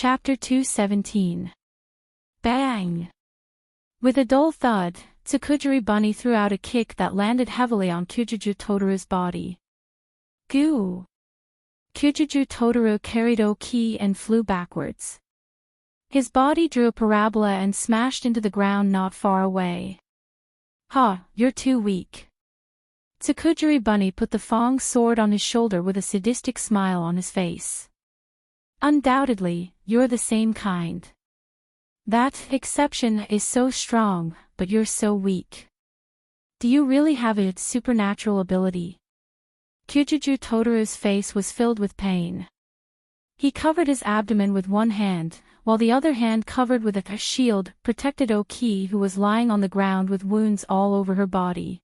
Chapter 217. Bang! With a dull thud, Tsukujiri Bunny threw out a kick that landed heavily on Kyujuju Totaru's body. Goo! Kyujuju Totaru carried Oki and flew backwards. His body drew a parabola and smashed into the ground not far away. Ha, you're too weak. Tsukujiri Bunny put the Fong sword on his shoulder with a sadistic smile on his face. Undoubtedly, you're the same kind. That exception is so strong, but you're so weak. Do you really have a supernatural ability? Kyujuju Totaru's face was filled with pain. He covered his abdomen with one hand, while the other hand covered with a shield protected Oki, who was lying on the ground with wounds all over her body.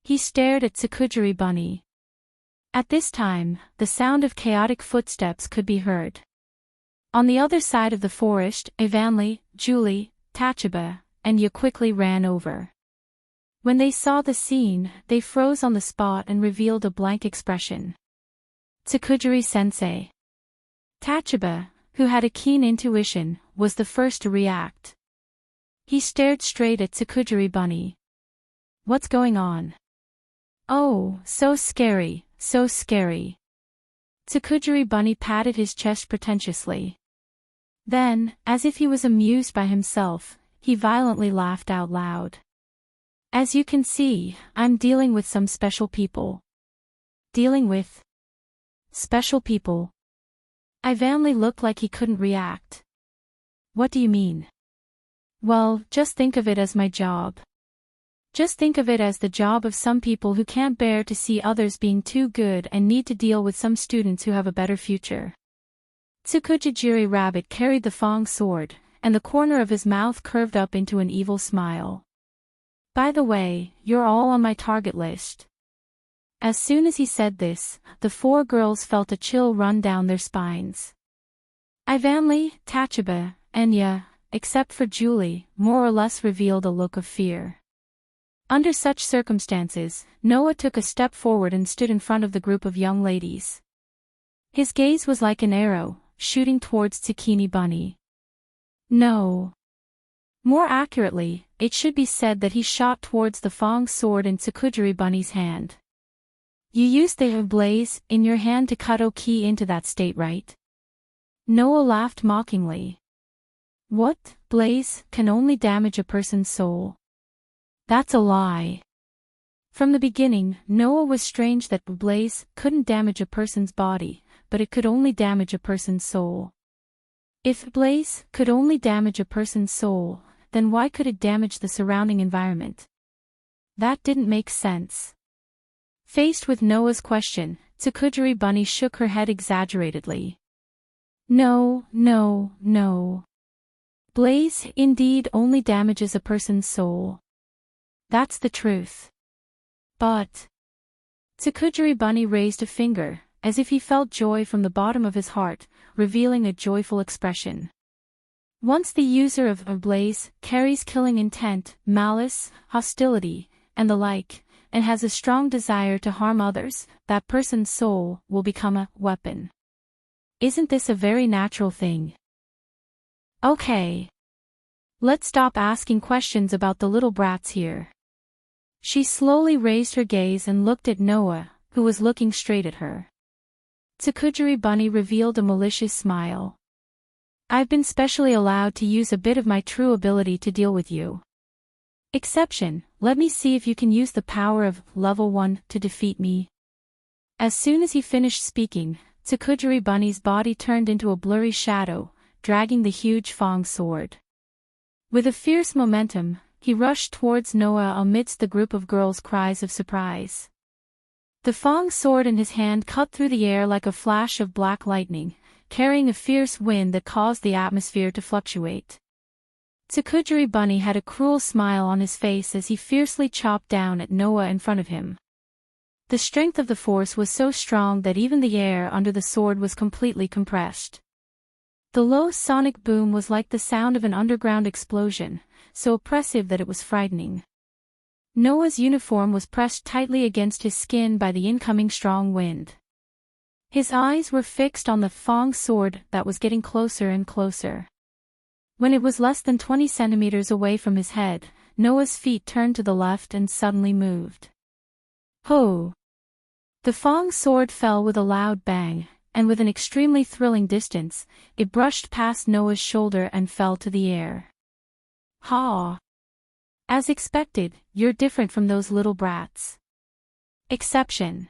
He stared at Tsukujiri Bunny. At this time, the sound of chaotic footsteps could be heard. On the other side of the forest, Evanli, Julie, Tachaba, and Ya quickly ran over. When they saw the scene, they froze on the spot and revealed a blank expression. Tsukujiri-sensei. Tachaba, who had a keen intuition, was the first to react. He stared straight at Tsukujiri Bunny. What's going on? Oh, so scary. So scary. Tsukujiri Bunny patted his chest pretentiously. Then, as if he was amused by himself, he violently laughed out loud. As you can see, I'm dealing with some special people. Dealing with special people. Ivanli looked like he couldn't react. What do you mean? Well, just think of it as my job. Just think of it as the job of some people who can't bear to see others being too good and need to deal with some students who have a better future. Tsukujiri Rabbit carried the Fong sword, and the corner of his mouth curved up into an evil smile. By the way, you're all on my target list. As soon as he said this, the four girls felt a chill run down their spines. Ivanli, Tachaba, and Ya, except for Julie, more or less revealed a look of fear. Under such circumstances, Noah took a step forward and stood in front of the group of young ladies. His gaze was like an arrow, shooting towards Tsukini Bunny. No. More accurately, it should be said that he shot towards the Fong sword in Tsukujiri Bunny's hand. You used the blaze in your hand to cut Oki into that state, right? Noah laughed mockingly. What, blaze, can only damage a person's soul? That's a lie. From the beginning, Noah was strange that blaze couldn't damage a person's body, but it could only damage a person's soul. If blaze could only damage a person's soul, then why could it damage the surrounding environment? That didn't make sense. Faced with Noah's question, Tsukujiri Bunny shook her head exaggeratedly. No. Blaze indeed only damages a person's soul. That's the truth. But Tsukujiri Bunny raised a finger, as if he felt joy from the bottom of his heart, revealing a joyful expression. Once the user of a blaze carries killing intent, malice, hostility, and the like, and has a strong desire to harm others, that person's soul will become a weapon. Isn't this a very natural thing? Okay. Let's stop asking questions about the little brats here. She slowly raised her gaze and looked at Noah, who was looking straight at her. Tsukujiri Bunny revealed a malicious smile. I've been specially allowed to use a bit of my true ability to deal with you. Exception, let me see if you can use the power of level 1 to defeat me. As soon as he finished speaking, Tsukujiri Bunny's body turned into a blurry shadow, dragging the huge Fong sword. With a fierce momentum, he rushed towards Noah amidst the group of girls' cries of surprise. The Fong sword in his hand cut through the air like a flash of black lightning, carrying a fierce wind that caused the atmosphere to fluctuate. Tsukujiri Bunny had a cruel smile on his face as he fiercely chopped down at Noah in front of him. The strength of the force was so strong that even the air under the sword was completely compressed. The low sonic boom was like the sound of an underground explosion, so oppressive that it was frightening. Noah's uniform was pressed tightly against his skin by the incoming strong wind. His eyes were fixed on the Fong sword that was getting closer and closer. When it was less than 20 centimeters away from his head, Noah's feet turned to the left and suddenly moved. Ho! The Fong sword fell with a loud bang, and with an extremely thrilling distance, it brushed past Noah's shoulder and fell to the air. Ha! As expected, you're different from those little brats. Exception.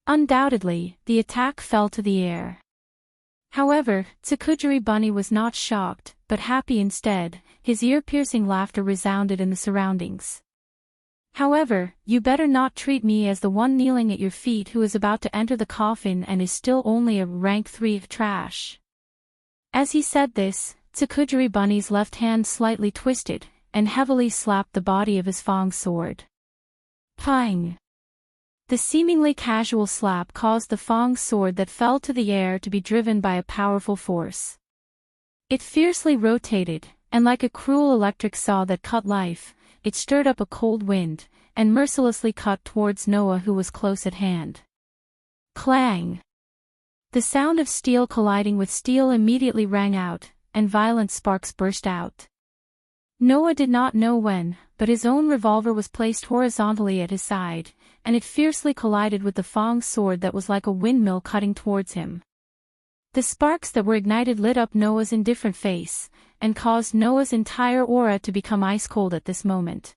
Undoubtedly, the attack fell to the air. However, Tsukujiri Bunny was not shocked, but happy instead. His ear-piercing laughter resounded in the surroundings. However, you better not treat me as the one kneeling at your feet who is about to enter the coffin and is still only a rank 3 of trash. As he said this, Tsukujiri Bunny's left hand slightly twisted, and heavily slapped the body of his Fong sword. Pang! The seemingly casual slap caused the Fong sword that fell to the air to be driven by a powerful force. It fiercely rotated, and like a cruel electric saw that cut life, it stirred up a cold wind, and mercilessly cut towards Noah, who was close at hand. Clang! The sound of steel colliding with steel immediately rang out, and violent sparks burst out. Noah did not know when, but his own revolver was placed horizontally at his side, and it fiercely collided with the Fong sword that was like a windmill cutting towards him. The sparks that were ignited lit up Noah's indifferent face, and caused Noah's entire aura to become ice cold at this moment.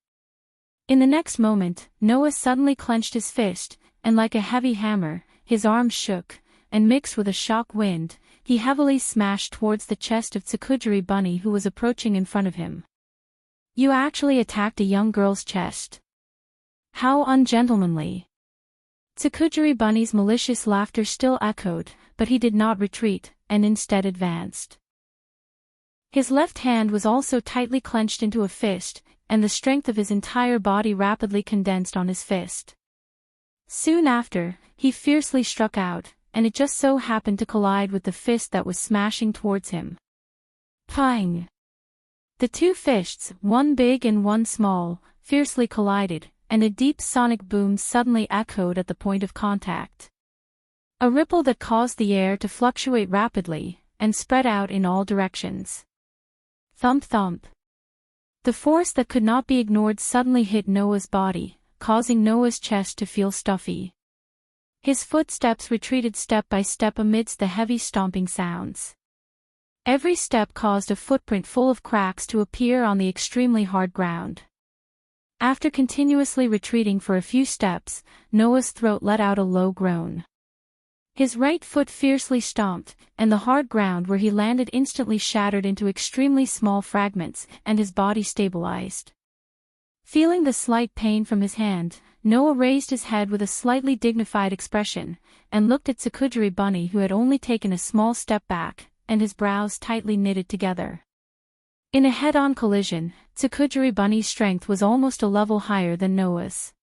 In the next moment, Noah suddenly clenched his fist, and like a heavy hammer, his arms shook, and mixed with a shock wind, he heavily smashed towards the chest of Tsukujiri Bunny, who was approaching in front of him. You actually attacked a young girl's chest. How ungentlemanly. Tsukujiri Bunny's malicious laughter still echoed, but he did not retreat, and instead advanced. His left hand was also tightly clenched into a fist, and the strength of his entire body rapidly condensed on his fist. Soon after, he fiercely struck out, and it just so happened to collide with the fist that was smashing towards him. Pang! The two fists, one big and one small, fiercely collided, and a deep sonic boom suddenly echoed at the point of contact. A ripple that caused the air to fluctuate rapidly, and spread out in all directions. Thump thump. The force that could not be ignored suddenly hit Noah's body, causing Noah's chest to feel stuffy. His footsteps retreated step by step amidst the heavy stomping sounds. Every step caused a footprint full of cracks to appear on the extremely hard ground. After continuously retreating for a few steps, Noah's throat let out a low groan. His right foot fiercely stomped, and the hard ground where he landed instantly shattered into extremely small fragments, and his body stabilized. Feeling the slight pain from his hand, Noah raised his head with a slightly dignified expression, and looked at Tsukujiri Bunny, who had only taken a small step back, and his brows tightly knitted together. In a head-on collision, Tsukujiri Bunny's strength was almost a level higher than Noah's.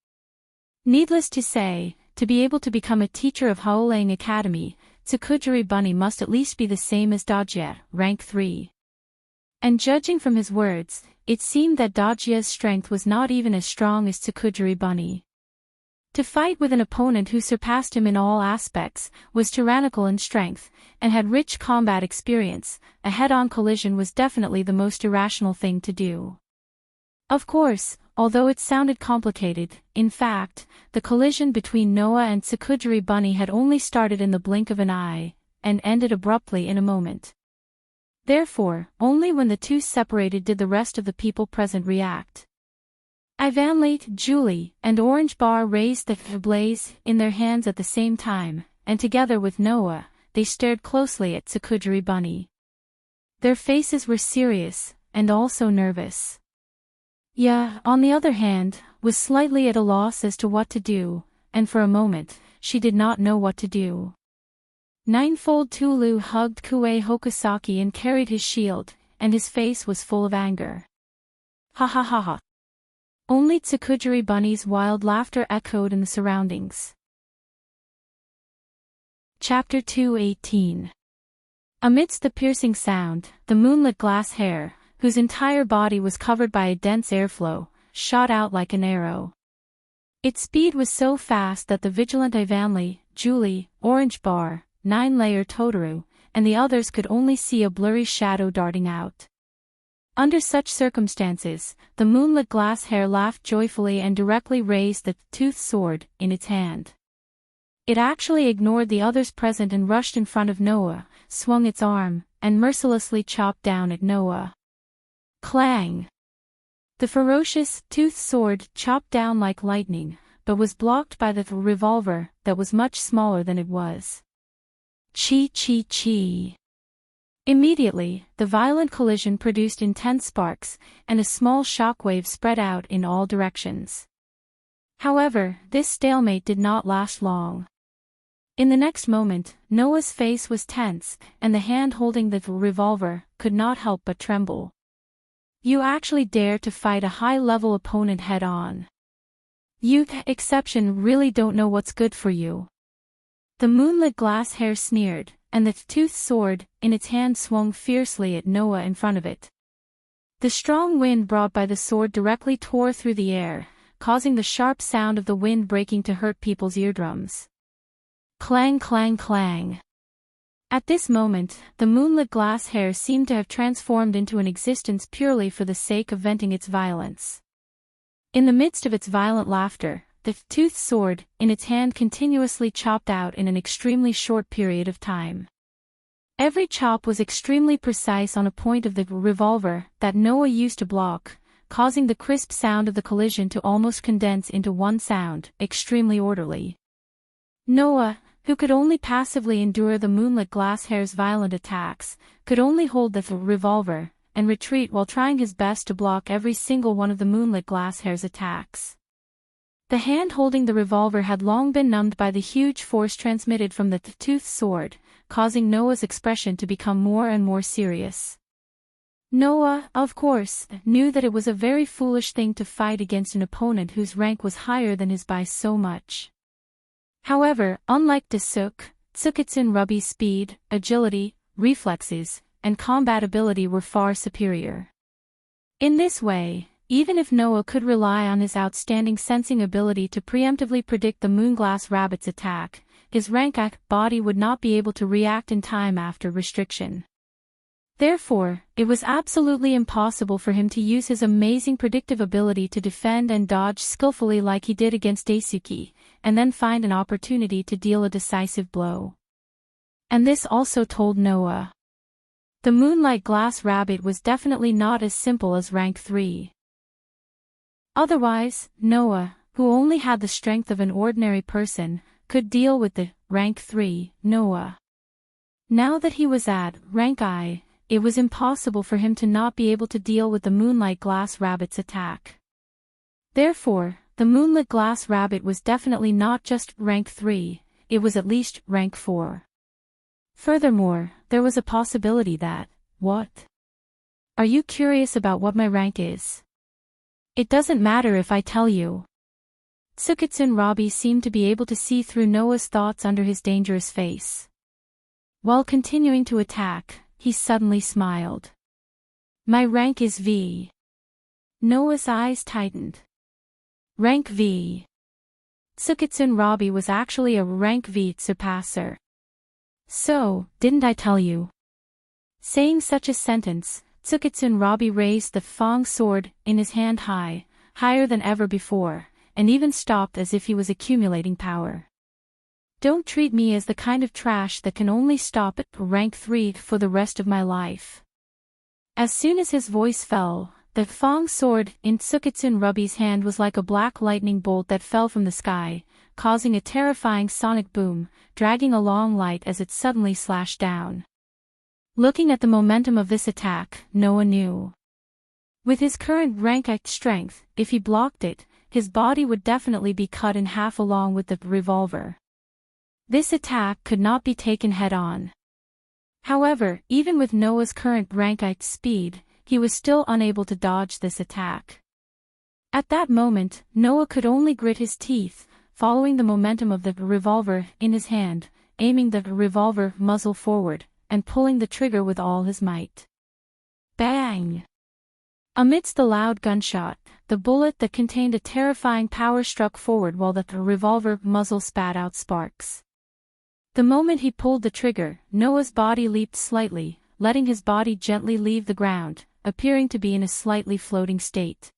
Needless to say, to be able to become a teacher of Haolang Academy, Tsukujiri Bunny must at least be the same as Dajie, rank 3. And judging from his words, it seemed that Dajie's strength was not even as strong as Tsukujiri Bunny. To fight with an opponent who surpassed him in all aspects, was tyrannical in strength, and had rich combat experience, a head-on collision was definitely the most irrational thing to do. Of course, although it sounded complicated, in fact, the collision between Noah and Tsukujiri Bunny had only started in the blink of an eye, and ended abruptly in a moment. Therefore, only when the two separated did the rest of the people present react. Ivanlate, Julie, and Orange Bar raised the blaze in their hands at the same time, and together with Noah, they stared closely at Tsukujiri Bunny. Their faces were serious, and also nervous. Ya, on the other hand, was slightly at a loss as to what to do, and for a moment, she did not know what to do. Ninefold Tulu hugged Kue Hokusaki and carried his shield, and his face was full of anger. Ha ha ha ha. Only Tsukujiri Bunny's wild laughter echoed in the surroundings. Chapter 2:18. Amidst the piercing sound, the moonlit glass hair, whose entire body was covered by a dense airflow, shot out like an arrow. Its speed was so fast that the vigilant Ivanli, Julie, Orange Bar, 9-layer Totoro, and the others could only see a blurry shadow darting out. Under such circumstances, the moonlit glass hare laughed joyfully and directly raised the toothed sword in its hand. It actually ignored the others present and rushed in front of Noah, swung its arm, and mercilessly chopped down at Noah. Clang! The ferocious, toothed sword chopped down like lightning, but was blocked by the revolver that was much smaller than it was. Chi. Immediately, the violent collision produced intense sparks, and a small shockwave spread out in all directions. However, this stalemate did not last long. In the next moment, Noah's face was tense, and the hand holding the revolver could not help but tremble. You actually dare to fight a high-level opponent head-on. You, exception, really don't know what's good for you. The moonlit glass hare sneered, and the toothed sword in its hand swung fiercely at Noah in front of it. The strong wind brought by the sword directly tore through the air, causing the sharp sound of the wind breaking to hurt people's eardrums. Clang, clang, clang. At this moment, the moonlit glass hare seemed to have transformed into an existence purely for the sake of venting its violence. In the midst of its violent laughter, the toothed sword in its hand continuously chopped out in an extremely short period of time. Every chop was extremely precise on a point of the revolver that Noah used to block, causing the crisp sound of the collision to almost condense into one sound, extremely orderly. Noah, who could only passively endure the moonlit glass hare's violent attacks, could only hold the revolver and retreat while trying his best to block every single one of the moonlit glass hare's attacks. The hand holding the revolver had long been numbed by the huge force transmitted from the toothed sword, causing Noah's expression to become more and more serious. Noah, of course, knew that it was a very foolish thing to fight against an opponent whose rank was higher than his by so much. However, unlike Tsukitsun Ruby's speed, agility, reflexes, and combat ability were far superior. In this way, even if Noah could rely on his outstanding sensing ability to preemptively predict the moonglass rabbit's attack, his rank body would not be able to react in time after restriction. Therefore, it was absolutely impossible for him to use his amazing predictive ability to defend and dodge skillfully like he did against Daisuke, and then find an opportunity to deal a decisive blow. And this also told Noah. The moonlight glass rabbit was definitely not as simple as rank 3. Otherwise, Noah, who only had the strength of an ordinary person, could deal with the rank 3 Noah. Now that he was at rank I, it was impossible for him to not be able to deal with the moonlight glass rabbit's attack. Therefore, the moonlit glass rabbit was definitely not just rank 3, it was at least rank 4. Furthermore, there was a possibility that, what? Are you curious about what my rank is? It doesn't matter if I tell you. Tsukitsun Robbie seemed to be able to see through Noah's thoughts under his dangerous face. While continuing to attack, he suddenly smiled. My rank is V. Noah's eyes tightened. Rank V. Tsukitsun Robbie was actually a rank V surpasser. So, didn't I tell you? Saying such a sentence, Tsukitsun Robbie raised the Fang sword in his hand higher than ever before, and even stopped as if he was accumulating power. Don't treat me as the kind of trash that can only stop at rank 3 for the rest of my life. As soon as his voice fell, the Fang sword in Tsukitsun Robbie's hand was like a black lightning bolt that fell from the sky, causing a terrifying sonic boom, dragging a long light as it suddenly slashed down. Looking at the momentum of this attack, Noah knew. With his current rank strength, if he blocked it, his body would definitely be cut in half along with the revolver. This attack could not be taken head-on. However, even with Noah's current rank speed, he was still unable to dodge this attack. At that moment, Noah could only grit his teeth, following the momentum of the revolver in his hand, aiming the revolver muzzle forward, and pulling the trigger with all his might. Bang! Amidst the loud gunshot, the bullet that contained a terrifying power struck forward while the revolver muzzle spat out sparks. The moment he pulled the trigger, Noah's body leaped slightly, letting his body gently leave the ground, appearing to be in a slightly floating state.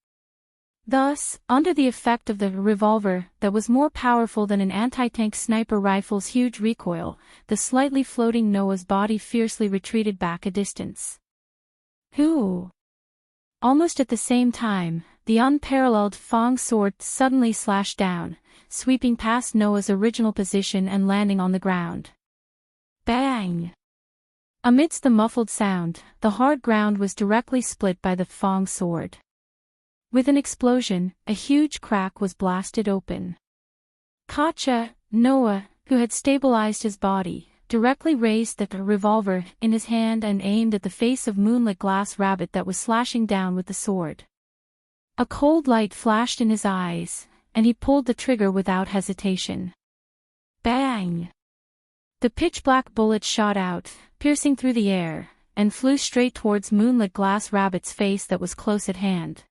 Thus, under the effect of the revolver that was more powerful than an anti-tank sniper rifle's huge recoil, the slightly floating Noah's body fiercely retreated back a distance. Hoo! Almost at the same time, the unparalleled Fong sword suddenly slashed down, sweeping past Noah's original position and landing on the ground. Bang! Amidst the muffled sound, the hard ground was directly split by the Fong sword. With an explosion, a huge crack was blasted open. Gotcha! Noah, who had stabilized his body, directly raised the revolver in his hand and aimed at the face of Moonlit Glass Rabbit that was slashing down with the sword. A cold light flashed in his eyes, and he pulled the trigger without hesitation. Bang! The pitch-black bullet shot out, piercing through the air, and flew straight towards Moonlit Glass Rabbit's face that was close at hand.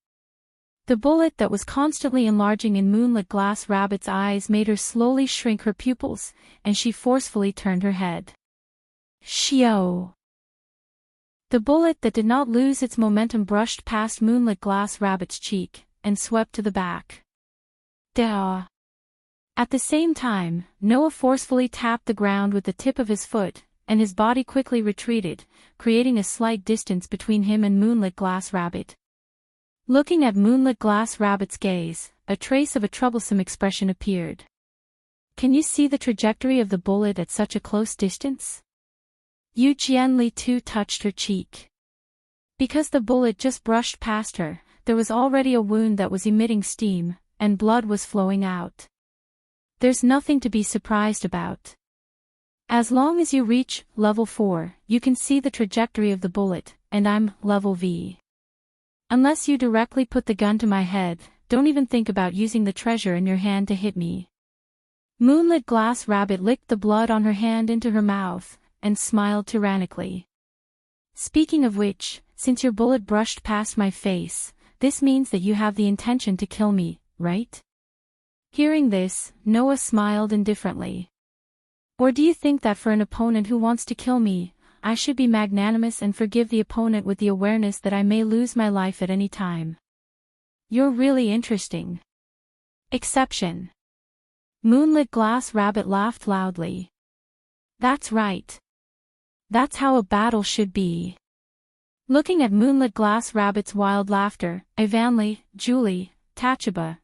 The bullet that was constantly enlarging in Moonlit Glass Rabbit's eyes made her slowly shrink her pupils, and she forcefully turned her head. Shio! The bullet that did not lose its momentum brushed past Moonlit Glass Rabbit's cheek, and swept to the back. Duh! At the same time, Noah forcefully tapped the ground with the tip of his foot, and his body quickly retreated, creating a slight distance between him and Moonlit Glass Rabbit. Looking at Moonlit Glass Rabbit's gaze, a trace of a troublesome expression appeared. Can you see the trajectory of the bullet at such a close distance? Yu Jianli too touched her cheek. Because the bullet just brushed past her, there was already a wound that was emitting steam, and blood was flowing out. There's nothing to be surprised about. As long as you reach level 4, you can see the trajectory of the bullet, and I'm level V. Unless you directly put the gun to my head, don't even think about using the treasure in your hand to hit me. Moonlit Glass Rabbit licked the blood on her hand into her mouth, and smiled tyrannically. Speaking of which, since your bullet brushed past my face, this means that you have the intention to kill me, right? Hearing this, Noah smiled indifferently. Or do you think that for an opponent who wants to kill me, I should be magnanimous and forgive the opponent with the awareness that I may lose my life at any time? You're really interesting. Exception. Moonlit Glass Rabbit laughed loudly. That's right. That's how a battle should be. Looking at Moonlit Glass Rabbit's wild laughter, Ivanli, Julie, Tachaba,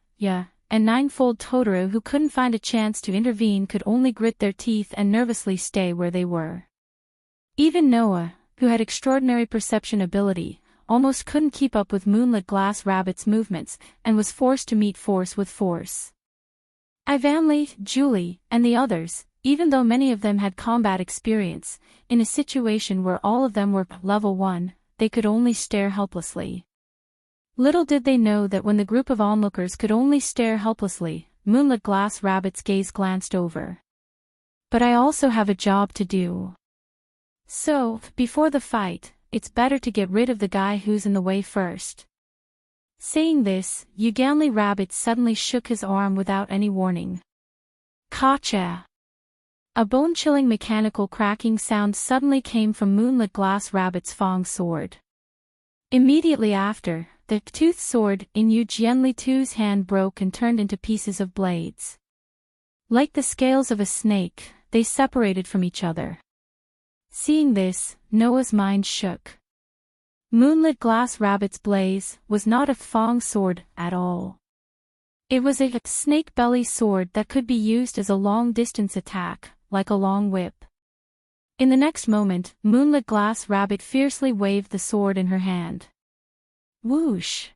and Ninefold Totoro, who couldn't find a chance to intervene, could only grit their teeth and nervously stay where they were. Even Noah, who had extraordinary perception ability, almost couldn't keep up with Moonlit Glass Rabbit's movements, and was forced to meet force with force. Ivanli, Julie, and the others, even though many of them had combat experience, in a situation where all of them were level 1, they could only stare helplessly. Little did they know that when the group of onlookers could only stare helplessly, Moonlit Glass Rabbit's gaze glanced over. But I also have a job to do. So, before the fight, it's better to get rid of the guy who's in the way first. Saying this, Uganli Rabbit suddenly shook his arm without any warning. Gotcha! A bone-chilling mechanical cracking sound suddenly came from Moonlit Glass Rabbit's Fong sword. Immediately after, the toothed sword in Yu Jianli Tu's hand broke and turned into pieces of blades. Like the scales of a snake, they separated from each other. Seeing this, Noah's mind shook. Moonlit Glass Rabbit's blaze was not a Fong sword at all. It was a snake belly sword that could be used as a long-distance attack, like a long whip. In the next moment, Moonlit Glass Rabbit fiercely waved the sword in her hand. Whoosh!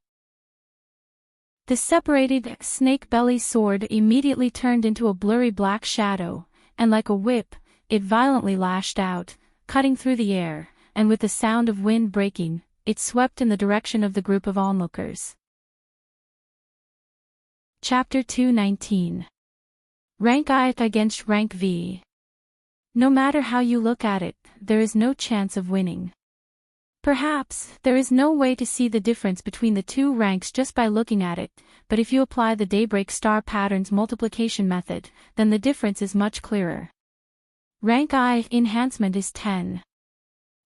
The separated snake belly sword immediately turned into a blurry black shadow, and like a whip, it violently lashed out, cutting through the air, and with the sound of wind breaking, it swept in the direction of the group of onlookers. Chapter 219. Rank I against Rank V. No matter how you look at it, there is no chance of winning. Perhaps, there is no way to see the difference between the two ranks just by looking at it, but if you apply the Daybreak Star Pattern's multiplication method, then the difference is much clearer. Rank I enhancement is 10.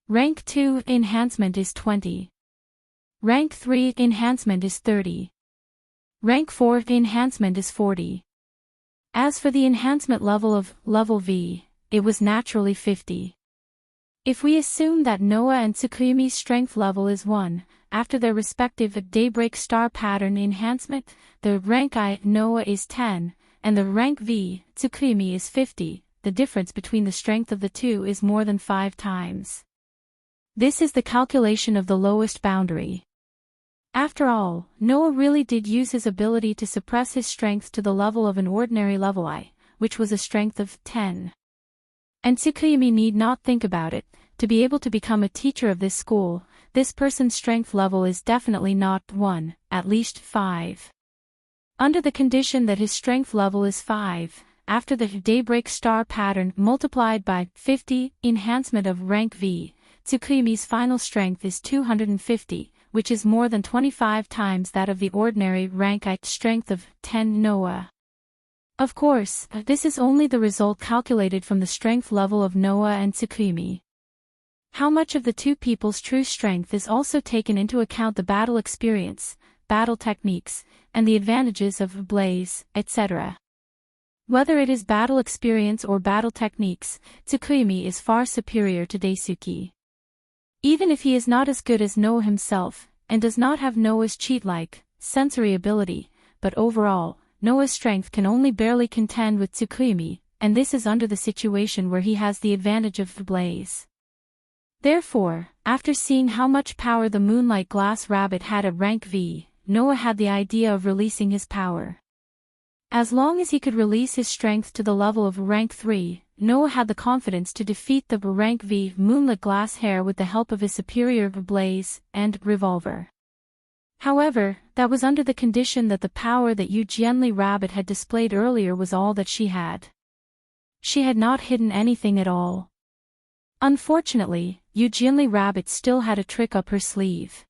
Rank 2 enhancement is 20. Rank 3 enhancement is 30. Rank 4 enhancement is 40. As for the enhancement level of level V, it was naturally 50. If we assume that Noah and Tsukuyomi's strength level is 1, after their respective daybreak star pattern enhancement, the rank I Noah is 10, and the rank V Tsukuyomi is 50, the difference between the strength of the two is more than 5 times. This is the calculation of the lowest boundary. After all, Noah really did use his ability to suppress his strength to the level of an ordinary level I, which was a strength of 10. And Tsukuyomi need not think about it. To be able to become a teacher of this school, this person's strength level is definitely not 1, at least 5. Under the condition that his strength level is 5, after the daybreak star pattern multiplied by 50 enhancement of rank V, Tsukuyomi's final strength is 250, which is more than 25 times that of the ordinary rank I strength of 10 Noah. Of course, this is only the result calculated from the strength level of Noah and Tsukuyomi. How much of the two people's true strength is also taken into account the battle experience, battle techniques, and the advantages of blaze, etc. Whether it is battle experience or battle techniques, Tsukuyomi is far superior to Daisuke. Even if he is not as good as Noah himself, and does not have Noah's cheat-like, sensory ability, but overall, Noah's strength can only barely contend with Tsukuyomi, and this is under the situation where he has the advantage of the blaze. Therefore, after seeing how much power the Moonlight Glass Rabbit had at rank V, Noah had the idea of releasing his power. As long as he could release his strength to the level of rank 3, Noah had the confidence to defeat the rank V Moonlit Glass Hare with the help of his superior blaze and revolver. However, that was under the condition that the power that Jianli Rabbit had displayed earlier was all that she had. She had not hidden anything at all. Unfortunately, Jianli Rabbit still had a trick up her sleeve.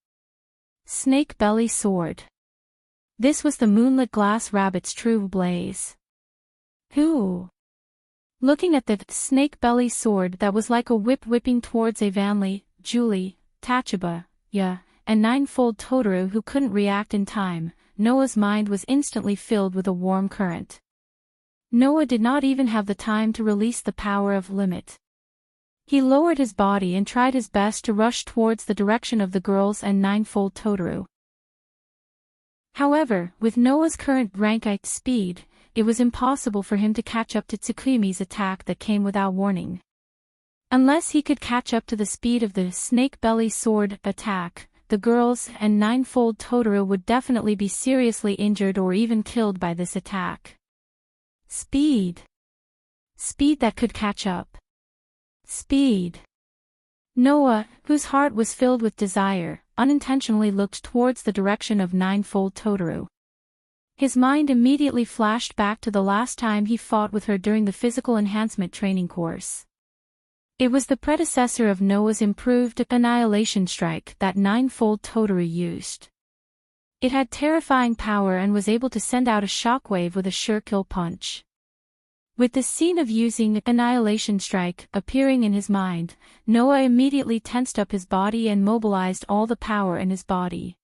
Snake Belly Sword. This was the Moonlit Glass Rabbit's true blaze. Who? Looking at the snake belly sword that was like a whip whipping towards Avanli, Julie, Tachibana, and ninefold Totoro who couldn't react in time, Noah's mind was instantly filled with a warm current. Noah did not even have the time to release the power of limit. He lowered his body and tried his best to rush towards the direction of the girls and ninefold Totoro. However, with Noah's current rank I speed, it was impossible for him to catch up to Tsukuyomi's attack that came without warning. Unless he could catch up to the speed of the snake belly sword attack, the girls and ninefold Totoro would definitely be seriously injured or even killed by this attack. Speed. Speed that could catch up. Speed. Noah, whose heart was filled with desire, unintentionally looked towards the direction of ninefold Totoro. His mind immediately flashed back to the last time he fought with her during the physical enhancement training course. It was the predecessor of Noah's improved annihilation strike that ninefold Totoro used. It had terrifying power and was able to send out a shockwave with a sure kill punch. With the scene of using annihilation strike appearing in his mind, Noah immediately tensed up his body and mobilized all the power in his body.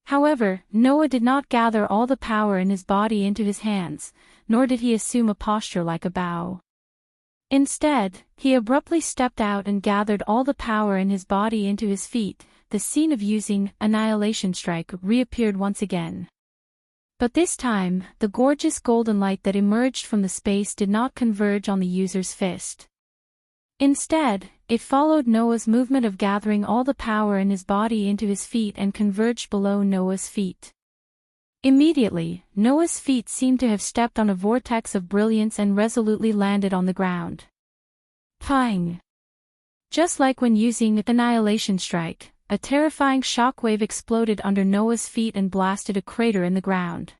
However, Noah did not gather all the power in his body into his hands, nor did he assume a posture like a bow. Instead, he abruptly stepped out and gathered all the power in his body into his feet. The scene of using annihilation strike reappeared once again. But this time, the gorgeous golden light that emerged from the space did not converge on the user's fist. Instead, it followed Noah's movement of gathering all the power in his body into his feet and converged below Noah's feet. Immediately, Noah's feet seemed to have stepped on a vortex of brilliance and resolutely landed on the ground. Pang! Just like when using annihilation strike, a terrifying shockwave exploded under Noah's feet and blasted a crater in the ground.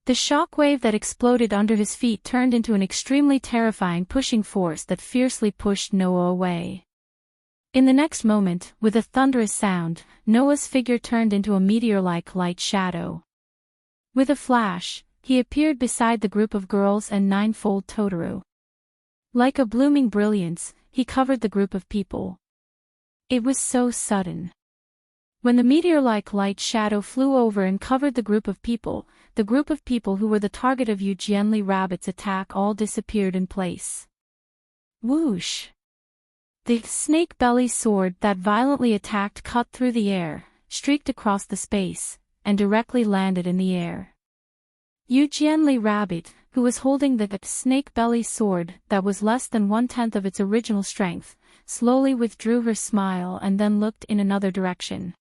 The shockwave that exploded under his feet turned into an extremely terrifying pushing force that fiercely pushed Noah away. In the next moment, with a thunderous sound, Noah's figure turned into a meteor-like light shadow. With a flash, he appeared beside the group of girls and ninefold Totoro. Like a blooming brilliance, he covered the group of people. It was so sudden. When the meteor-like light shadow flew over and covered the group of people who were the target of Yu Jianli Rabbit's attack all disappeared in place. Whoosh! The snake-belly sword that violently attacked cut through the air, streaked across the space, and directly landed in the air. Yu Jianli Rabbit, who was holding the snake-belly sword that was less than 1/10 of its original strength, slowly withdrew her smile and then looked in another direction.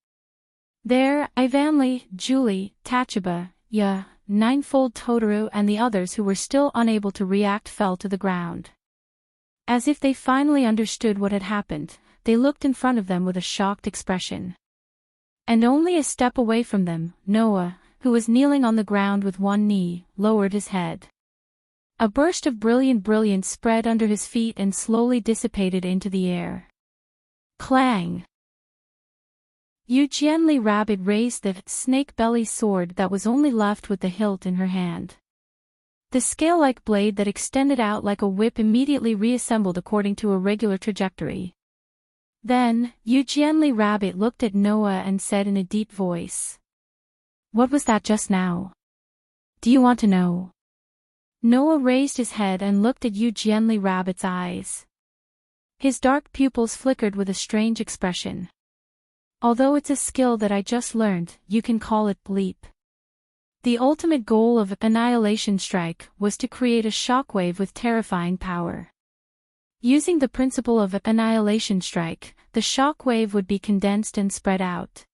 There, Ivanli, Julie, Tachaba, Ya, Ninefold Totoro and the others who were still unable to react fell to the ground. As if they finally understood what had happened, they looked in front of them with a shocked expression. And only a step away from them, Noah, who was kneeling on the ground with one knee, lowered his head. A burst of brilliance spread under his feet and slowly dissipated into the air. Clang! Yu Jianli Rabbit raised the snake-belly sword that was only left with the hilt in her hand. The scale-like blade that extended out like a whip immediately reassembled according to a regular trajectory. Then, Yu Jianli Rabbit looked at Noah and said in a deep voice, "What was that just now? Do you want to know?" Noah raised his head and looked at Yu Jianli Rabbit's eyes. His dark pupils flickered with a strange expression. "Although it's a skill that I just learned, you can call it bleep. The ultimate goal of Annihilation Strike was to create a shockwave with terrifying power. Using the principle of Annihilation Strike, the shockwave would be condensed and spread out.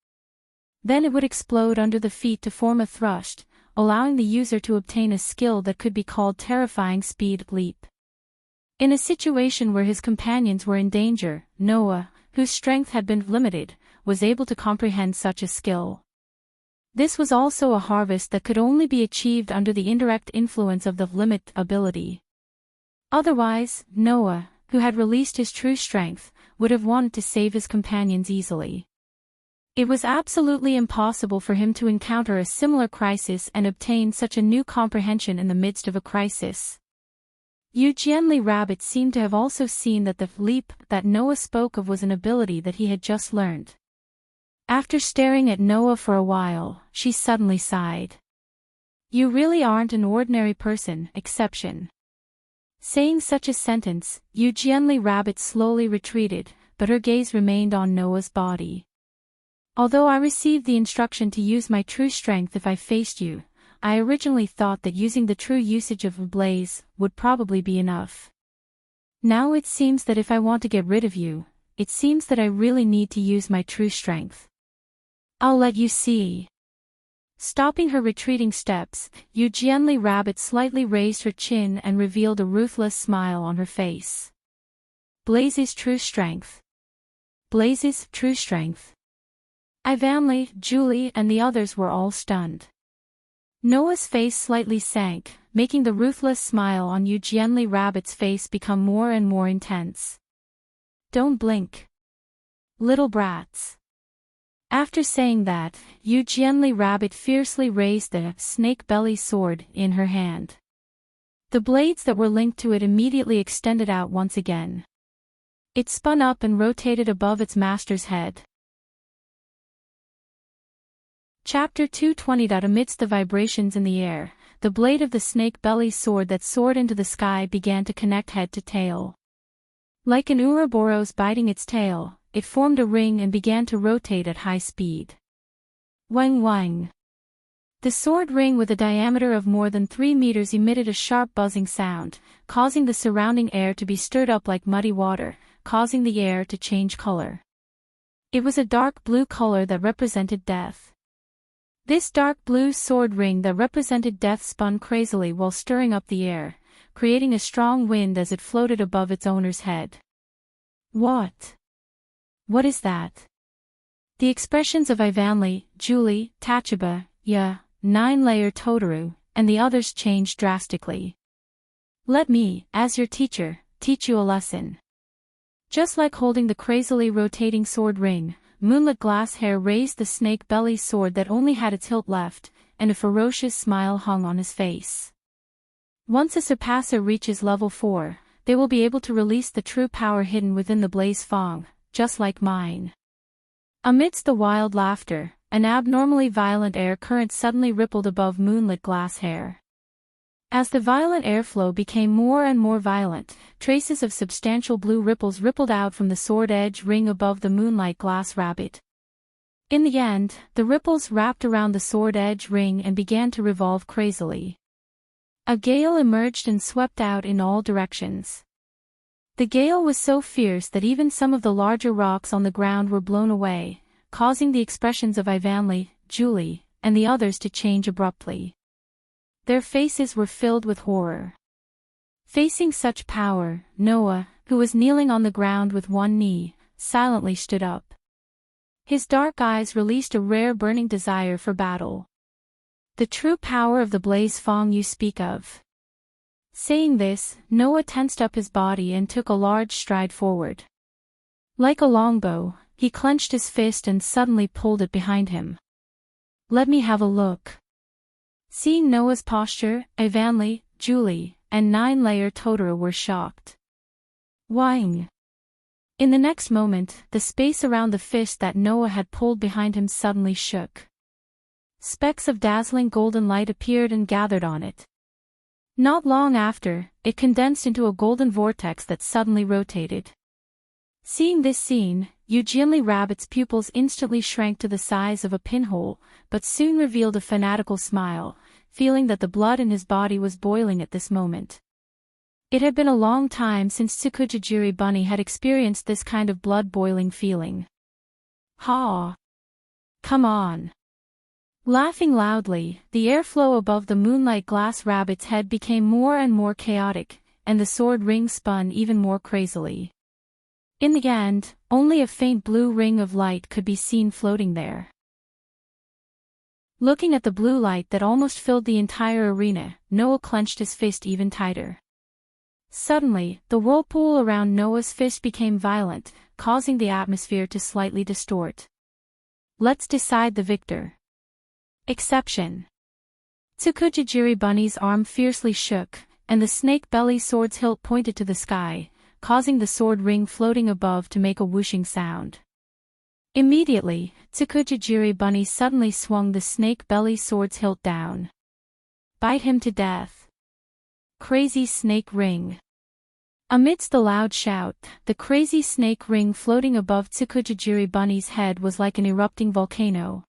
Then it would explode under the feet to form a thrust, allowing the user to obtain a skill that could be called Terrifying Speed Leap. In a situation where his companions were in danger, Noah, whose strength had been limited, was able to comprehend such a skill. This was also a harvest that could only be achieved under the indirect influence of the limit ability. Otherwise, Noah, who had released his true strength, would have wanted to save his companions easily. It was absolutely impossible for him to encounter a similar crisis and obtain such a new comprehension in the midst of a crisis. Yu Jianli Rabbit seemed to have also seen that the leap that Noah spoke of was an ability that he had just learned. After staring at Noah for a while, she suddenly sighed. "You really aren't an ordinary person, exception." Saying such a sentence, Yu Jianli Rabbit slowly retreated, but her gaze remained on Noah's body. "Although I received the instruction to use my true strength if I faced you, I originally thought that using the true usage of a blaze would probably be enough. Now it seems that if I want to get rid of you, it seems that I really need to use my true strength. I'll let you see." Stopping her retreating steps, Yu Jianli Rabbit slightly raised her chin and revealed a ruthless smile on her face. "Blaze's true strength. Blaze's true strength." Ivanli, Julie and the others were all stunned. Noah's face slightly sank, making the ruthless smile on Yu Jianli Rabbit's face become more and more intense. "Don't blink. Little brats." After saying that, Yu Jianli Rabbit fiercely raised the snake-belly sword in her hand. The blades that were linked to it immediately extended out once again. It spun up and rotated above its master's head. Chapter 220. Amidst the vibrations in the air, the blade of the snake-belly sword that soared into the sky began to connect head to tail. Like an Ouroboros biting its tail, it formed a ring and began to rotate at high speed. Wang wang. The sword ring with a diameter of more than 3 meters emitted a sharp buzzing sound, causing the surrounding air to be stirred up like muddy water, causing the air to change color. It was a dark blue color that represented death. This dark blue sword ring that represented death spun crazily while stirring up the air, creating a strong wind as it floated above its owner's head. "What? What is that?" The expressions of Ivanli, Julie, Tachaba, Ya, Nine-Layer Totoro, and the others changed drastically. "Let me, as your teacher, teach you a lesson." Just like holding the crazily rotating sword ring, Moonlit Glasshair raised the snake-belly sword that only had its hilt left, and a ferocious smile hung on his face. Once a surpasser reaches level 4, they will be able to release the true power hidden within the blaze fong, just like mine. Amidst the wild laughter, an abnormally violent air current suddenly rippled above moonlit glass hair. As the violent airflow became more and more violent, traces of substantial blue ripples rippled out from the sword edge ring above the moonlight glass rabbit. In the end, the ripples wrapped around the sword edge ring and began to revolve crazily. A gale emerged and swept out in all directions. The gale was so fierce that even some of the larger rocks on the ground were blown away, causing the expressions of Ivanli, Julie, and the others to change abruptly. Their faces were filled with horror. Facing such power, Noah, who was kneeling on the ground with one knee, silently stood up. His dark eyes released a rare burning desire for battle. The true power of the blaze fong you speak of. Saying this, Noah tensed up his body and took a large stride forward. Like a longbow, he clenched his fist and suddenly pulled it behind him. "Let me have a look." Seeing Noah's posture, Ivanli, Julie, and nine-layer Totoro were shocked. Whing! In the next moment, the space around the fist that Noah had pulled behind him suddenly shook. Specks of dazzling golden light appeared and gathered on it. Not long after, it condensed into a golden vortex that suddenly rotated. Seeing this scene, Eugenli Rabbit's pupils instantly shrank to the size of a pinhole, but soon revealed a fanatical smile, feeling that the blood in his body was boiling at this moment. It had been a long time since Tsukujijiri Bunny had experienced this kind of blood-boiling feeling. Ha! Come on! Laughing loudly, the airflow above the moonlight glass rabbit's head became more and more chaotic, and the sword ring spun even more crazily. In the end, only a faint blue ring of light could be seen floating there. Looking at the blue light that almost filled the entire arena, Noah clenched his fist even tighter. Suddenly, the whirlpool around Noah's fist became violent, causing the atmosphere to slightly distort. Let's decide the victor. Exception. Tsukujijiri Bunny's arm fiercely shook, and the snake-belly sword's hilt pointed to the sky, causing the sword ring floating above to make a whooshing sound. Immediately, Tsukujijiri Bunny suddenly swung the snake-belly sword's hilt down. Bite him to death. Crazy snake ring. Amidst the loud shout, the crazy snake ring floating above Tsukujijiri Bunny's head was like an erupting volcano.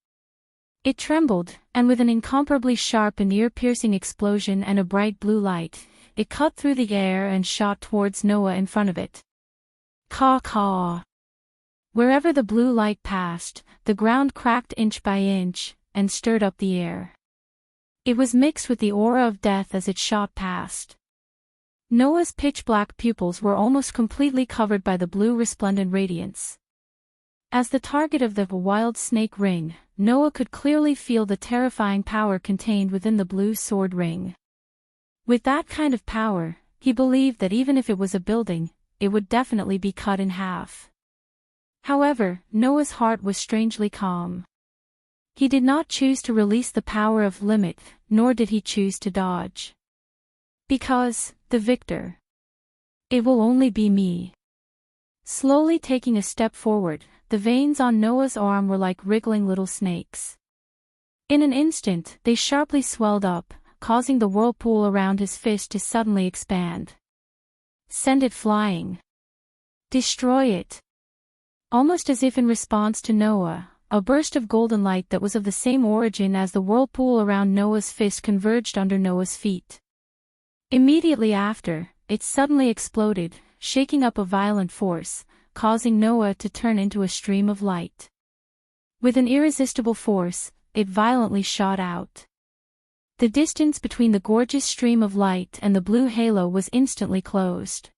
It trembled, and with an incomparably sharp and ear-piercing explosion and a bright blue light, it cut through the air and shot towards Noah in front of it. Caw-caw! Wherever the blue light passed, the ground cracked inch by inch, and stirred up the air. It was mixed with the aura of death as it shot past. Noah's pitch-black pupils were almost completely covered by the blue resplendent radiance. As the target of the wild snake ring, Noah could clearly feel the terrifying power contained within the blue sword ring. With that kind of power, he believed that even if it was a building, it would definitely be cut in half. However, Noah's heart was strangely calm. He did not choose to release the power of limit, nor did he choose to dodge. Because, the victor. It will only be me. Slowly taking a step forward, the veins on Noah's arm were like wriggling little snakes. In an instant, they sharply swelled up, causing the whirlpool around his fist to suddenly expand. Send it flying. Destroy it. Almost as if in response to Noah, a burst of golden light that was of the same origin as the whirlpool around Noah's fist converged under Noah's feet. Immediately after, it suddenly exploded, shaking up a violent force, causing Noah to turn into a stream of light. With an irresistible force, it violently shot out. The distance between the gorgeous stream of light and the blue halo was instantly closed.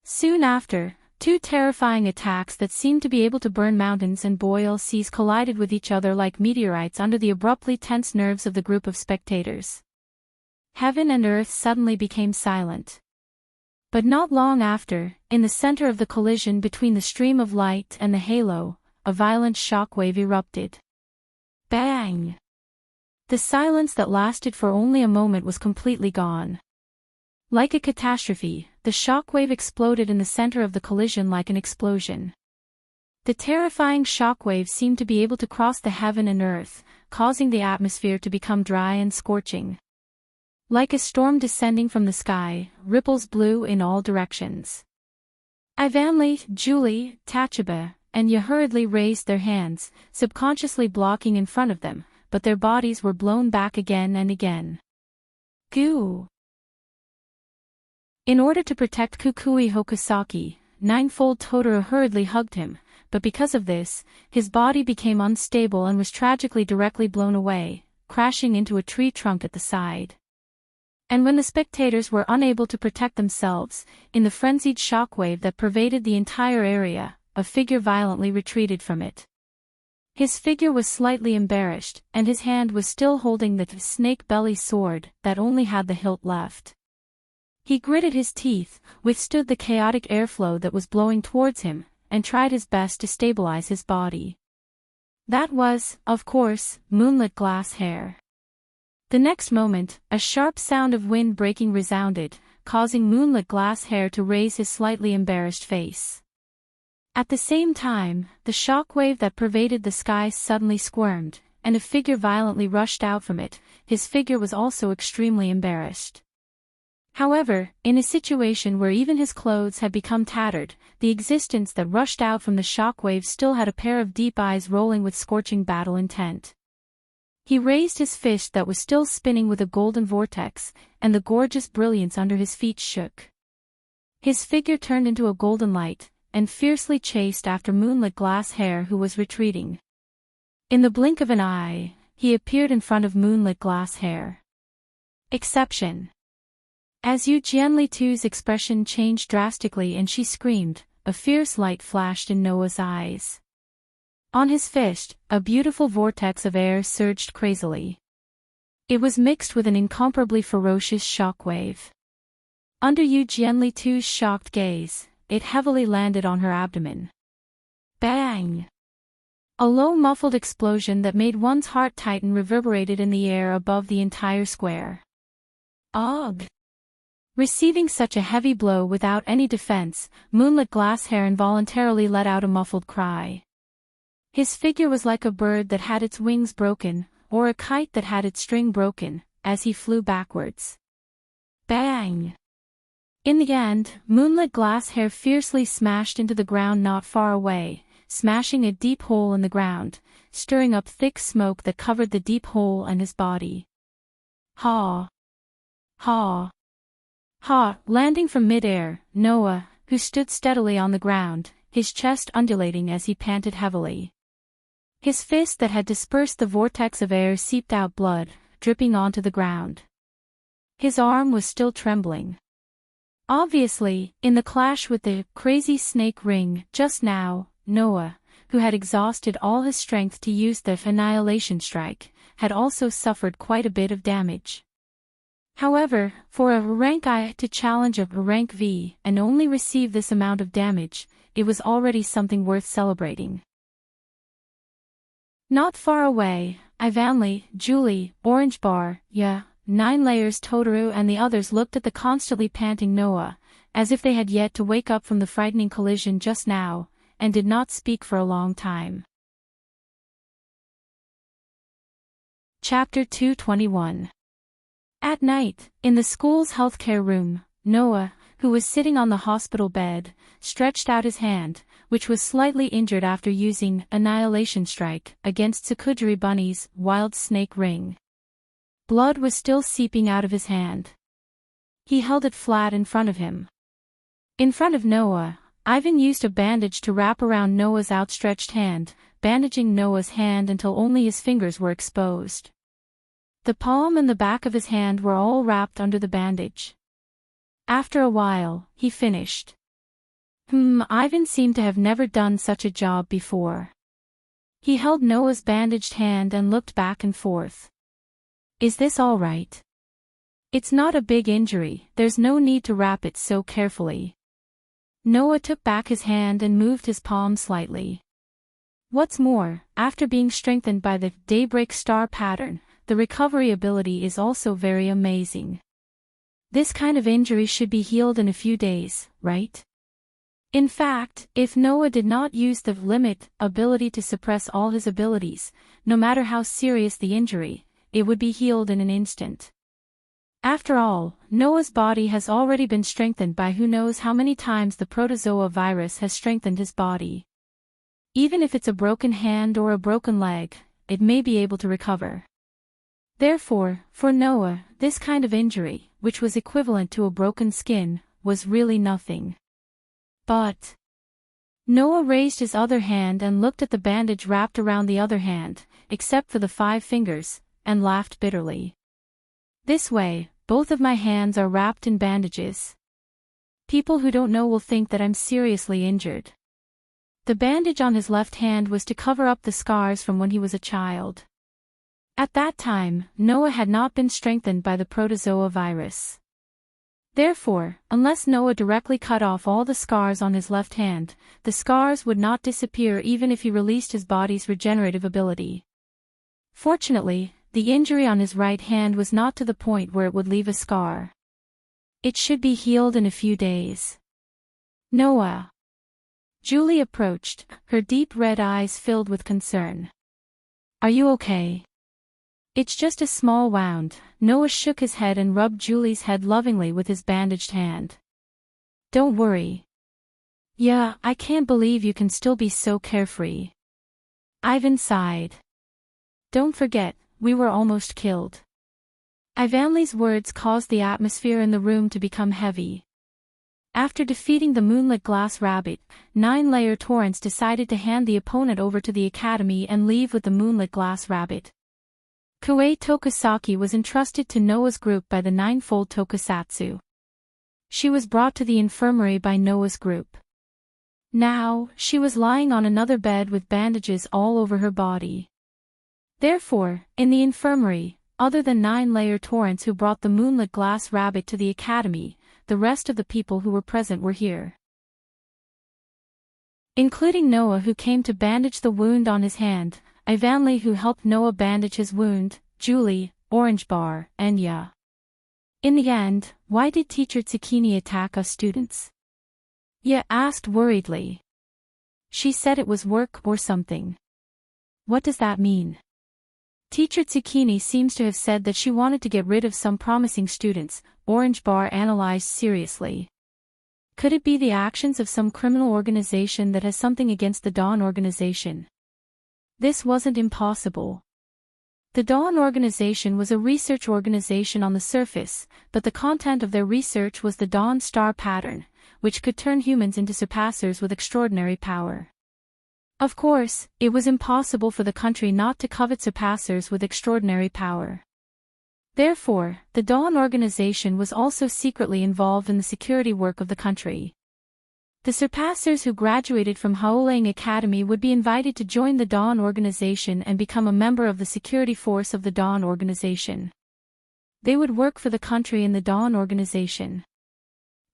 Soon after, two terrifying attacks that seemed to be able to burn mountains and boil seas collided with each other like meteorites under the abruptly tense nerves of the group of spectators. Heaven and earth suddenly became silent. But not long after, in the center of the collision between the stream of light and the halo, a violent shockwave erupted. Bang! The silence that lasted for only a moment was completely gone. Like a catastrophe, the the shockwave exploded in the center of the collision like an explosion. The terrifying shockwave seemed to be able to cross the heaven and earth, causing the atmosphere to become dry and scorching. Like a storm descending from the sky, ripples blew in all directions. Ivanli, Julie, Tachaba, and Ya hurriedly raised their hands, subconsciously blocking in front of them, but their bodies were blown back again and again. Goo! In order to protect Kukui Hokusaki, ninefold Totoro hurriedly hugged him, but because of this, his body became unstable and was tragically directly blown away, crashing into a tree trunk at the side. And when the spectators were unable to protect themselves, in the frenzied shockwave that pervaded the entire area, a figure violently retreated from it. His figure was slightly embarrassed, and his hand was still holding the snake belly sword that only had the hilt left. He gritted his teeth, withstood the chaotic airflow that was blowing towards him, and tried his best to stabilize his body. That was, of course, moonlit glass hair. The next moment, a sharp sound of wind breaking resounded, causing moonlit glass hair to raise his slightly embarrassed face. At the same time, the shockwave that pervaded the sky suddenly squirmed, and a figure violently rushed out from it. His figure was also extremely embarrassed. However, in a situation where even his clothes had become tattered, the existence that rushed out from the shockwave still had a pair of deep eyes rolling with scorching battle intent. He raised his fist that was still spinning with a golden vortex, and the gorgeous brilliance under his feet shook. His figure turned into a golden light, and fiercely chased after moonlit glass hair who was retreating. In the blink of an eye, he appeared in front of moonlit glass hair. Exception. As Yu Jianli-tu's expression changed drastically and she screamed, a fierce light flashed in Noah's eyes. On his fist, a beautiful vortex of air surged crazily. It was mixed with an incomparably ferocious shockwave. Under Yu Jianli-tu's shocked gaze, it heavily landed on her abdomen. Bang! A low muffled explosion that made one's heart tighten reverberated in the air above the entire square. Ugh! Receiving such a heavy blow without any defense, moonlit glass hair involuntarily let out a muffled cry. His figure was like a bird that had its wings broken, or a kite that had its string broken, as he flew backwards. Bang! In the end, moonlit glass hair fiercely smashed into the ground not far away, smashing a deep hole in the ground, stirring up thick smoke that covered the deep hole and his body. Ha! Ha! Ha! Landing from mid-air, Noah, who stood steadily on the ground, his chest undulating as he panted heavily. His fist that had dispersed the vortex of air seeped out blood, dripping onto the ground. His arm was still trembling. Obviously, in the clash with the crazy snake ring just now, Noah, who had exhausted all his strength to use the annihilation strike, had also suffered quite a bit of damage. However, for a rank I to challenge a rank V and only receive this amount of damage, it was already something worth celebrating. Not far away, Ivanli, Julie, Orange Bar, Ya, 9 Layers Totoro and the others looked at the constantly panting Noah, as if they had yet to wake up from the frightening collision just now, and did not speak for a long time. Chapter 221. At night, in the school's healthcare room, Noah, who was sitting on the hospital bed, stretched out his hand, which was slightly injured after using Annihilation Strike against Tsukujiri Bunny's wild snake ring. Blood was still seeping out of his hand. He held it flat in front of him. In front of Noah, Ivan used a bandage to wrap around Noah's outstretched hand, bandaging Noah's hand until only his fingers were exposed. The palm and the back of his hand were all wrapped under the bandage. After a while, he finished. Ivan seemed to have never done such a job before. He held Noah's bandaged hand and looked back and forth. Is this all right? It's not a big injury, there's no need to wrap it so carefully. Noah took back his hand and moved his palm slightly. What's more, after being strengthened by the Daybreak Star pattern, the recovery ability is also very amazing. This kind of injury should be healed in a few days, right? In fact, if Noah did not use the ability to suppress all his abilities, no matter how serious the injury, it would be healed in an instant. After all, Noah's body has already been strengthened by who knows how many times the protozoa virus has strengthened his body. Even if it's a broken hand or a broken leg, it may be able to recover. Therefore, for Noah, this kind of injury, which was equivalent to a broken skin, was really nothing. But Noah raised his other hand and looked at the bandage wrapped around the other hand, except for the 5 fingers, and laughed bitterly. This way, both of my hands are wrapped in bandages. People who don't know will think that I'm seriously injured. The bandage on his left hand was to cover up the scars from when he was a child. At that time, Noah had not been strengthened by the protozoa virus. Therefore, unless Noah directly cut off all the scars on his left hand, the scars would not disappear even if he released his body's regenerative ability. Fortunately, the injury on his right hand was not to the point where it would leave a scar. It should be healed in a few days. Noah. Julie approached, her deep red eyes filled with concern. Are you okay? It's just a small wound. Noah shook his head and rubbed Julie's head lovingly with his bandaged hand. Don't worry. Yeah, I can't believe you can still be so carefree. Ivan sighed. Don't forget, we were almost killed. Ivanli's words caused the atmosphere in the room to become heavy. After defeating the moonlit glass rabbit, 9-layer Torrance decided to hand the opponent over to the academy and leave with the moonlit glass rabbit. Koei Tokusaki was entrusted to Noah's group by the ninefold tokusatsu. She was brought to the infirmary by Noah's group. Now, she was lying on another bed with bandages all over her body. Therefore, in the infirmary, other than 9-layer Torrance who brought the moonlit glass rabbit to the academy, the rest of the people who were present were here. Including Noah who came to bandage the wound on his hand, Ivanli who helped Noah bandage his wound, Julie, Orange Bar, and Ya. In the end, why did Teacher Tsukini attack us students? Ya asked worriedly. She said it was work or something. What does that mean? Teacher Tsukini seems to have said that she wanted to get rid of some promising students, Orange Bar analyzed seriously. Could it be the actions of some criminal organization that has something against the Dawn organization? This wasn't impossible. The Dawn organization was a research organization on the surface, but the content of their research was the Dawn star pattern, which could turn humans into surpassers with extraordinary power. Of course, it was impossible for the country not to covet surpassers with extraordinary power. Therefore, the Dawn organization was also secretly involved in the security work of the country. The surpassers who graduated from Haolang Academy would be invited to join the Dawn organization and become a member of the security force of the Dawn organization. They would work for the country in the Dawn organization.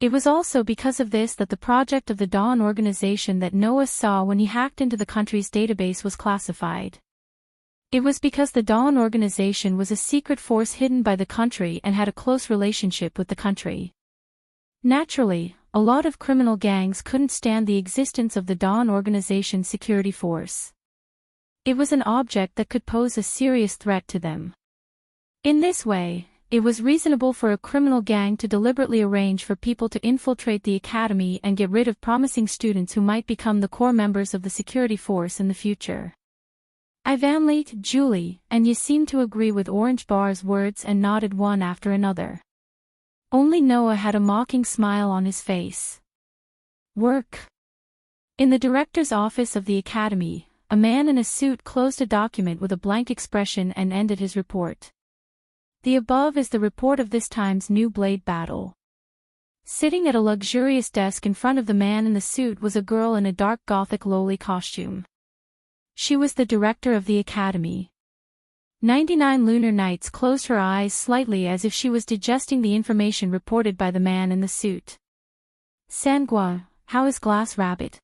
It was also because of this that the project of the Dawn organization that Noah saw when he hacked into the country's database was classified. It was because the Dawn organization was a secret force hidden by the country and had a close relationship with the country. Naturally, a lot of criminal gangs couldn't stand the existence of the Dawn organization's security force. It was an object that could pose a serious threat to them. In this way, it was reasonable for a criminal gang to deliberately arrange for people to infiltrate the academy and get rid of promising students who might become the core members of the security force in the future. Ivanli, Julie, and Ye seemed to agree with Orange Bar's words and nodded one after another. Only Noah had a mocking smile on his face. Work. In the director's office of the academy, a man in a suit closed a document with a blank expression and ended his report. The above is the report of this time's new blade battle. Sitting at a luxurious desk in front of the man in the suit was a girl in a dark gothic lowly costume. She was the director of the academy. 99 lunar nights closed her eyes slightly as if she was digesting the information reported by the man in the suit. Sangwa, how is Glass Rabbit?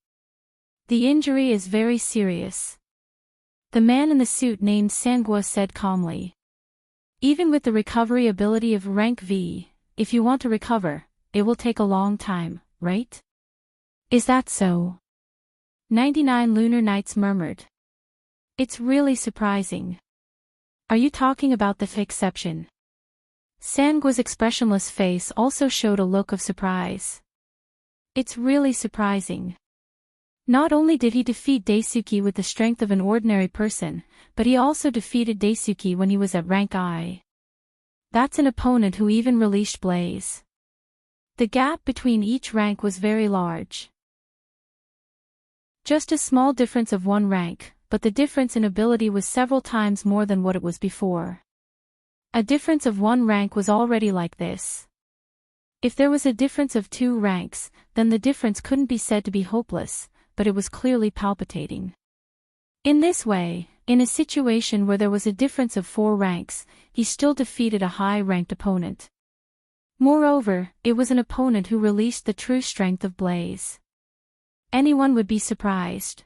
The injury is very serious. The man in the suit named Sangwa said calmly. Even with the recovery ability of rank V, if you want to recover, it will take a long time, right? Is that so? 99 Lunar Nights murmured. It's really surprising. Are you talking about the exception? Sangua's expressionless face also showed a look of surprise. It's really surprising. Not only did he defeat Daisuke with the strength of an ordinary person, but he also defeated Daisuke when he was at rank I. That's an opponent who even released Blaze. The gap between each rank was very large. Just a small difference of one rank, but the difference in ability was several times more than what it was before. A difference of one rank was already like this. If there was a difference of 2 ranks, then the difference couldn't be said to be hopeless, but it was clearly palpitating. In this way, in a situation where there was a difference of 4 ranks, he still defeated a high-ranked opponent. Moreover, it was an opponent who released the true strength of Blaze. Anyone would be surprised.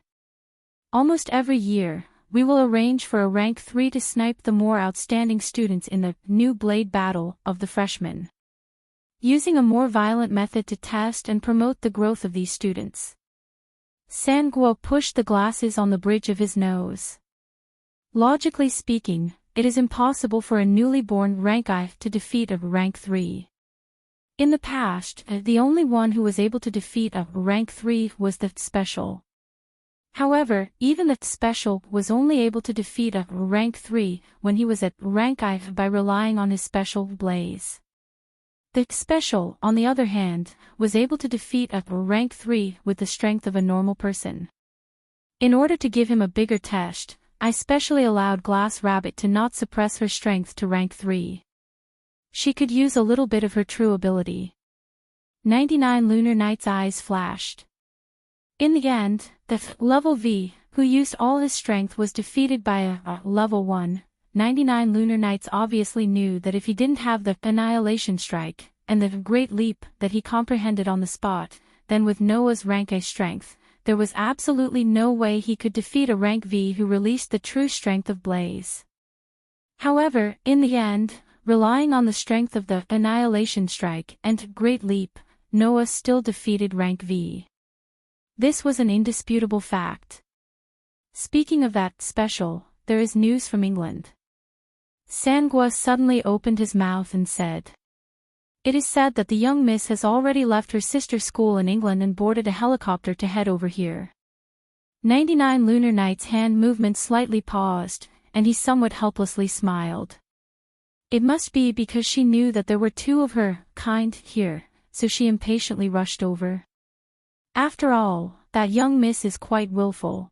Almost every year, we will arrange for a rank 3 to snipe the more outstanding students in the new blade battle of the freshmen, using a more violent method to test and promote the growth of these students. Sanguo pushed the glasses on the bridge of his nose. Logically speaking, it is impossible for a newly born rank I to defeat a rank 3. In the past, the only one who was able to defeat a rank 3 was the special. However, even the special was only able to defeat a rank 3 when he was at rank I by relying on his special Blaze. The special, on the other hand, was able to defeat a rank 3 with the strength of a normal person. In order to give him a bigger test, I specially allowed Glass Rabbit to not suppress her strength to rank 3. She could use a little bit of her true ability. 99 Lunar Night's eyes flashed. In the end, the level V, who used all his strength, was defeated by a level 1. 99 Lunar Nights obviously knew that if he didn't have the annihilation strike, and the great leap that he comprehended on the spot, then with Noah's rank A strength, there was absolutely no way he could defeat a rank V who released the true strength of Blaze. However, in the end, relying on the strength of the annihilation strike and great leap, Noah still defeated rank V. This was an indisputable fact. Speaking of that special, there is news from England. Sangua suddenly opened his mouth and said, "It is said that the young miss has already left her sister school in England and boarded a helicopter to head over here." 99 Lunar Night's hand movement slightly paused, and he somewhat helplessly smiled. It must be because she knew that there were 2 of her kind here, so she impatiently rushed over. After all, that young miss is quite willful.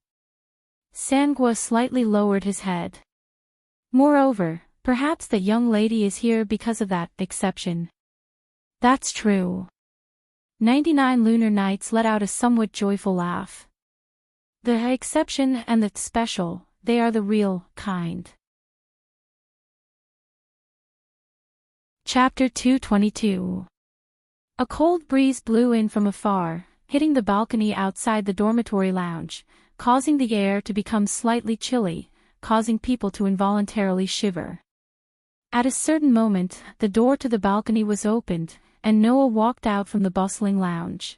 Sangua slightly lowered his head. Moreover, perhaps the young lady is here because of that exception. That's true. 99 Lunar Nights let out a somewhat joyful laugh. The exception and the special, they are the real kind. Chapter 222. A cold breeze blew in from afar, hitting the balcony outside the dormitory lounge, causing the air to become slightly chilly, causing people to involuntarily shiver. At a certain moment, the door to the balcony was opened, and Noah walked out from the bustling lounge.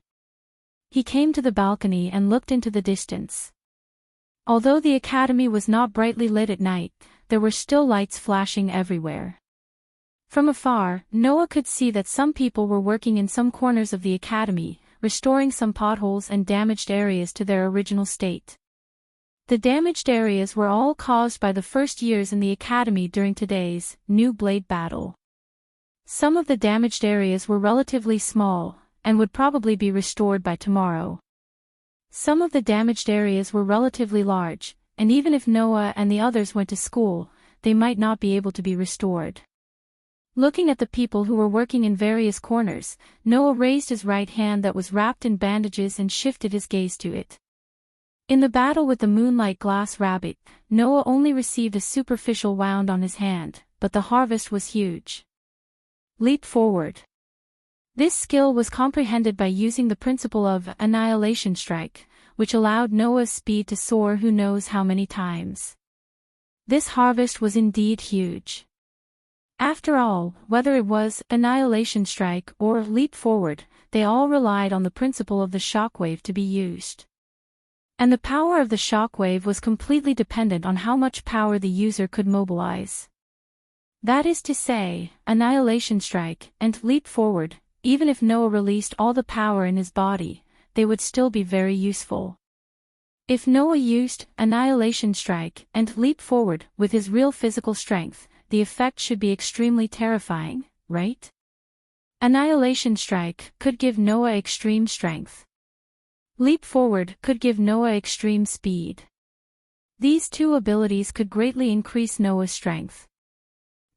He came to the balcony and looked into the distance. Although the academy was not brightly lit at night, there were still lights flashing everywhere. From afar, Noah could see that some people were working in some corners of the academy, restoring some potholes and damaged areas to their original state. The damaged areas were all caused by the first years in the academy during today's new blade battle. Some of the damaged areas were relatively small, and would probably be restored by tomorrow. Some of the damaged areas were relatively large, and even if Noah and the others went to school, they might not be able to be restored. Looking at the people who were working in various corners, Noah raised his right hand that was wrapped in bandages and shifted his gaze to it. In the battle with the Moonlight Glass Rabbit, Noah only received a superficial wound on his hand, but the harvest was huge. Leap forward. This skill was comprehended by using the principle of annihilation strike, which allowed Noah's speed to soar who knows how many times. This harvest was indeed huge. After all, whether it was annihilation strike or leap forward, they all relied on the principle of the shockwave to be used. And the power of the shockwave was completely dependent on how much power the user could mobilize. That is to say, annihilation strike and leap forward, even if Noah released all the power in his body, they would still be very useful. If Noah used annihilation strike and leap forward with his real physical strength, the effect should be extremely terrifying, right? Annihilation strike could give Noah extreme strength. Leap forward could give Noah extreme speed. These two abilities could greatly increase Noah's strength.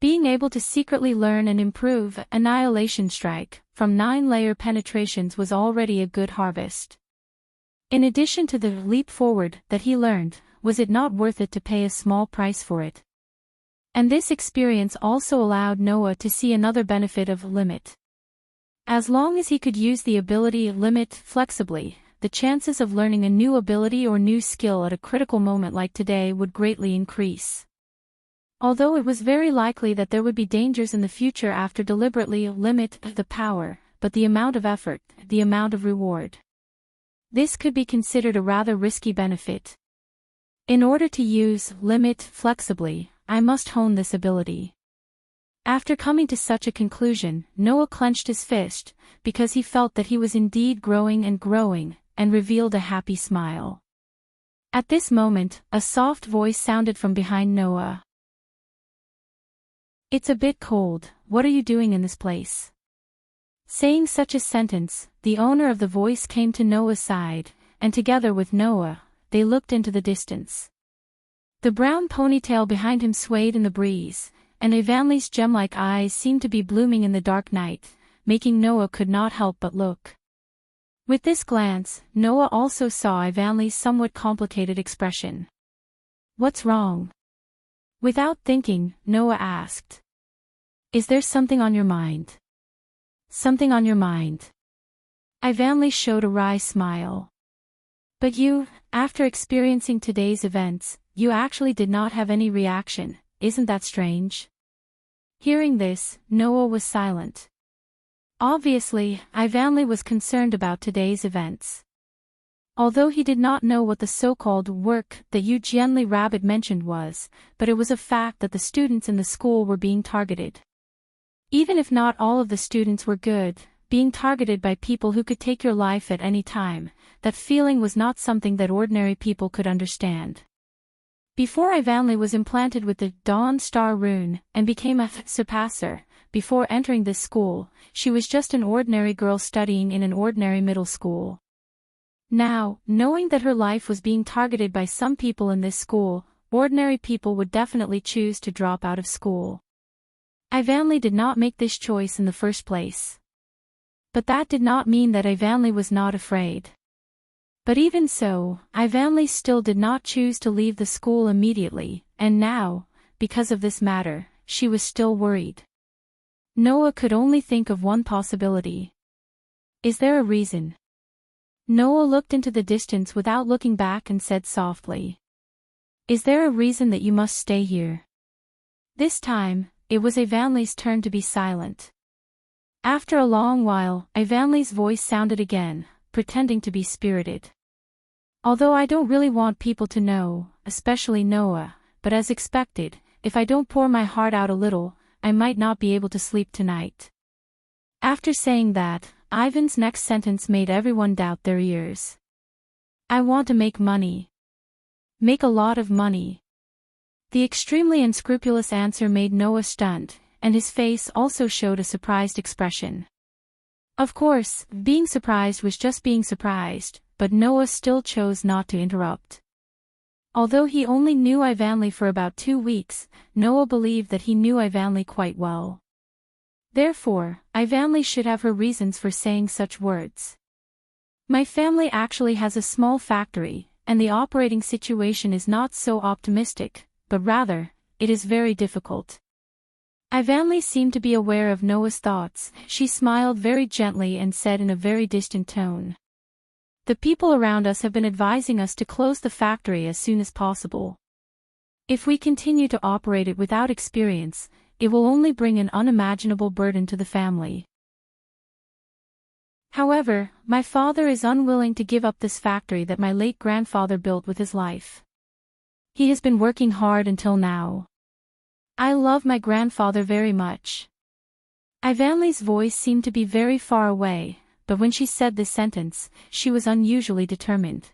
Being able to secretly learn and improve annihilation strike from 9-layer penetrations was already a good harvest. In addition to the leap forward that he learned, was it not worth it to pay a small price for it? And this experience also allowed Noah to see another benefit of limit. As long as he could use the ability limit flexibly, the chances of learning a new ability or new skill at a critical moment like today would greatly increase. Although it was very likely that there would be dangers in the future after deliberately limit the power, but the amount of effort, the amount of reward. This could be considered a rather risky benefit. In order to use limit flexibly, I must hone this ability. After coming to such a conclusion, Noah clenched his fist, because he felt that he was indeed growing, and revealed a happy smile. At this moment, a soft voice sounded from behind Noah. "It's a bit cold, what are you doing in this place?" Saying such a sentence, the owner of the voice came to Noah's side, and together with Noah, they looked into the distance. The brown ponytail behind him swayed in the breeze, and Evanley's gem-like eyes seemed to be blooming in the dark night, making Noah could not help but look. With this glance, Noah also saw Evanley's somewhat complicated expression. "What's wrong?" Without thinking, Noah asked. "Is there something on your mind?" "Something on your mind?" Evanley showed a wry smile. "But you, after experiencing today's events, you actually did not have any reaction, isn't that strange?" Hearing this, Noah was silent. Obviously, Evanley was concerned about today's events. Although he did not know what the so-called work that Eugenly Rabbit mentioned was, but it was a fact that the students in the school were being targeted. Even if not all of the students were good, being targeted by people who could take your life at any time, that feeling was not something that ordinary people could understand. Before Evanley was implanted with the Dawn Star rune and became a surpasser, before entering this school, she was just an ordinary girl studying in an ordinary middle school. Now, knowing that her life was being targeted by some people in this school, ordinary people would definitely choose to drop out of school. Evanley did not make this choice in the first place. But that did not mean that Evanley was not afraid. But even so, Evanley still did not choose to leave the school immediately, and now, because of this matter, she was still worried. Noah could only think of one possibility. "Is there a reason?" Noah looked into the distance without looking back and said softly. "Is there a reason that you must stay here?" This time, it was Evanley's turn to be silent. After a long while, Evanley's voice sounded again, pretending to be spirited. "Although I don't really want people to know, especially Noah, but as expected, if I don't pour my heart out a little, I might not be able to sleep tonight." After saying that, Ivan's next sentence made everyone doubt their ears. "I want to make money. Make a lot of money." The extremely unscrupulous answer made Noah stunned, and his face also showed a surprised expression. Of course, being surprised was just being surprised, but Noah still chose not to interrupt. Although he only knew Evanley for about 2 weeks, Noah believed that he knew Evanley quite well. Therefore, Evanley should have her reasons for saying such words. "My family actually has a small factory, and the operating situation is not so optimistic, but rather, it is very difficult." Evanley seemed to be aware of Noah's thoughts. She smiled very gently and said in a very distant tone, "The people around us have been advising us to close the factory as soon as possible. If we continue to operate it without experience, it will only bring an unimaginable burden to the family. However, my father is unwilling to give up this factory that my late grandfather built with his life. He has been working hard until now. I love my grandfather very much. Ivanli's voice seemed to be very far away, but when she said this sentence, she was unusually determined.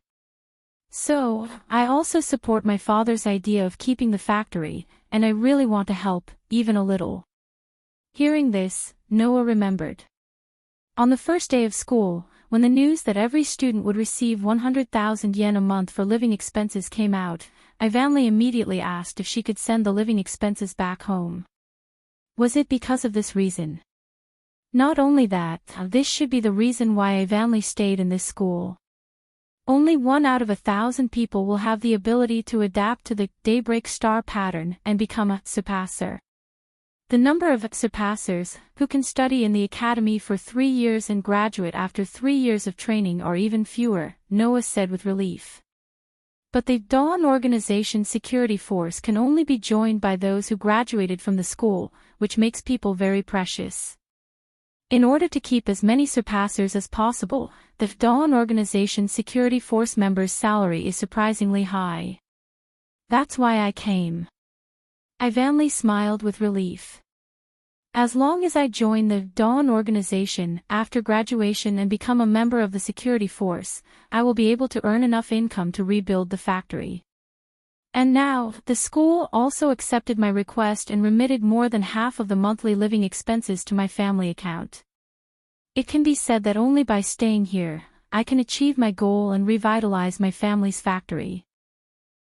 So, I also support my father's idea of keeping the factory, and I really want to help, even a little. Hearing this, Noah remembered. On the first day of school, when the news that every student would receive 100,000 yen a month for living expenses came out, Ivanli immediately asked if she could send the living expenses back home. Was it because of this reason? Not only that, this should be the reason why Ivanli stayed in this school. Only 1 out of 1,000 people will have the ability to adapt to the daybreak star pattern and become a surpasser. The number of surpassers who can study in the academy for 3 years and graduate after 3 years of training are even fewer, Noah said with relief. But the Dawn Organization security force can only be joined by those who graduated from the school, which makes people very precious. In order to keep as many surpassers as possible, the Dawn Organization security force members' salary is surprisingly high. That's why I came. Ivanli smiled with relief. As long as I join the Dawn Organization after graduation and become a member of the security force, I will be able to earn enough income to rebuild the factory. And now, the school also accepted my request and remitted more than half of the monthly living expenses to my family account. It can be said that only by staying here, I can achieve my goal and revitalize my family's factory.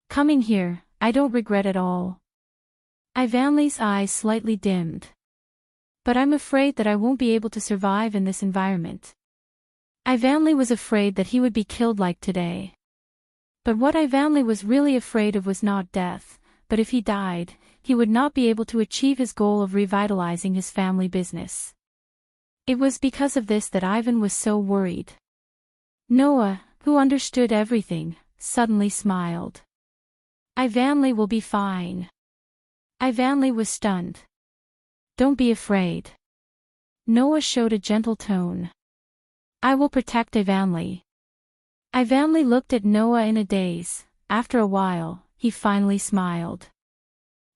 Coming here, I don't regret at all. Ivanli's eyes slightly dimmed. But I'm afraid that I won't be able to survive in this environment. Ivanli was afraid that he would be killed like today. But what Ivanli was really afraid of was not death, but if he died, he would not be able to achieve his goal of revitalizing his family business. It was because of this that Ivan was so worried. Noah, who understood everything, suddenly smiled. Ivanli will be fine. Ivanli was stunned. Don't be afraid. Noah showed a gentle tone. I will protect Ivanli. Ivanli looked at Noah in a daze. After a while, he finally smiled.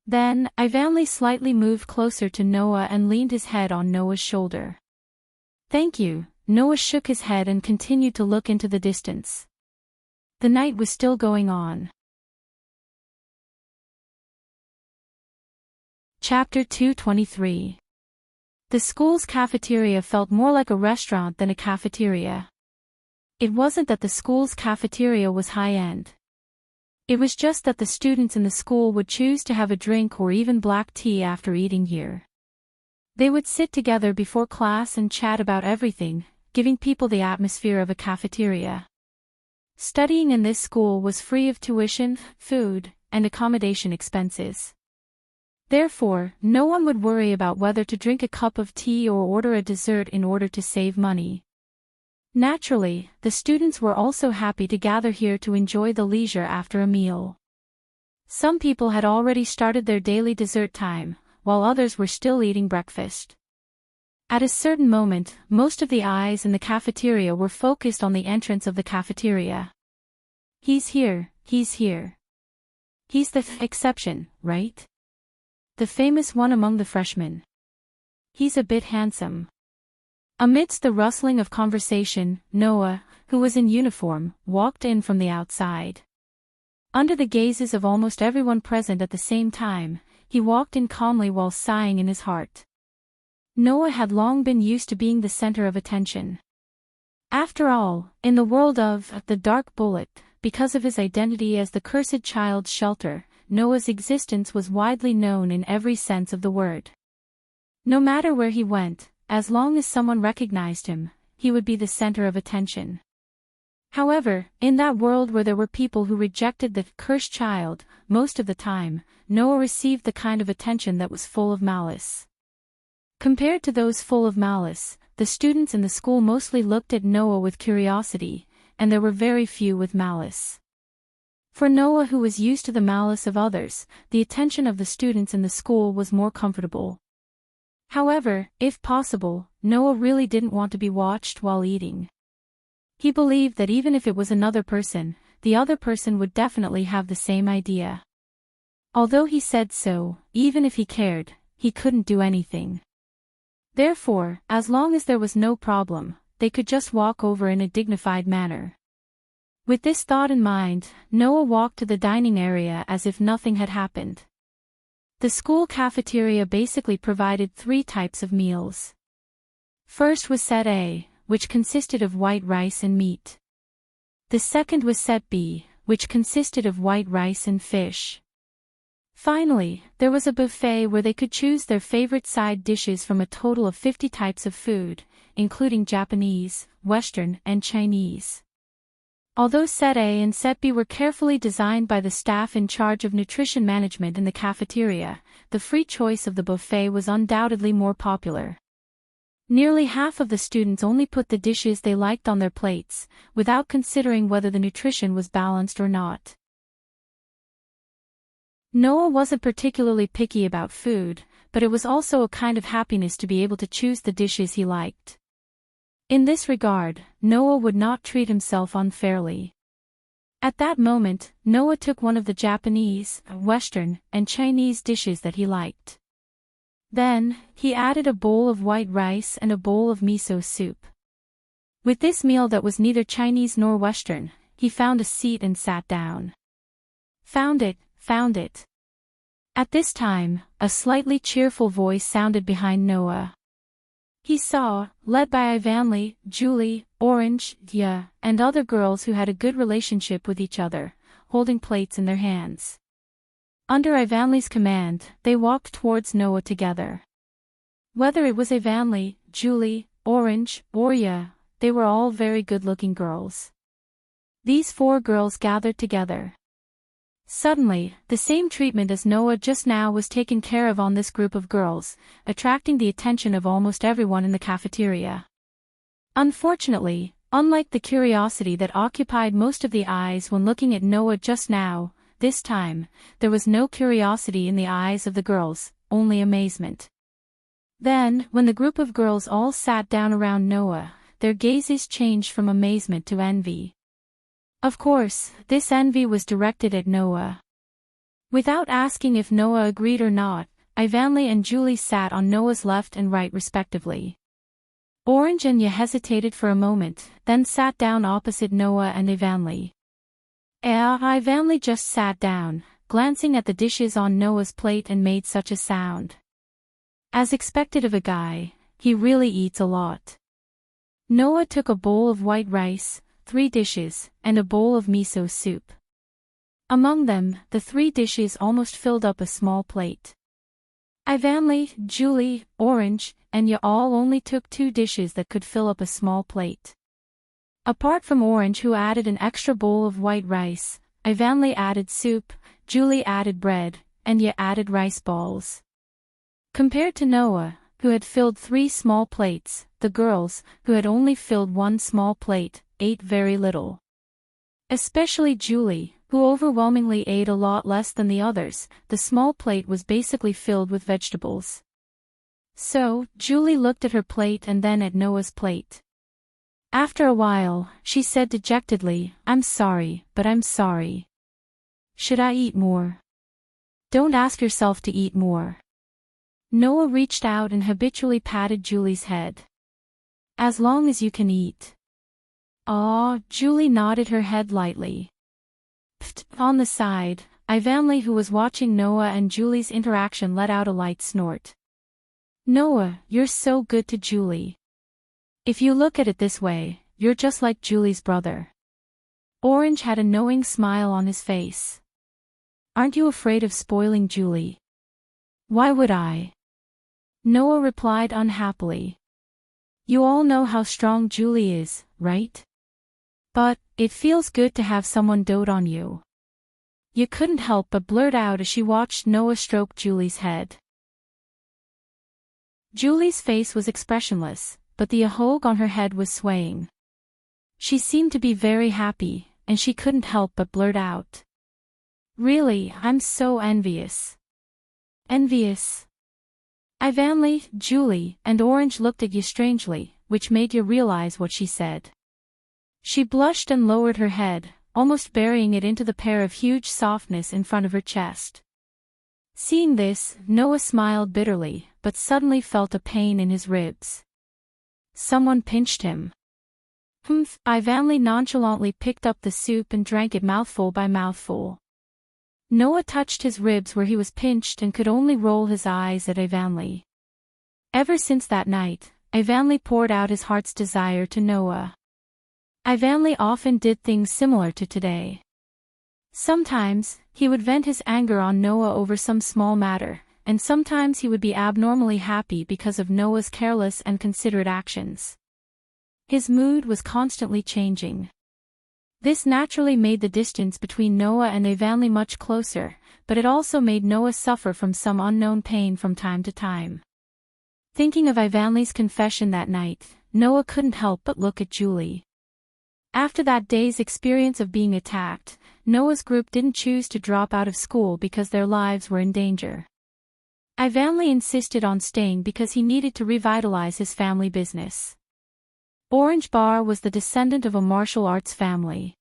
Then, Ivanli slightly moved closer to Noah and leaned his head on Noah's shoulder. Thank you. Noah shook his head and continued to look into the distance. The night was still going on. Chapter 223. The school's cafeteria felt more like a restaurant than a cafeteria. It wasn't that the school's cafeteria was high-end. It was just that the students in the school would choose to have a drink or even black tea after eating here. They would sit together before class and chat about everything, giving people the atmosphere of a cafeteria. Studying in this school was free of tuition, food, and accommodation expenses. Therefore, no one would worry about whether to drink a cup of tea or order a dessert in order to save money. Naturally, the students were also happy to gather here to enjoy the leisure after a meal. Some people had already started their daily dessert time, while others were still eating breakfast. At a certain moment, most of the eyes in the cafeteria were focused on the entrance of the cafeteria. He's here, he's here. He's the exception, right? The famous one among the freshmen. He's a bit handsome. Amidst the rustling of conversation, Noah, who was in uniform, walked in from the outside. Under the gazes of almost everyone present at the same time, he walked in calmly while sighing in his heart. Noah had long been used to being the center of attention. After all, in the world of the Dark Bullet, because of his identity as the Cursed Child's Shelter, Noah's existence was widely known in every sense of the word. No matter where he went, as long as someone recognized him, he would be the center of attention. However, in that world where there were people who rejected the cursed child, most of the time, Noah received the kind of attention that was full of malice. Compared to those full of malice, the students in the school mostly looked at Noah with curiosity, and there were very few with malice. For Noah, who was used to the malice of others, the attention of the students in the school was more comfortable. However, if possible, Noah really didn't want to be watched while eating. He believed that even if it was another person, the other person would definitely have the same idea. Although he said so, even if he cared, he couldn't do anything. Therefore, as long as there was no problem, they could just walk over in a dignified manner. With this thought in mind, Noah walked to the dining area as if nothing had happened. The school cafeteria basically provided 3 types of meals. First was set A, which consisted of white rice and meat. The second was set B, which consisted of white rice and fish. Finally, there was a buffet where they could choose their favorite side dishes from a total of 50 types of food, including Japanese, Western, and Chinese. Although Set A and Set B were carefully designed by the staff in charge of nutrition management in the cafeteria, the free choice of the buffet was undoubtedly more popular. Nearly half of the students only put the dishes they liked on their plates, without considering whether the nutrition was balanced or not. Noah wasn't particularly picky about food, but it was also a kind of happiness to be able to choose the dishes he liked. In this regard, Noah would not treat himself unfairly. At that moment, Noah took one of the Japanese, Western, and Chinese dishes that he liked. Then, he added a bowl of white rice and a bowl of miso soup. With this meal that was neither Chinese nor Western, he found a seat and sat down. Found it. At this time, a slightly cheerful voice sounded behind Noah. He saw, led by Ivanli, Julie, Orange, Dia, and other girls who had a good relationship with each other, holding plates in their hands. Under Ivanli's command, they walked towards Noah together. Whether it was Ivanli, Julie, Orange, or Dia, they were all very good-looking girls. These 4 girls gathered together. Suddenly, the same treatment as Noah just now was taken care of on this group of girls, attracting the attention of almost everyone in the cafeteria. Unfortunately, unlike the curiosity that occupied most of the eyes when looking at Noah just now, this time, there was no curiosity in the eyes of the girls, only amazement. Then, when the group of girls all sat down around Noah, their gazes changed from amazement to envy. Of course, this envy was directed at Noah. Without asking if Noah agreed or not, Ivanli and Julie sat on Noah's left and right respectively. Orange and Dia hesitated for a moment, then sat down opposite Noah and Ivanli. Ivanli just sat down, glancing at the dishes on Noah's plate and made such a sound. As expected of a guy, he really eats a lot. Noah took a bowl of white rice, 3 dishes, and a bowl of miso soup. Among them, the 3 dishes almost filled up a small plate. Ivanli, Julie, Orange, and Dia all only took 2 dishes that could fill up a small plate. Apart from Orange, who added an extra bowl of white rice, Ivanli added soup, Julie added bread, and Dia added rice balls. Compared to Noah, who had filled 3 small plates, the girls, who had only filled 1 small plate, ate very little. Especially Julie, who overwhelmingly ate a lot less than the others. The small plate was basically filled with vegetables. So, Julie looked at her plate and then at Noah's plate. After a while, she said dejectedly, "I'm sorry, but I'm sorry. Should I eat more?" "Don't ask yourself to eat more." Noah reached out and habitually patted Julie's head. "As long as you can eat." Julie nodded her head lightly. On the side, Ivanli, who was watching Noah and Julie's interaction, let out a light snort. "Noah, you're so good to Julie. If you look at it this way, you're just like Julie's brother." Orange had a knowing smile on his face. "Aren't you afraid of spoiling Julie?" "Why would I?" Noah replied unhappily. "You all know how strong Julie is, right? But, it feels good to have someone dote on you." You couldn't help but blurt out as she watched Noah stroke Julie's head. Julie's face was expressionless, but the ahog on her head was swaying. She seemed to be very happy, and she couldn't help but blurt out, Really, I'm so envious. Envious? Ivanly, Julie, and Orange looked at you strangely, which made you realize what she said. She blushed and lowered her head, almost burying it into the pair of huge softness in front of her chest. Seeing this, Noah smiled bitterly, but suddenly felt a pain in his ribs. Someone pinched him. Humph! Ivanly nonchalantly picked up the soup and drank it mouthful by mouthful. Noah touched his ribs where he was pinched and could only roll his eyes at Ivanly. Ever since that night, Ivanly poured out his heart's desire to Noah. Ivanly often did things similar to today. Sometimes, he would vent his anger on Noah over some small matter, and sometimes he would be abnormally happy because of Noah's careless and considerate actions. His mood was constantly changing. This naturally made the distance between Noah and Ivanly much closer, but it also made Noah suffer from some unknown pain from time to time. Thinking of Ivanly's confession that night, Noah couldn't help but look at Julie. After that day's experience of being attacked, Noah's group didn't choose to drop out of school because their lives were in danger. Ivanly insisted on staying because he needed to revitalize his family business. Orange Bar was the descendant of a martial arts family.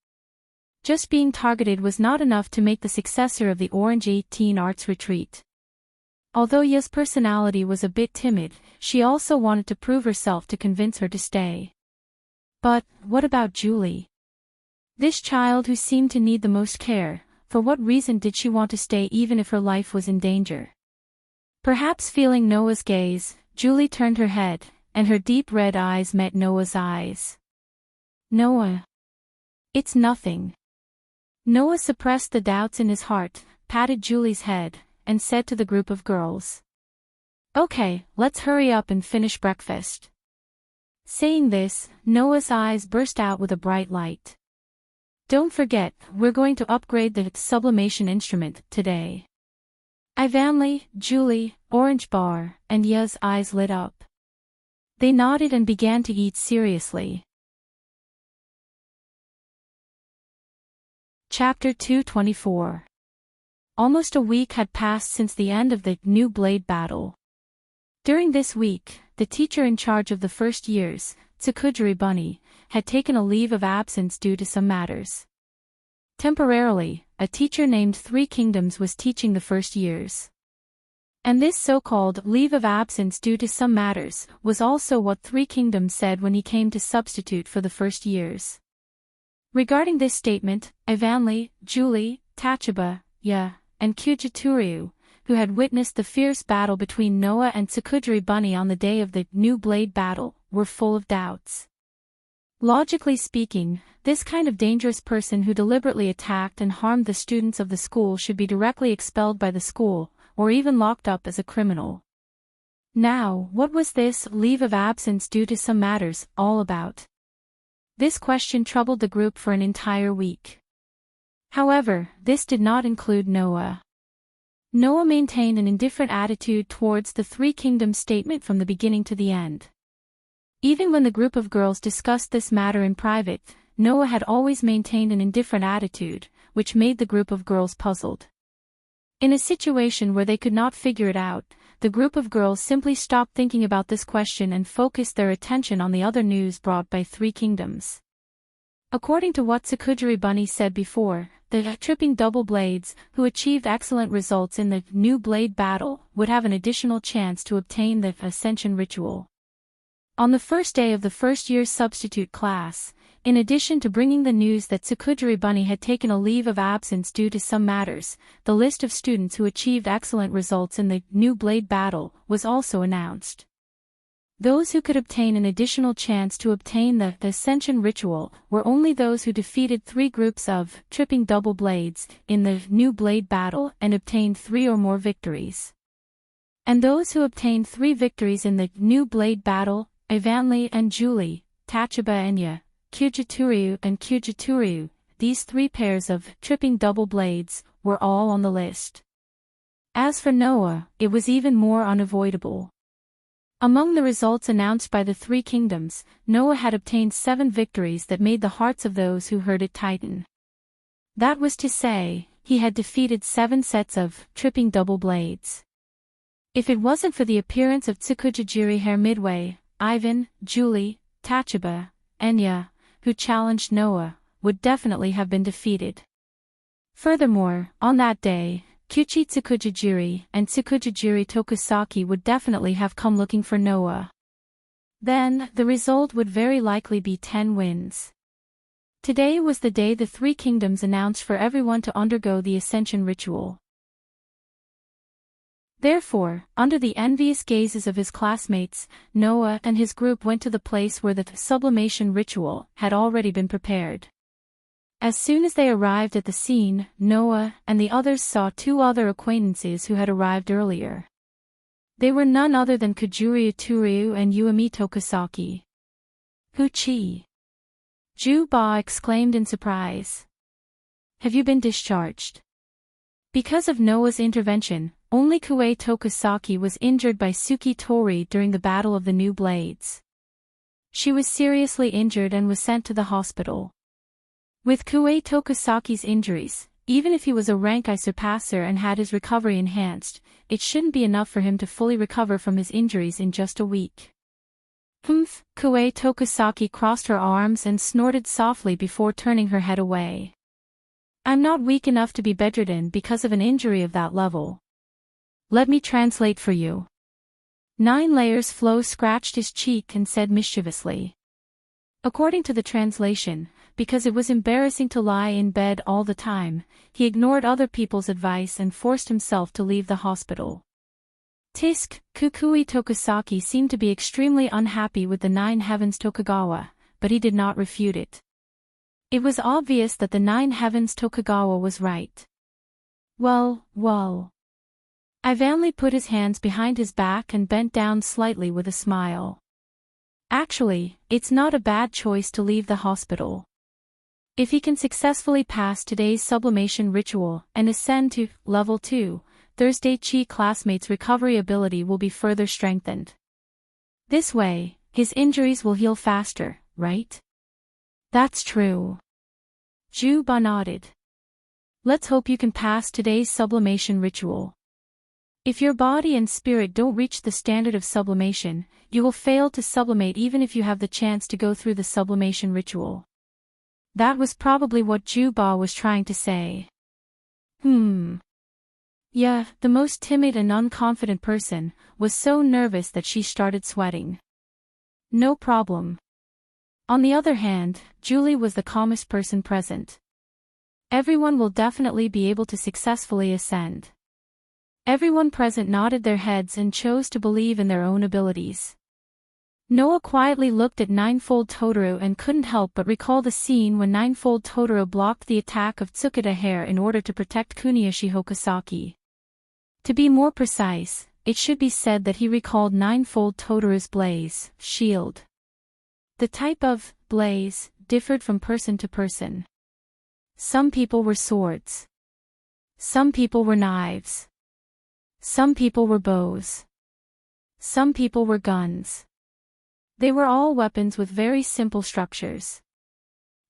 Just being targeted was not enough to make the successor of the Orange 18 Arts Retreat. Although Ya's personality was a bit timid, she also wanted to prove herself to convince her to stay. But, what about Julie? This child who seemed to need the most care, for what reason did she want to stay even if her life was in danger? Perhaps feeling Noah's gaze, Julie turned her head, and her deep red eyes met Noah's eyes. Noah. It's nothing. Noah suppressed the doubts in his heart, patted Julie's head, and said to the group of girls. Okay, let's hurry up and finish breakfast. Saying this, Noah's eyes burst out with a bright light. Don't forget, we're going to upgrade the sublimation instrument today. Ivanly, Julie, Orange Bar, and Ya's eyes lit up. They nodded and began to eat seriously. Chapter 224. Almost a week had passed since the end of the new blade battle. During this week, the teacher in charge of the first years, Tsukujiri Bunny, had taken a leave of absence due to some matters. Temporarily, a teacher named Three Kingdoms was teaching the first years. And this so-called leave of absence due to some matters was also what Three Kingdoms said when he came to substitute for the first years. Regarding this statement, Ivanly, Julie, Tachaba, Ya, and Kyujituryu, who had witnessed the fierce battle between Noah and Tsukujiri Bunny on the day of the new blade battle, were full of doubts. Logically speaking, this kind of dangerous person who deliberately attacked and harmed the students of the school should be directly expelled by the school, or even locked up as a criminal. Now, what was this leave of absence due to some matters all about? This question troubled the group for an entire week. However, this did not include Noah. Noah maintained an indifferent attitude towards the Three Kingdoms statement from the beginning to the end. Even when the group of girls discussed this matter in private, Noah had always maintained an indifferent attitude, which made the group of girls puzzled. In a situation where they could not figure it out, the group of girls simply stopped thinking about this question and focused their attention on the other news brought by Three Kingdoms. According to what Tsukujiri Bunny said before, the tripping double blades, who achieved excellent results in the new blade battle, would have an additional chance to obtain the ascension ritual. On the first day of the first year's substitute class, in addition to bringing the news that Tsukujiri Bunny had taken a leave of absence due to some matters, the list of students who achieved excellent results in the new blade battle was also announced. Those who could obtain an additional chance to obtain the ascension ritual were only those who defeated 3 groups of tripping double blades in the new blade battle and obtained 3 or more victories. And those who obtained 3 victories in the new blade battle, Ivanly and Julie, Tachaba and Ya, Kyujituryu and Kyujituryu, these 3 pairs of tripping double blades, were all on the list. As for Noah, it was even more unavoidable. Among the results announced by the Three Kingdoms, Noah had obtained 7 victories that made the hearts of those who heard it tighten. That was to say, he had defeated 7 sets of tripping double blades. If it wasn't for the appearance of Tsukujijiri here midway, Ivan, Julie, Tachaba, Enya, who challenged Noah, would definitely have been defeated. Furthermore, on that day, Kyuchi Tsukujijiri and Tsukujijiri Tokusaki would definitely have come looking for Noah. Then, the result would very likely be 10 wins. Today was the day the 3 kingdoms announced for everyone to undergo the ascension ritual. Therefore, under the envious gazes of his classmates, Noah and his group went to the place where the sublimation ritual had already been prepared. As soon as they arrived at the scene, Noah and the others saw 2 other acquaintances who had arrived earlier. They were none other than Kujuryu Turyu and Uemi Tokusaki. Huchi! Ju-ba exclaimed in surprise. Have you been discharged? Because of Noah's intervention, only Kue Tokusaki was injured by Suki Tori during the Battle of the New Blades. She was seriously injured and was sent to the hospital. With Kue Tokusaki's injuries, even if he was a rank I surpasser and had his recovery enhanced, it shouldn't be enough for him to fully recover from his injuries in just a week. Kue Tokusaki crossed her arms and snorted softly before turning her head away. I'm not weak enough to be bedridden because of an injury of that level. Let me translate for you. 9 Layers Flow scratched his cheek and said mischievously. According to the translation, because it was embarrassing to lie in bed all the time, he ignored other people's advice and forced himself to leave the hospital. Tisk, Kukui Tokusaki seemed to be extremely unhappy with the 9 Heavens Tokugawa, but he did not refute it. It was obvious that the 9 Heavens Tokugawa was right. Well. Ivanly put his hands behind his back and bent down slightly with a smile. Actually, it's not a bad choice to leave the hospital. If he can successfully pass today's sublimation ritual and ascend to level 2, Thursday Chi classmates' recovery ability will be further strengthened. This way, his injuries will heal faster, right? That's true. Ju-ba nodded. Let's hope you can pass today's sublimation ritual. If your body and spirit don't reach the standard of sublimation, you will fail to sublimate even if you have the chance to go through the sublimation ritual. That was probably what Ju-ba was trying to say. Yeah, the most timid and unconfident person was so nervous that she started sweating. No problem. On the other hand, Julie was the calmest person present. Everyone will definitely be able to successfully ascend. Everyone present nodded their heads and chose to believe in their own abilities. Noah quietly looked at Ninefold Totoro and couldn't help but recall the scene when Ninefold Totoro blocked the attack of Tsukuda Hair in order to protect Kuniyoshi Hokusaki. To be more precise, it should be said that he recalled Ninefold Totoro's blaze, shield. The type of blaze differed from person to person. Some people were swords. Some people were knives. Some people were bows. Some people were guns. They were all weapons with very simple structures.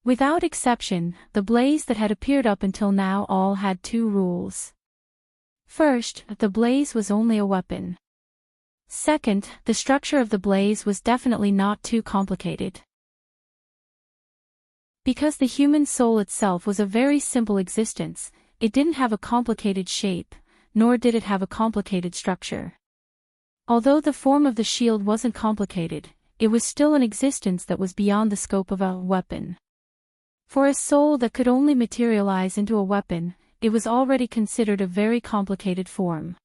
Without exception, the blaze that had appeared up until now all had 2 rules. First, the blaze was only a weapon. Second, the structure of the blaze was definitely not too complicated. Because the human soul itself was a very simple existence, it didn't have a complicated shape, nor did it have a complicated structure. Although the form of the shield wasn't complicated, it was still an existence that was beyond the scope of a weapon. For a soul that could only materialize into a weapon, it was already considered a very complicated form.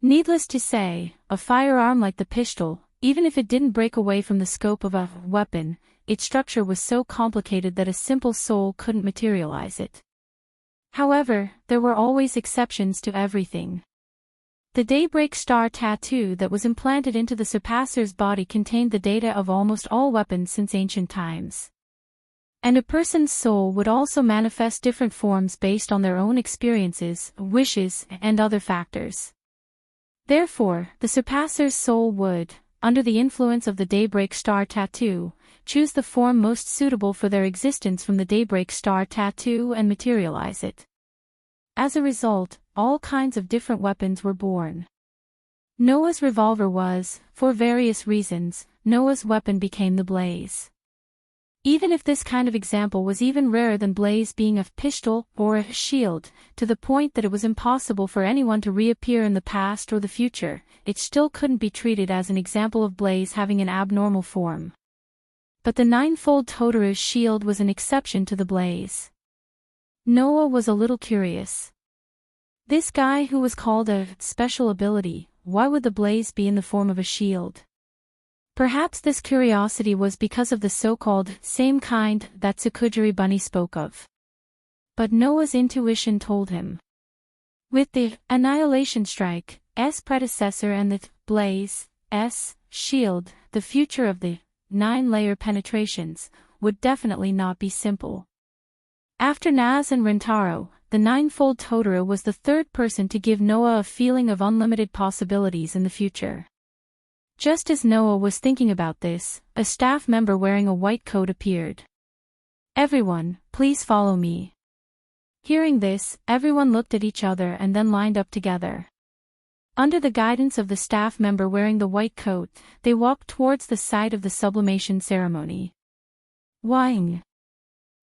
Needless to say, a firearm like the pistol, even if it didn't break away from the scope of a weapon, its structure was so complicated that a simple soul couldn't materialize it. However, there were always exceptions to everything. The Daybreak Star tattoo that was implanted into the surpasser's body contained the data of almost all weapons since ancient times. And a person's soul would also manifest different forms based on their own experiences, wishes, and other factors. Therefore, the surpasser's soul would, under the influence of the Daybreak Star tattoo, choose the form most suitable for their existence from the Daybreak Star tattoo and materialize it. As a result, all kinds of different weapons were born. Noah's revolver was, for various reasons, Noah's weapon became the blaze. Even if this kind of example was even rarer than blaze being a pistol or a shield, to the point that it was impossible for anyone to reappear in the past or the future, it still couldn't be treated as an example of blaze having an abnormal form. But the ninefold Totaru's shield was an exception to the blaze. Noah was a little curious. This guy who was called a special ability, why would the blaze be in the form of a shield? Perhaps this curiosity was because of the so-called same kind that Tsukujiri Bunny spoke of. But Noah's intuition told him. With the annihilation strike, S predecessor and the blaze, S, shield, the future of the 9-layer penetrations, would definitely not be simple. After Naz and Rintaro, the ninefold Totoro was the third person to give Noah a feeling of unlimited possibilities in the future. Just as Noah was thinking about this, a staff member wearing a white coat appeared. "Everyone, please follow me." Hearing this, everyone looked at each other and then lined up together. Under the guidance of the staff member wearing the white coat, they walked towards the site of the sublimation ceremony. Wang.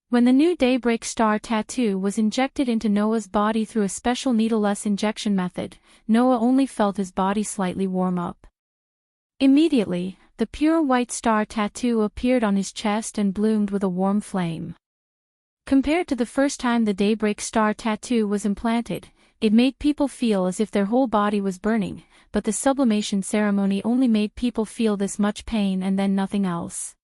When the new daybreak star tattoo was injected into Noah's body through a special needleless injection method, Noah only felt his body slightly warm up. Immediately, the pure white star tattoo appeared on his chest and bloomed with a warm flame. Compared to the first time the daybreak star tattoo was implanted, it made people feel as if their whole body was burning, but the sublimation ceremony only made people feel this much pain and then nothing else.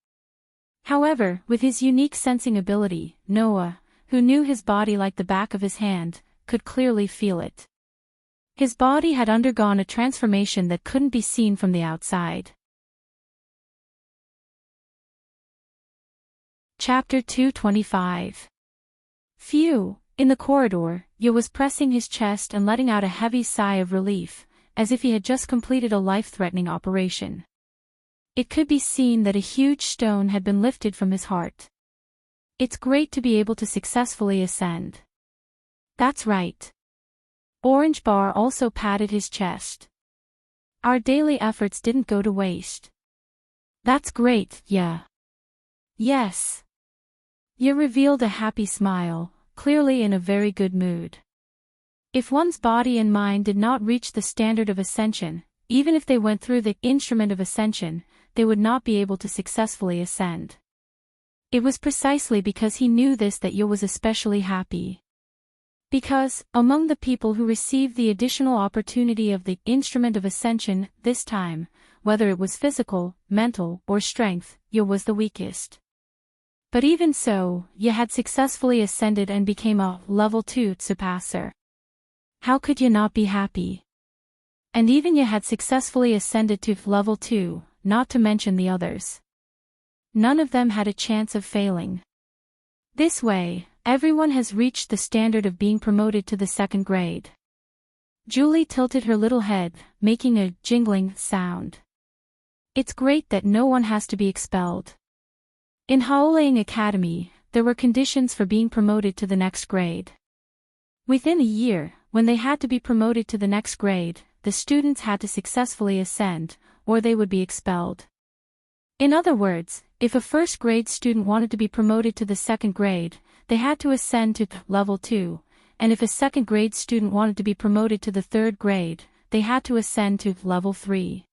However, with his unique sensing ability, Noah, who knew his body like the back of his hand, could clearly feel it. His body had undergone a transformation that couldn't be seen from the outside. Chapter 225. Phew! In the corridor, Yo was pressing his chest and letting out a heavy sigh of relief, as if he had just completed a life-threatening operation. It could be seen that a huge stone had been lifted from his heart. It's great to be able to successfully ascend. That's right. Orange Bar also patted his chest. Our daily efforts didn't go to waste. That's great, yeah. Yes. Ye revealed a happy smile, clearly in a very good mood. If one's body and mind did not reach the standard of ascension, even if they went through the instrument of ascension, they would not be able to successfully ascend. It was precisely because he knew this that Yo was especially happy. Because, among the people who received the additional opportunity of the instrument of ascension, this time, whether it was physical, mental, or strength, Yo was the weakest. But even so, Ye had successfully ascended and became a level 2 surpasser. How could Ye not be happy? And even Ye had successfully ascended to level 2, not to mention the others. None of them had a chance of failing. This way, everyone has reached the standard of being promoted to the 2nd grade. Julie tilted her little head, making a jingling sound. It's great that no one has to be expelled. In Haoleing Academy, there were conditions for being promoted to the next grade. Within a year, when they had to be promoted to the next grade, the students had to successfully ascend, or they would be expelled. In other words, if a 1st grade student wanted to be promoted to the 2nd grade, they had to ascend to level 2, and if a 2nd grade student wanted to be promoted to the 3rd grade, they had to ascend to level 3.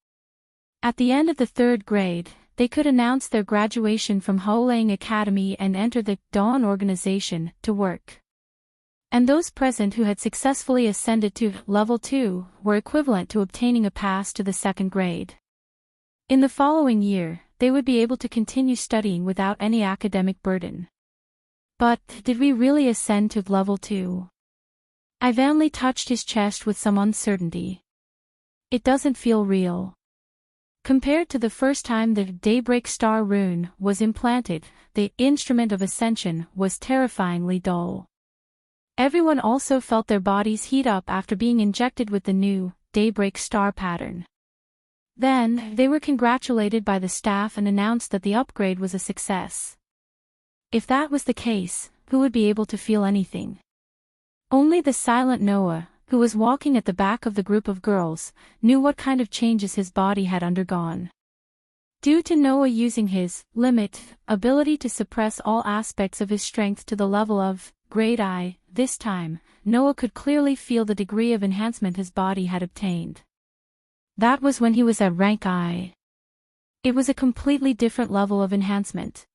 At the end of the 3rd grade, they could announce their graduation from Haoleing Academy and enter the Dawn organization to work. And those present who had successfully ascended to level 2 were equivalent to obtaining a pass to the 2nd grade. In the following year, they would be able to continue studying without any academic burden. But, did we really ascend to level 2? Ivanli touched his chest with some uncertainty. It doesn't feel real. Compared to the first time the Daybreak Star rune was implanted, the instrument of ascension was terrifyingly dull. Everyone also felt their bodies heat up after being injected with the new Daybreak Star pattern. Then, they were congratulated by the staff and announced that the upgrade was a success. If that was the case, who would be able to feel anything? Only the silent Noah, who was walking at the back of the group of girls, knew what kind of changes his body had undergone. Due to Noah using his ability to suppress all aspects of his strength to the level of grade I, this time, Noah could clearly feel the degree of enhancement his body had obtained. That was when he was at rank I. It was a completely different level of enhancement.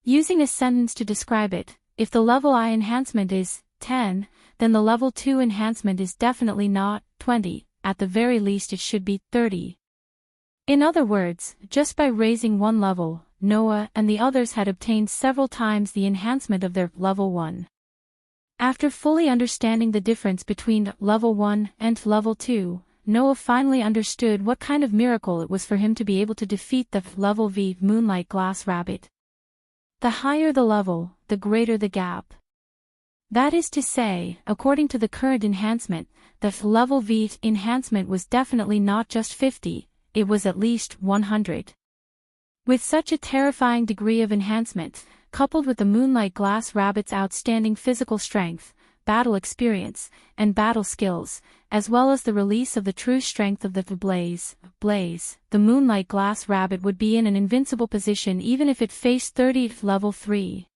Using a sentence to describe it, if the level I enhancement is 10, then the level 2 enhancement is definitely not 20, at the very least it should be 30. In other words, just by raising one level, Noah and the others had obtained several times the enhancement of their level 1. After fully understanding the difference between level 1 and level 2, Noah finally understood what kind of miracle it was for him to be able to defeat the level V moonlight glass rabbit. The higher the level, the greater the gap. That is to say, according to the current enhancement, the level V enhancement was definitely not just 50, it was at least 100. With such a terrifying degree of enhancement, coupled with the moonlight glass rabbit's outstanding physical strength, battle experience, and battle skills, as well as the release of the true strength of the blaze, the moonlight glass rabbit would be in an invincible position even if it faced 30th level 3.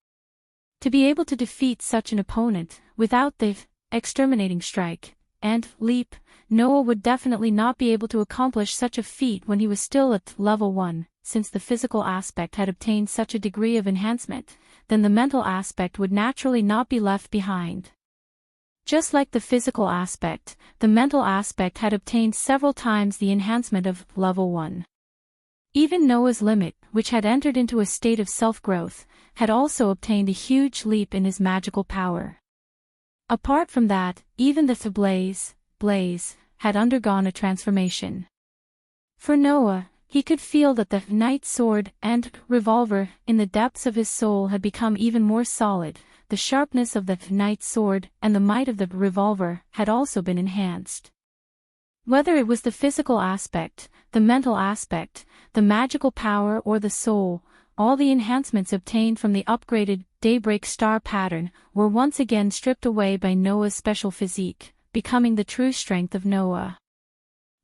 To be able to defeat such an opponent, without the exterminating strike and leap, Noah would definitely not be able to accomplish such a feat when he was still at level 1, since the physical aspect had obtained such a degree of enhancement, then the mental aspect would naturally not be left behind. Just like the physical aspect, the mental aspect had obtained several times the enhancement of level 1. Even Noah's limit, which had entered into a state of self-growth, had also obtained a huge leap in his magical power. Apart from that, even the blaze, had undergone a transformation. For Noah, he could feel that the knight's sword and revolver in the depths of his soul had become even more solid. The sharpness of the knight's sword and the might of the revolver had also been enhanced. Whether it was the physical aspect, the mental aspect, the magical power or the soul, all the enhancements obtained from the upgraded daybreak star pattern were once again stripped away by Noah's special physique, becoming the true strength of Noah.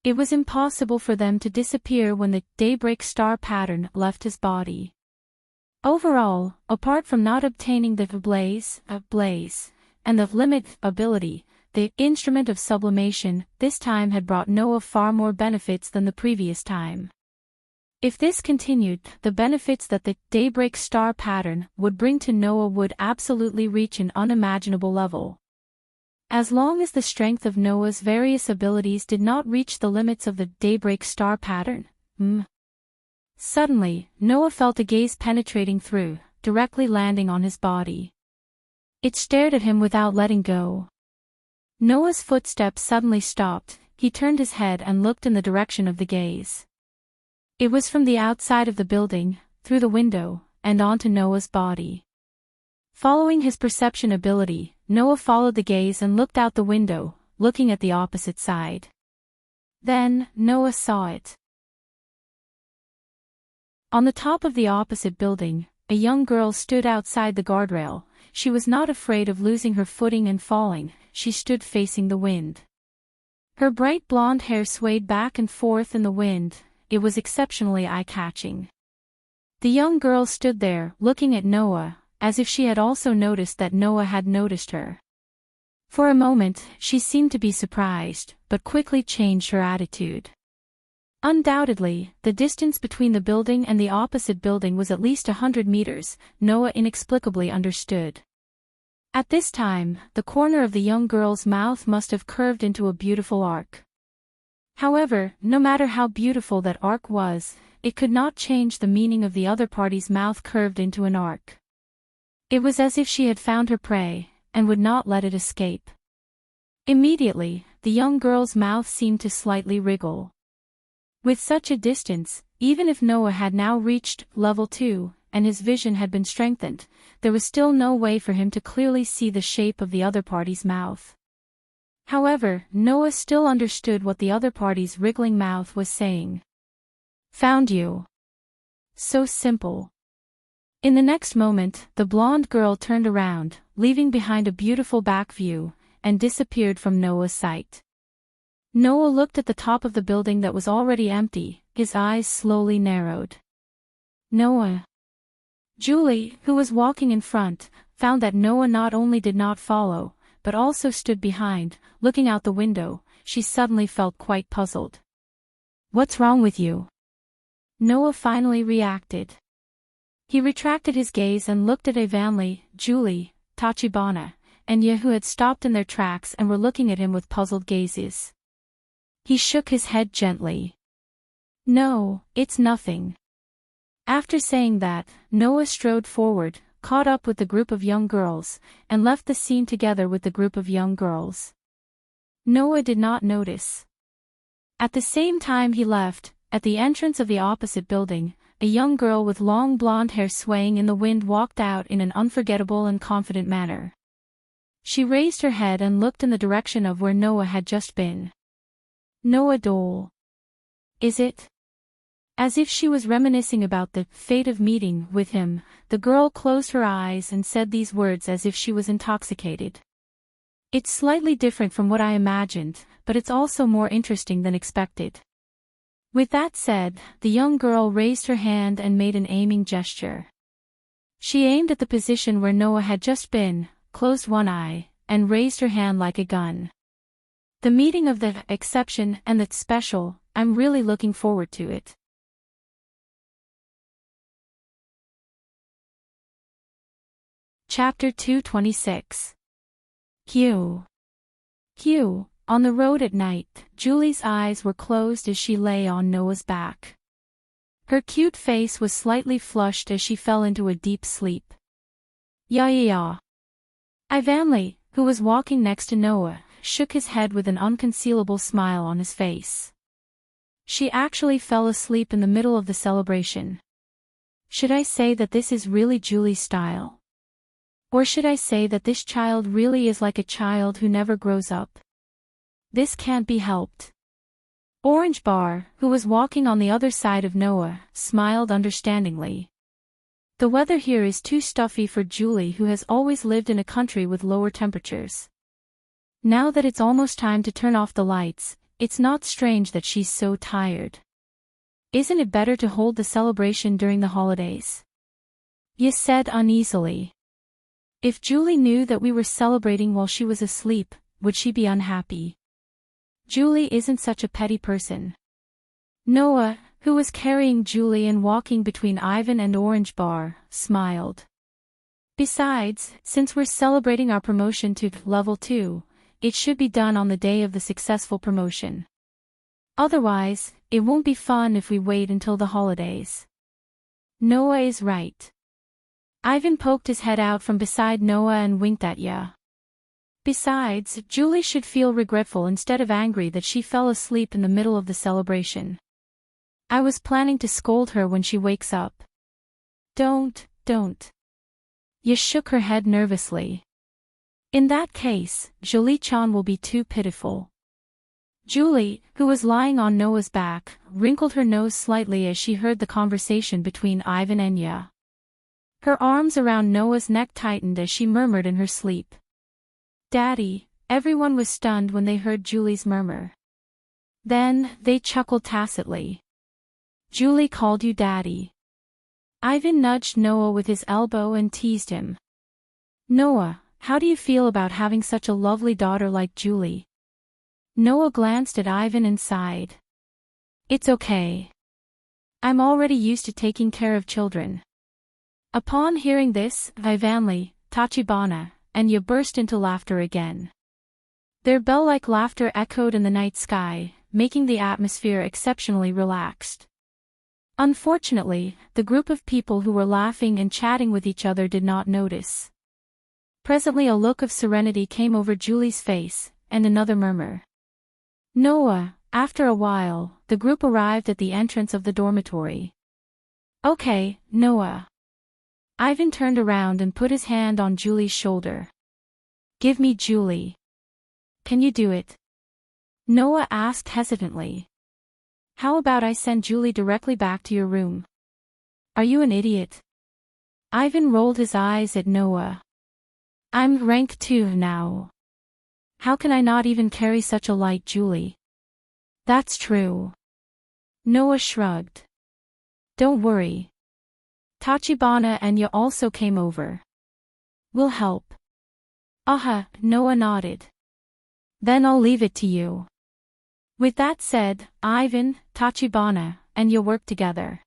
It was impossible for them to disappear when the daybreak star pattern left his body. Overall, apart from not obtaining the blaze, and the limit ability, the instrument of sublimation this time had brought Noah far more benefits than the previous time. If this continued, the benefits that the daybreak star pattern would bring to Noah would absolutely reach an unimaginable level. As long as the strength of Noah's various abilities did not reach the limits of the daybreak star pattern, Suddenly, Noah felt a gaze penetrating through, directly landing on his body. It stared at him without letting go. Noah's footsteps suddenly stopped, he turned his head and looked in the direction of the gaze. It was from the outside of the building, through the window, and onto Noah's body. Following his perception ability, Noah followed the gaze and looked out the window, looking at the opposite side. Then, Noah saw it. On the top of the opposite building, a young girl stood outside the guardrail. She was not afraid of losing her footing and falling, she stood facing the wind. Her bright blonde hair swayed back and forth in the wind, it was exceptionally eye-catching. The young girl stood there, looking at Noah, as if she had also noticed that Noah had noticed her. For a moment, she seemed to be surprised, but quickly changed her attitude. Undoubtedly, the distance between the building and the opposite building was at least 100 meters, Noah inexplicably understood. At this time, the corner of the young girl's mouth must have curved into a beautiful arc. However, no matter how beautiful that arc was, it could not change the meaning of the other party's mouth curved into an arc. It was as if she had found her prey, and would not let it escape. Immediately, the young girl's mouth seemed to slightly wriggle. With such a distance, even if Noah had now reached level 2, and his vision had been strengthened, there was still no way for him to clearly see the shape of the other party's mouth. However, Noah still understood what the other party's wriggling mouth was saying. "Found you." So simple. In the next moment, the blonde girl turned around, leaving behind a beautiful back view, and disappeared from Noah's sight. Noah looked at the top of the building that was already empty, his eyes slowly narrowed. Noah. Julie, who was walking in front, found that Noah not only did not follow, but also stood behind, looking out the window. She suddenly felt quite puzzled. "What's wrong with you?" Noah finally reacted. He retracted his gaze and looked at Evanli, Julie, Tachibana, and Ye, who had stopped in their tracks and were looking at him with puzzled gazes. He shook his head gently. "No, it's nothing." After saying that, Noah strode forward, caught up with the group of young girls, and left the scene together with the group of young girls. Noah did not notice. At the same time he left, at the entrance of the opposite building, a young girl with long blonde hair swaying in the wind walked out in an unforgettable and confident manner. She raised her head and looked in the direction of where Noah had just been. "Noah Dole. Is it?" As if she was reminiscing about the fate of meeting with him, the girl closed her eyes and said these words as if she was intoxicated. "It's slightly different from what I imagined, but it's also more interesting than expected." With that said, the young girl raised her hand and made an aiming gesture. She aimed at the position where Noah had just been, closed one eye, and raised her hand like a gun. "The meeting of the exception and the special, I'm really looking forward to it." Chapter 226. Hugh. On the road at night, Julie's eyes were closed as she lay on Noah's back. Her cute face was slightly flushed as she fell into a deep sleep. Yeah. Ivanli, who was walking next to Noah, shook his head with an unconcealable smile on his face. She actually fell asleep in the middle of the celebration. Should I say that this is really Julie's style? Or should I say that this child really is like a child who never grows up? This can't be helped. Orange Bar, who was walking on the other side of Noah, smiled understandingly. The weather here is too stuffy for Julie, who has always lived in a country with lower temperatures. Now that it's almost time to turn off the lights, it's not strange that she's so tired. Isn't it better to hold the celebration during the holidays? Ye said uneasily. If Julie knew that we were celebrating while she was asleep, would she be unhappy? Julie isn't such a petty person. Noah, who was carrying Julie and walking between Ivan and Orange Bar, smiled. Besides, since we're celebrating our promotion to level 2, it should be done on the day of the successful promotion. Otherwise, it won't be fun if we wait until the holidays. Noah is right. Ivan poked his head out from beside Noah and winked at Ya. Besides, Julie should feel regretful instead of angry that she fell asleep in the middle of the celebration. I was planning to scold her when she wakes up. Don't. Ya shook her head nervously. In that case, Jolie-chan will be too pitiful. Julie, who was lying on Noah's back, wrinkled her nose slightly as she heard the conversation between Ivan and Ya. Her arms around Noah's neck tightened as she murmured in her sleep. Daddy. Everyone was stunned when they heard Julie's murmur. Then, they chuckled tacitly. Julie called you Daddy. Ivan nudged Noah with his elbow and teased him. Noah, how do you feel about having such a lovely daughter like Julie? Noah glanced at Ivan and sighed. It's okay. I'm already used to taking care of children. Upon hearing this, Ivanli, Tachibana, and Ya burst into laughter again. Their bell-like laughter echoed in the night sky, making the atmosphere exceptionally relaxed. Unfortunately, the group of people who were laughing and chatting with each other did not notice. Presently a look of serenity came over Julie's face, and another murmur. Noah. After a while, the group arrived at the entrance of the dormitory. Okay, Noah. Ivan turned around and put his hand on Julie's shoulder. Give me Julie. Can you do it? Noah asked hesitantly. How about I send Julie directly back to your room? Are you an idiot? Ivan rolled his eyes at Noah. I'm rank 2 now. How can I not even carry such a light, Julie? That's true. Noah shrugged. Don't worry. Tachibana and Ya also came over. We'll help. Aha, Noah nodded. Then I'll leave it to you. With that said, Ivan, Tachibana, and Ya worked together.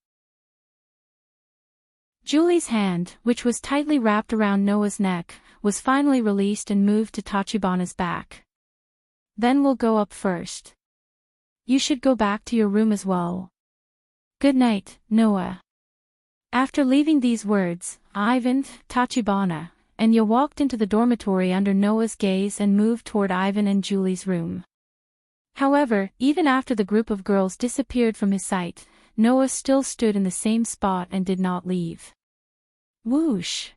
Julie's hand, which was tightly wrapped around Noah's neck, was finally released and moved to Tachibana's back. Then we'll go up first. You should go back to your room as well. Good night, Noah. After leaving these words, Ivan, Tachibana, and Ya walked into the dormitory under Noah's gaze and moved toward Ivan and Julie's room. However, even after the group of girls disappeared from his sight, Noah still stood in the same spot and did not leave. Whoosh!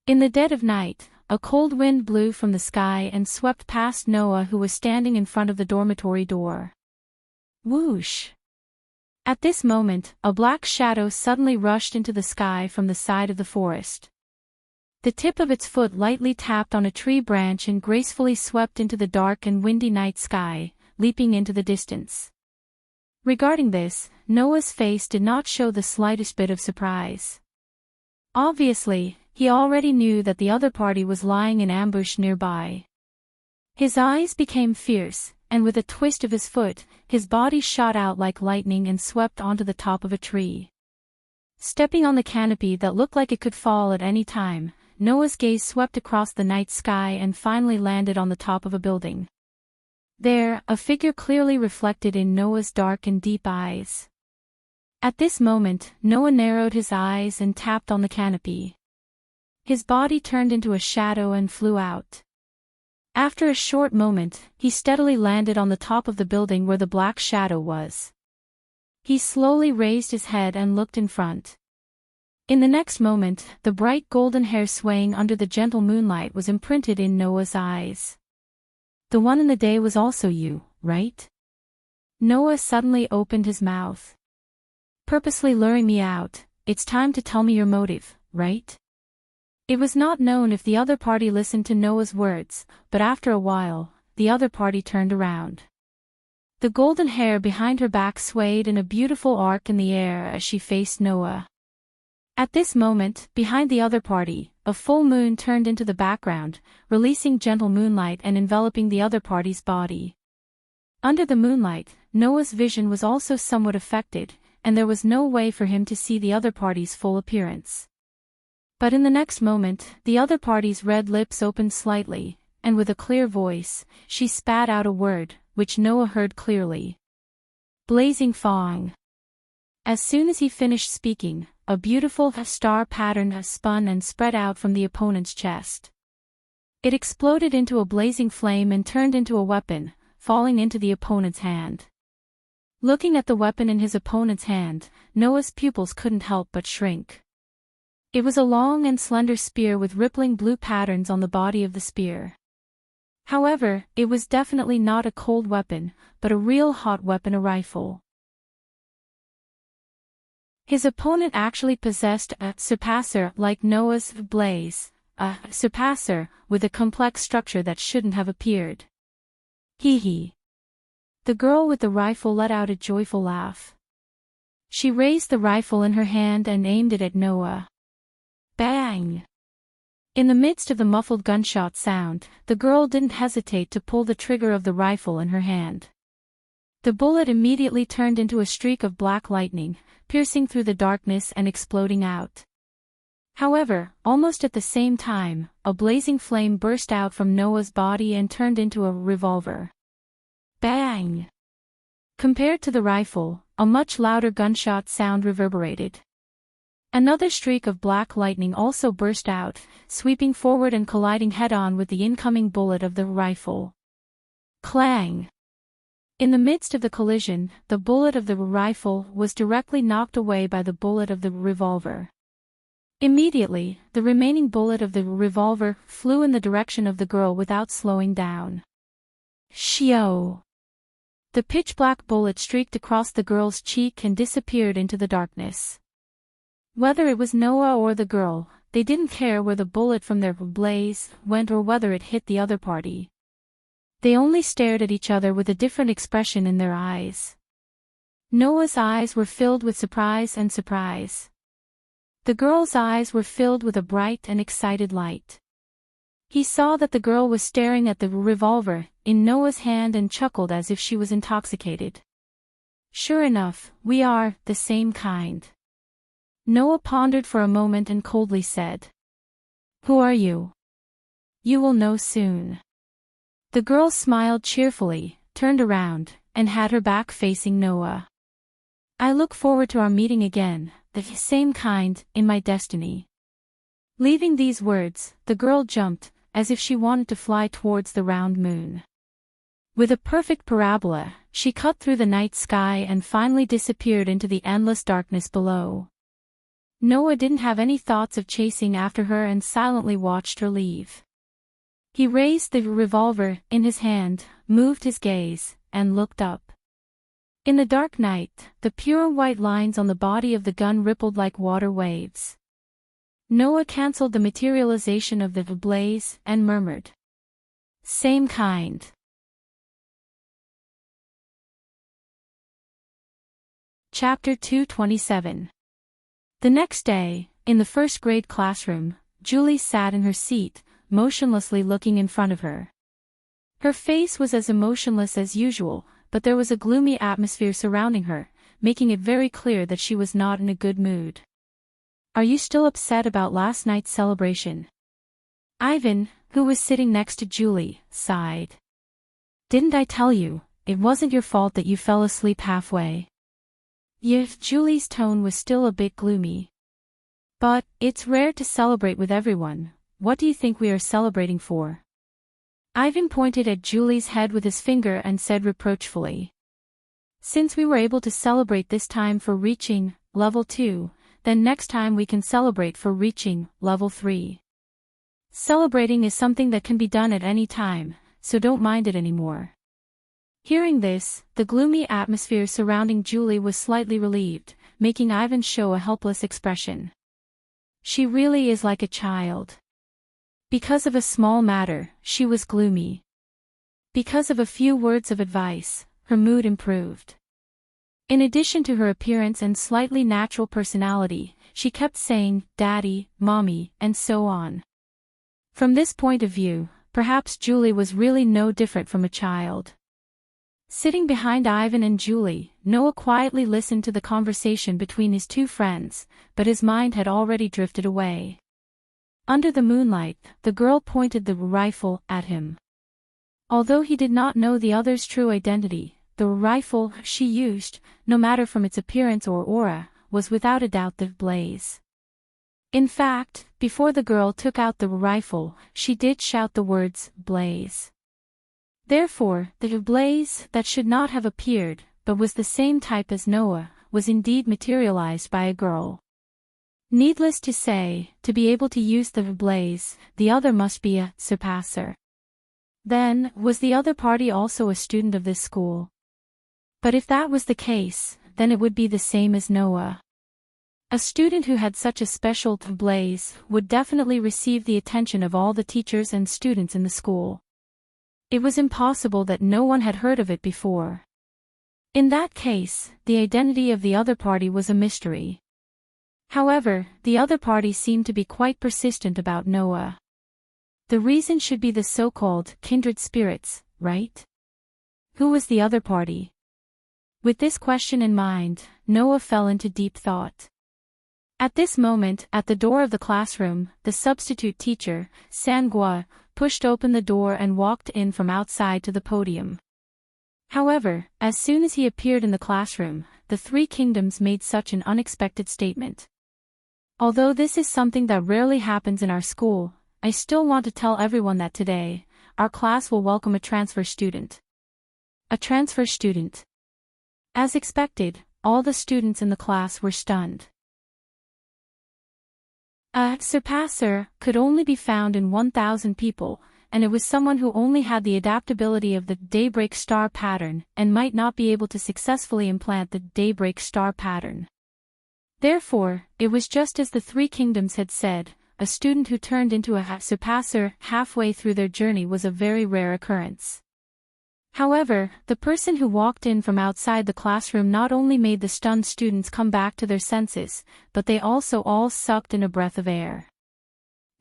In the dead of night, a cold wind blew from the sky and swept past Noah, who was standing in front of the dormitory door. Whoosh! At this moment, a black shadow suddenly rushed into the sky from the side of the forest. The tip of its foot lightly tapped on a tree branch and gracefully swept into the dark and windy night sky, leaping into the distance. Regarding this, Noah's face did not show the slightest bit of surprise. Obviously, he already knew that the other party was lying in ambush nearby. His eyes became fierce, and with a twist of his foot, his body shot out like lightning and swept onto the top of a tree. Stepping on the canopy that looked like it could fall at any time, Noah's gaze swept across the night sky and finally landed on the top of a building. There, a figure clearly reflected in Noah's dark and deep eyes. At this moment, Noah narrowed his eyes and tapped on the canopy. His body turned into a shadow and flew out. After a short moment, he steadily landed on the top of the building where the black shadow was. He slowly raised his head and looked in front. In the next moment, the bright golden hair swaying under the gentle moonlight was imprinted in Noah's eyes. The one in the day was also you, right? Noah suddenly opened his mouth. Purposely luring me out, it's time to tell me your motive, right? It was not known if the other party listened to Noah's words, but after a while, the other party turned around. The golden hair behind her back swayed in a beautiful arc in the air as she faced Noah. At this moment, behind the other party, a full moon turned into the background, releasing gentle moonlight and enveloping the other party's body. Under the moonlight, Noah's vision was also somewhat affected, and there was no way for him to see the other party's full appearance. But in the next moment, the other party's red lips opened slightly, and with a clear voice, she spat out a word, which Noah heard clearly. Blazing Fong. As soon as he finished speaking, a beautiful star pattern spun and spread out from the opponent's chest. It exploded into a blazing flame and turned into a weapon, falling into the opponent's hand. Looking at the weapon in his opponent's hand, Noah's pupils couldn't help but shrink. It was a long and slender spear with rippling blue patterns on the body of the spear. However, it was definitely not a cold weapon, but a real hot weapon, a rifle. His opponent actually possessed a surpasser like Noah's blaze, a surpasser with a complex structure that shouldn't have appeared. Hee hee. The girl with the rifle let out a joyful laugh. She raised the rifle in her hand and aimed it at Noah. Bang! In the midst of the muffled gunshot sound, the girl didn't hesitate to pull the trigger of the rifle in her hand. The bullet immediately turned into a streak of black lightning, piercing through the darkness and exploding out. However, almost at the same time, a blazing flame burst out from Noah's body and turned into a revolver. Bang! Compared to the rifle, a much louder gunshot sound reverberated. Another streak of black lightning also burst out, sweeping forward and colliding head-on with the incoming bullet of the rifle. Clang! In the midst of the collision, the bullet of the rifle was directly knocked away by the bullet of the revolver. Immediately, the remaining bullet of the revolver flew in the direction of the girl without slowing down. Shio! The pitch-black bullet streaked across the girl's cheek and disappeared into the darkness. Whether it was Noah or the girl, they didn't care where the bullet from their blaze went or whether it hit the other party. They only stared at each other with a different expression in their eyes. Noah's eyes were filled with surprise and surprise. The girl's eyes were filled with a bright and excited light. He saw that the girl was staring at the revolver in Noah's hand and chuckled as if she was intoxicated. Sure enough, we are the same kind. Noah pondered for a moment and coldly said, "Who are you?" "You will know soon." The girl smiled cheerfully, turned around, and had her back facing Noah. "I look forward to our meeting again, the same kind, in my destiny." Leaving these words, the girl jumped, as if she wanted to fly towards the round moon. With a perfect parabola, she cut through the night sky and finally disappeared into the endless darkness below. Noah didn't have any thoughts of chasing after her and silently watched her leave. He raised the revolver in his hand, moved his gaze, and looked up. In the dark night, the pure white lines on the body of the gun rippled like water waves. Noah cancelled the materialization of the blaze and murmured, "Same kind." Chapter 227. The next day, in the first grade classroom, Julie sat in her seat, motionlessly looking in front of her. Her face was as emotionless as usual, but there was a gloomy atmosphere surrounding her, making it very clear that she was not in a good mood. "Are you still upset about last night's celebration?" Ivan, who was sitting next to Julie, sighed. "Didn't I tell you, it wasn't your fault that you fell asleep halfway?" Yet Julie's tone was still a bit gloomy. "But, it's rare to celebrate with everyone. What do you think we are celebrating for?" Ivan pointed at Julie's head with his finger and said reproachfully, "Since we were able to celebrate this time for reaching level 2, then next time we can celebrate for reaching level 3. Celebrating is something that can be done at any time, so don't mind it anymore." Hearing this, the gloomy atmosphere surrounding Julie was slightly relieved, making Ivan show a helpless expression. She really is like a child. Because of a small matter, she was gloomy. Because of a few words of advice, her mood improved. In addition to her appearance and slightly natural personality, she kept saying, "Daddy, Mommy," and so on. From this point of view, perhaps Julie was really no different from a child. Sitting behind Ivan and Julie, Noah quietly listened to the conversation between his two friends, but his mind had already drifted away. Under the moonlight, the girl pointed the rifle at him. Although he did not know the other's true identity, the rifle she used, no matter from its appearance or aura, was without a doubt the blaze. In fact, before the girl took out the rifle, she did shout the words, "Blaze." Therefore, the blaze that should not have appeared, but was the same type as Noah, was indeed materialized by a girl. Needless to say, to be able to use the blaze, the other must be a surpasser. Then, was the other party also a student of this school? But if that was the case, then it would be the same as Noah. A student who had such a special blaze would definitely receive the attention of all the teachers and students in the school. It was impossible that no one had heard of it before. In that case, the identity of the other party was a mystery. However, the other party seemed to be quite persistent about Noah. The reason should be the so-called kindred spirits, right? Who was the other party? With this question in mind, Noah fell into deep thought. At this moment, at the door of the classroom, the substitute teacher, Sangua, pushed open the door and walked in from outside to the podium. However, as soon as he appeared in the classroom, the three kingdoms made such an unexpected statement. "Although this is something that rarely happens in our school, I still want to tell everyone that today, our class will welcome a transfer student." A transfer student. As expected, all the students in the class were stunned. A surpasser could only be found in 1,000 people, and it was someone who only had the adaptability of the daybreak star pattern and might not be able to successfully implant the daybreak star pattern. Therefore, it was just as the three kingdoms had said, a student who turned into a surpasser halfway through their journey was a very rare occurrence. However, the person who walked in from outside the classroom not only made the stunned students come back to their senses, but they also all sucked in a breath of air.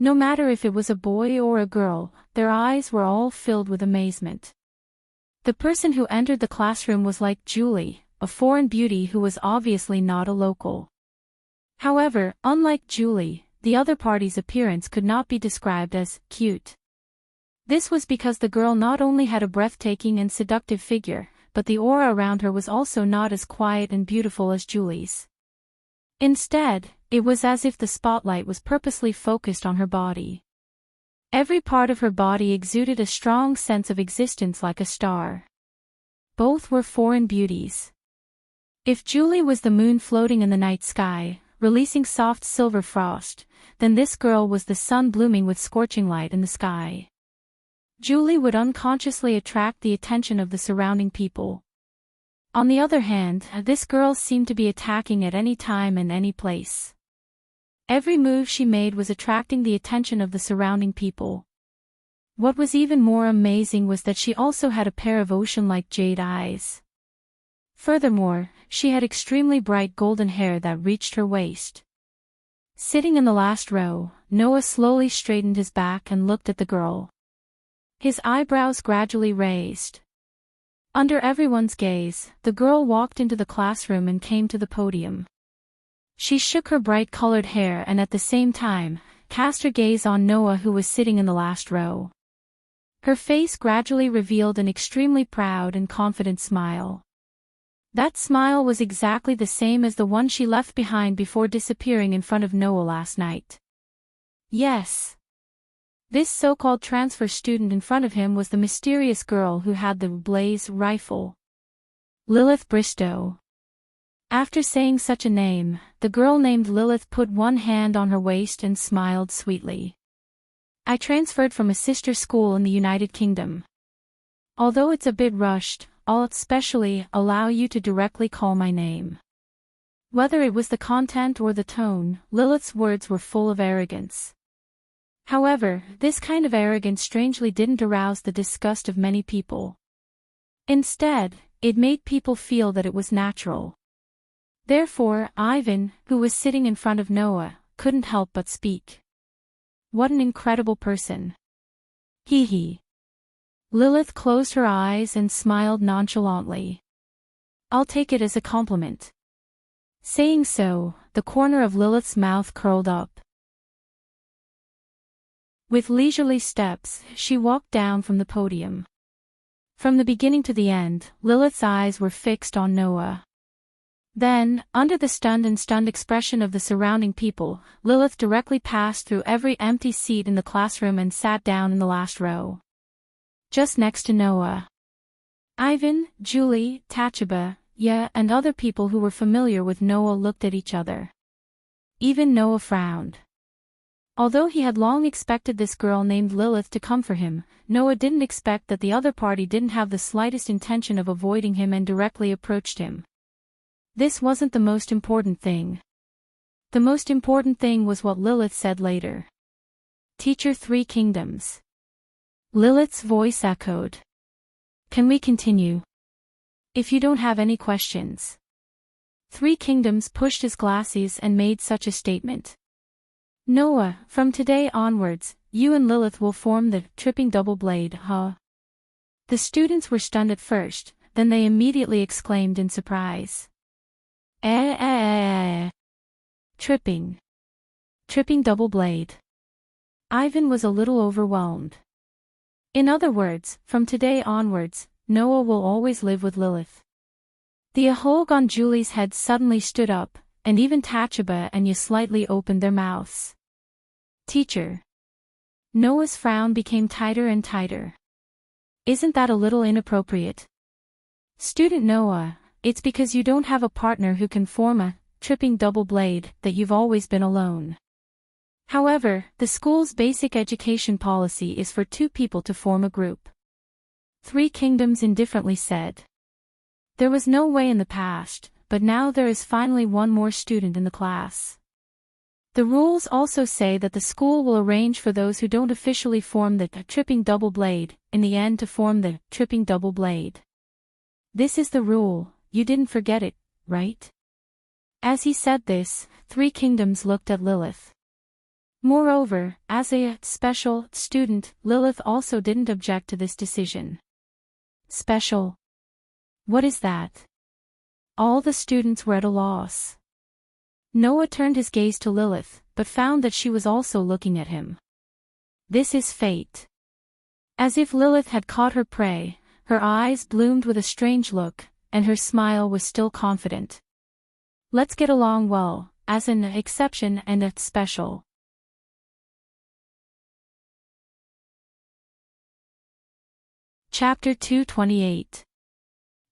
No matter if it was a boy or a girl, their eyes were all filled with amazement. The person who entered the classroom was like Julie, a foreign beauty who was obviously not a local. However, unlike Julie, the other party's appearance could not be described as cute. This was because the girl not only had a breathtaking and seductive figure, but the aura around her was also not as quiet and beautiful as Julie's. Instead, it was as if the spotlight was purposely focused on her body. Every part of her body exuded a strong sense of existence like a star. Both were foreign beauties. If Julie was the moon floating in the night sky, releasing soft silver frost, then this girl was the sun blooming with scorching light in the sky. Julie would unconsciously attract the attention of the surrounding people. On the other hand, this girl seemed to be attacking at any time and any place. Every move she made was attracting the attention of the surrounding people. What was even more amazing was that she also had a pair of ocean-like jade eyes. Furthermore, she had extremely bright golden hair that reached her waist. Sitting in the last row, Noah slowly straightened his back and looked at the girl. His eyebrows gradually raised. Under everyone's gaze, the girl walked into the classroom and came to the podium. She shook her bright-colored hair and at the same time, cast her gaze on Noah who was sitting in the last row. Her face gradually revealed an extremely proud and confident smile. That smile was exactly the same as the one she left behind before disappearing in front of Noah last night. Yes. This so-called transfer student in front of him was the mysterious girl who had the blaze rifle. Lilith Bristow. After saying such a name, the girl named Lilith put one hand on her waist and smiled sweetly. I transferred from a sister school in the United Kingdom. Although it's a bit rushed, I'll especially allow you to directly call my name. Whether it was the content or the tone, Lilith's words were full of arrogance. However, this kind of arrogance strangely didn't arouse the disgust of many people. Instead, it made people feel that it was natural. Therefore, Ivan, who was sitting in front of Noah, couldn't help but speak. What an incredible person. Hee hee. Lilith closed her eyes and smiled nonchalantly. I'll take it as a compliment. Saying so, the corner of Lilith's mouth curled up. With leisurely steps, she walked down from the podium. From the beginning to the end, Lilith's eyes were fixed on Noah. Then, under the stunned expression of the surrounding people, Lilith directly passed through every empty seat in the classroom and sat down in the last row. Just next to Noah. Ivan, Julie, Tachaba, and other people who were familiar with Noah looked at each other. Even Noah frowned. Although he had long expected this girl named Lilith to come for him, Noah didn't expect that the other party didn't have the slightest intention of avoiding him and directly approached him. This wasn't the most important thing. The most important thing was what Lilith said later. Teacher, Three Kingdoms. Lilith's voice echoed. Can we continue? If you don't have any questions. Three Kingdoms pushed his glasses and made such a statement. Noah, from today onwards, you and Lilith will form the tripping double blade, huh? The students were stunned at first, then they immediately exclaimed in surprise. Tripping. Tripping double blade. Ivan was a little overwhelmed. In other words, from today onwards, Noah will always live with Lilith. The ahog on Julie's head suddenly stood up, and even Tachaba and Ya slightly opened their mouths. Teacher. Noah's frown became tighter and tighter. Isn't that a little inappropriate? Student Noah, it's because you don't have a partner who can form a tripping double blade that you've always been alone. However, the school's basic education policy is for two people to form a group. Three Kingdoms indifferently said. There was no way in the past, but now there is finally one more student in the class. The rules also say that the school will arrange for those who don't officially form the tripping double blade, in the end to form the tripping double blade. This is the rule, you didn't forget it, right? As he said this, 3 kingdoms looked at Lilith. Moreover, as a special student, Lilith also didn't object to this decision. Special? What is that? All the students were at a loss. Noah turned his gaze to Lilith, but found that she was also looking at him. This is fate. As if Lilith had caught her prey, her eyes bloomed with a strange look, and her smile was still confident. Let's get along well, as an exception and a special. Chapter 228.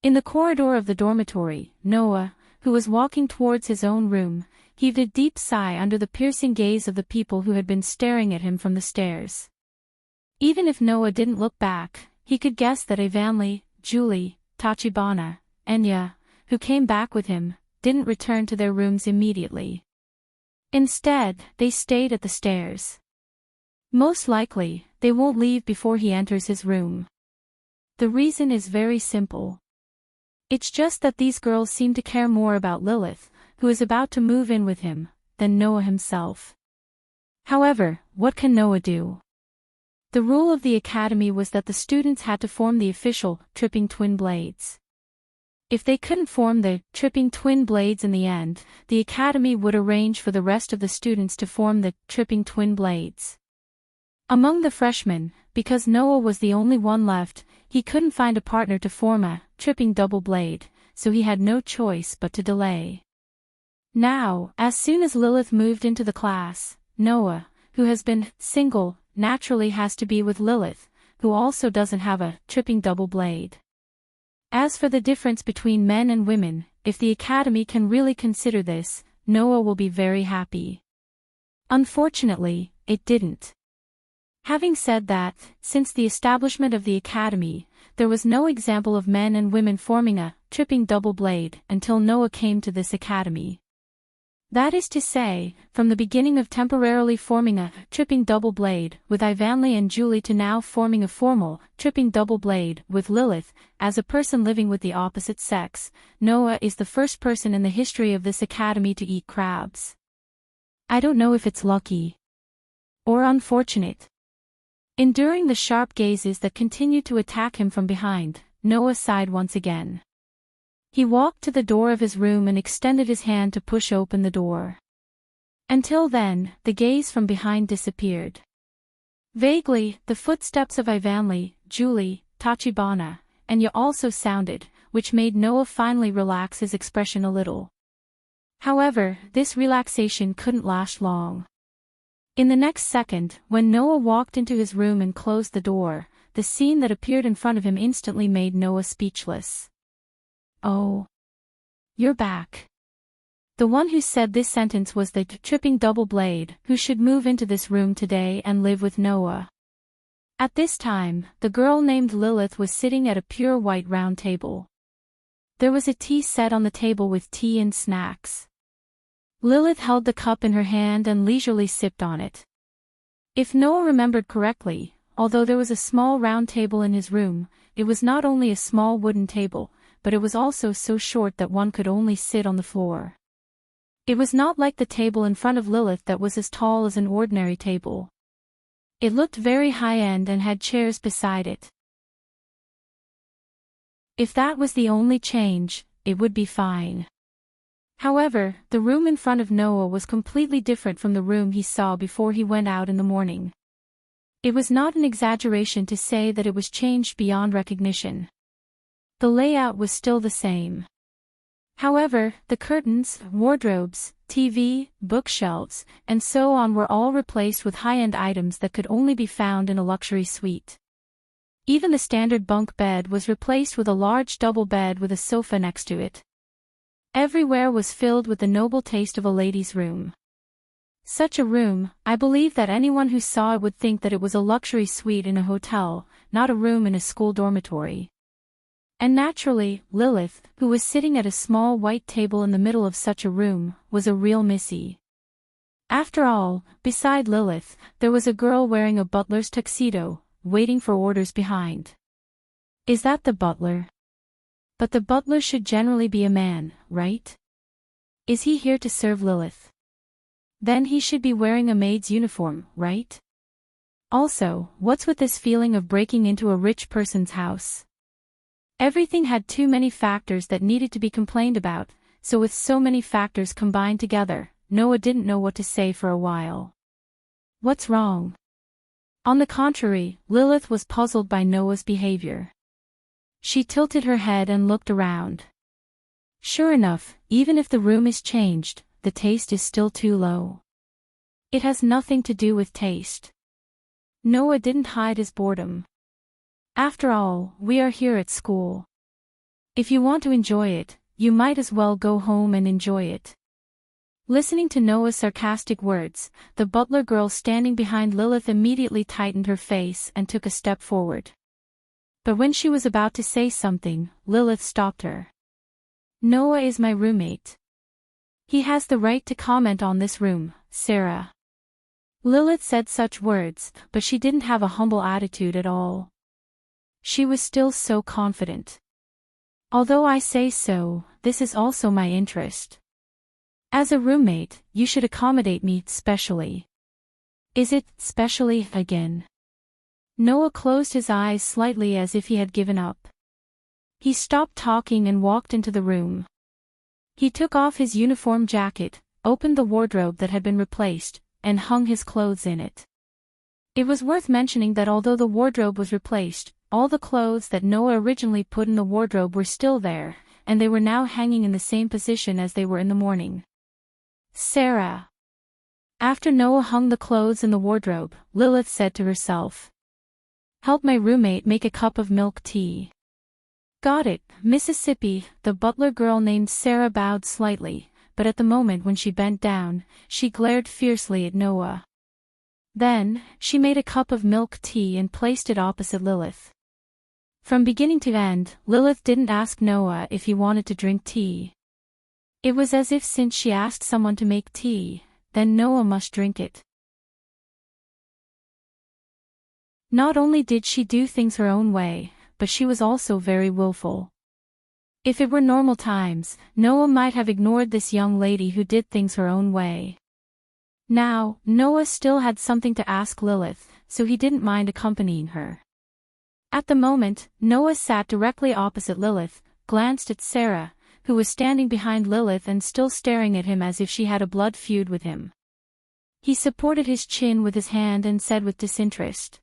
In the corridor of the dormitory, Noah, who was walking towards his own room, heaved a deep sigh under the piercing gaze of the people who had been staring at him from the stairs. Even if Noah didn't look back, he could guess that Evanli, Julie, Tachibana, Enya, who came back with him, didn't return to their rooms immediately. Instead, they stayed at the stairs. Most likely, they won't leave before he enters his room. The reason is very simple. It's just that these girls seem to care more about Lilith, who is about to move in with him, than Noah himself. However, what can Noah do? The rule of the academy was that the students had to form the official tripping twin blades. If they couldn't form the tripping twin blades in the end, the academy would arrange for the rest of the students to form the tripping twin blades. Among the freshmen, because Noah was the only one left, he couldn't find a partner to form a tripping double blade, so he had no choice but to delay. Now, as soon as Lilith moved into the class, Noah, who has been single, naturally has to be with Lilith, who also doesn't have a tripping double blade. As for the difference between men and women, if the academy can really consider this, Noah will be very happy. Unfortunately, it didn't. Having said that, since the establishment of the academy, there was no example of men and women forming a tripping double blade until Noah came to this academy. That is to say, from the beginning of temporarily forming a tripping double blade with Evanli and Julie to now forming a formal tripping double blade with Lilith, as a person living with the opposite sex, Noah is the first person in the history of this academy to eat crabs. I don't know if it's lucky or unfortunate. Enduring the sharp gazes that continued to attack him from behind, Noah sighed once again. He walked to the door of his room and extended his hand to push open the door. Until then, the gaze from behind disappeared. Vaguely, the footsteps of Evanli, Julie, Tachibana, and Enya also sounded, which made Noah finally relax his expression a little. However, this relaxation couldn't last long. In the next second, when Noah walked into his room and closed the door, the scene that appeared in front of him instantly made Noah speechless. Oh. You're back. The one who said this sentence was the tripping double blade, who should move into this room today and live with Noah. At this time, the girl named Lilith was sitting at a pure white round table. There was a tea set on the table with tea and snacks. Lilith held the cup in her hand and leisurely sipped on it. If Noah remembered correctly, although there was a small round table in his room, it was not only a small wooden table, but it was also so short that one could only sit on the floor. It was not like the table in front of Lilith that was as tall as an ordinary table. It looked very high-end and had chairs beside it. If that was the only change, it would be fine. However, the room in front of Noah was completely different from the room he saw before he went out in the morning. It was not an exaggeration to say that it was changed beyond recognition. The layout was still the same. However, the curtains, wardrobes, TV, bookshelves, and so on were all replaced with high-end items that could only be found in a luxury suite. Even the standard bunk bed was replaced with a large double bed with a sofa next to it. Everywhere was filled with the noble taste of a lady's room. Such a room, I believe that anyone who saw it would think that it was a luxury suite in a hotel, not a room in a school dormitory. And naturally, Lilith, who was sitting at a small white table in the middle of such a room, was a real missy. After all, beside Lilith, there was a girl wearing a butler's tuxedo, waiting for orders behind. Is that the butler? But the butler should generally be a man, right? Is he here to serve Lilith? Then he should be wearing a maid's uniform, right? Also, what's with this feeling of breaking into a rich person's house? Everything had too many factors that needed to be complained about, so with so many factors combined together, Noah didn't know what to say for a while. What's wrong? On the contrary, Lilith was puzzled by Noah's behavior. She tilted her head and looked around. Sure enough, even if the room is changed, the taste is still too low. It has nothing to do with taste. Noah didn't hide his boredom. After all, we are here at school. If you want to enjoy it, you might as well go home and enjoy it. Listening to Noah's sarcastic words, the butler girl standing behind Lilith immediately tightened her face and took a step forward. But when she was about to say something, Lilith stopped her. Noah is my roommate. He has the right to comment on this room, Sarah. Lilith said such words, but she didn't have a humble attitude at all. She was still so confident. Although I say so, this is also my interest. As a roommate, you should accommodate me specially. Is it specially again? Noah closed his eyes slightly as if he had given up. He stopped talking and walked into the room. He took off his uniform jacket, opened the wardrobe that had been replaced, and hung his clothes in it. It was worth mentioning that although the wardrobe was replaced, all the clothes that Noah originally put in the wardrobe were still there, and they were now hanging in the same position as they were in the morning. Sarah. After Noah hung the clothes in the wardrobe, Lilith said to herself, "Help my roommate make a cup of milk tea." Got it, Mississippi. The butler girl named Sarah bowed slightly, but at the moment when she bent down, she glared fiercely at Noah. Then, she made a cup of milk tea and placed it opposite Lilith. From beginning to end, Lilith didn't ask Noah if he wanted to drink tea. It was as if since she asked someone to make tea, then Noah must drink it. Not only did she do things her own way, but she was also very willful. If it were normal times, Noah might have ignored this young lady who did things her own way. Now, Noah still had something to ask Lilith, so he didn't mind accompanying her. At the moment, Noah sat directly opposite Lilith, glanced at Sarah, who was standing behind Lilith and still staring at him as if she had a blood feud with him. He supported his chin with his hand and said with disinterest,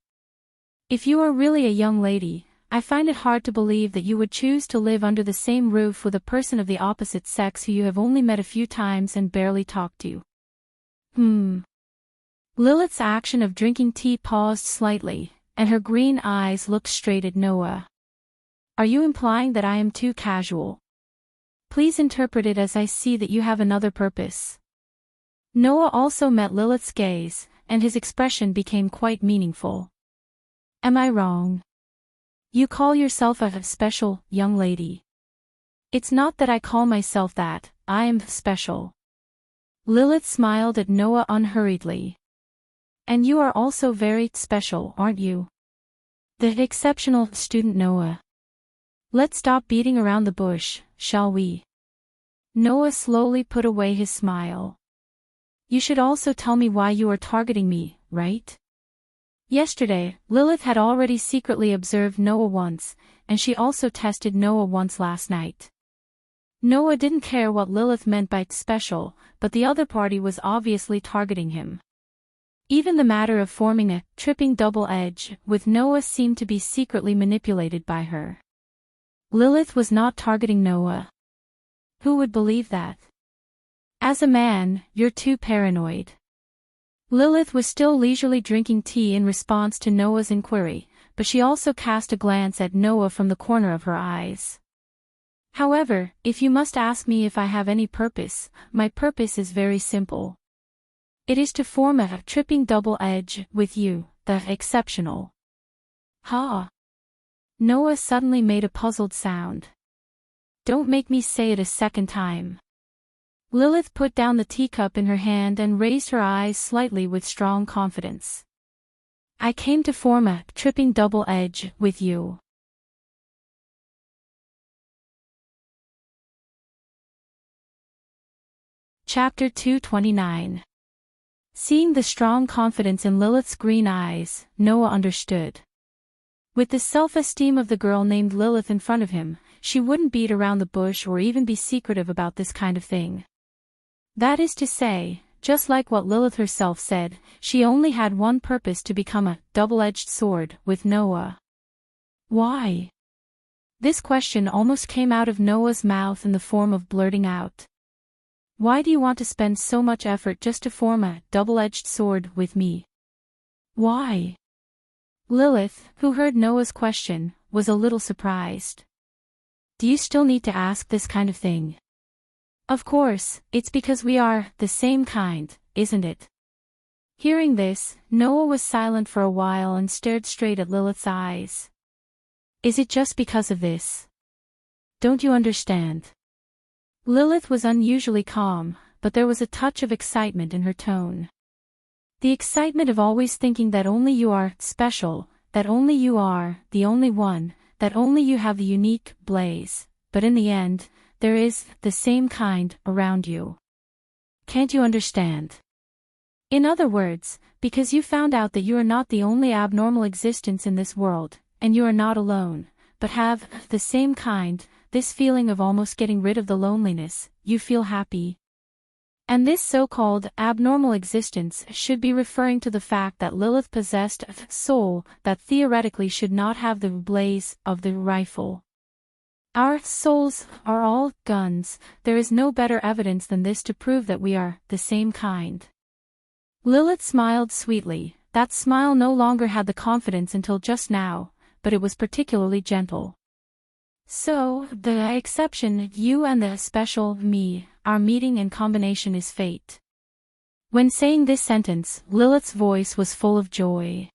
"If you are really a young lady, I find it hard to believe that you would choose to live under the same roof with a person of the opposite sex who you have only met a few times and barely talked to." Lilith's action of drinking tea paused slightly, and her green eyes looked straight at Noah. "Are you implying that I am too casual? Please interpret it as I see that you have another purpose." Noah also met Lilith's gaze, and his expression became quite meaningful. "Am I wrong? You call yourself a special young lady. It's not that I call myself that, I am special." Lilith smiled at Noah unhurriedly. "And you are also very special, aren't you? The exceptional student Noah. Let's stop beating around the bush, shall we?" Noah slowly put away his smile. "You should also tell me why you are targeting me, right?" Yesterday, Lilith had already secretly observed Noah once, and she also tested Noah once last night. Noah didn't care what Lilith meant by special, but the other party was obviously targeting him. Even the matter of forming a tripping double edge with Noah seemed to be secretly manipulated by her. Lilith was not targeting Noah. Who would believe that? As a man, you're too paranoid. Lilith was still leisurely drinking tea in response to Noah's inquiry, but she also cast a glance at Noah from the corner of her eyes. "However, if you must ask me if I have any purpose, my purpose is very simple. It is to form a tripping double edge with you, the exceptional." "Ha! Noah suddenly made a puzzled sound. Don't make me say it a second time. Lilith put down the teacup in her hand and raised her eyes slightly with strong confidence. I came to form a tripping double edge with you. Chapter 229. Seeing the strong confidence in Lilith's green eyes, Noah understood. With the self-esteem of the girl named Lilith in front of him, she wouldn't beat around the bush or even be secretive about this kind of thing. That is to say, just like what Lilith herself said, she only had one purpose: to become a double-edged sword with Noah. Why? This question almost came out of Noah's mouth in the form of blurting out. Why do you want to spend so much effort just to form a double-edged sword with me? Why? Lilith, who heard Noah's question, was a little surprised. Do you still need to ask this kind of thing? Of course, it's because we are the same kind, isn't it? Hearing this, Noah was silent for a while and stared straight at Lilith's eyes. Is it just because of this? Don't you understand? Lilith was unusually calm, but there was a touch of excitement in her tone. The excitement of always thinking that only you are special, that only you are the only one, that only you have the unique blaze, but in the end, there is the same kind around you. Can't you understand? In other words, because you found out that you are not the only abnormal existence in this world, and you are not alone, but have the same kind, this feeling of almost getting rid of the loneliness, you feel happy. And this so-called abnormal existence should be referring to the fact that Lilith possessed a soul that theoretically should not have the blaze of the rifle. Our souls are all guns. There is no better evidence than this to prove that we are the same kind. Lilith smiled sweetly. That smile no longer had the confidence until just now, but it was particularly gentle. So, the exception, you, and the special, me, our meeting and combination is fate. When saying this sentence, Lilith's voice was full of joy.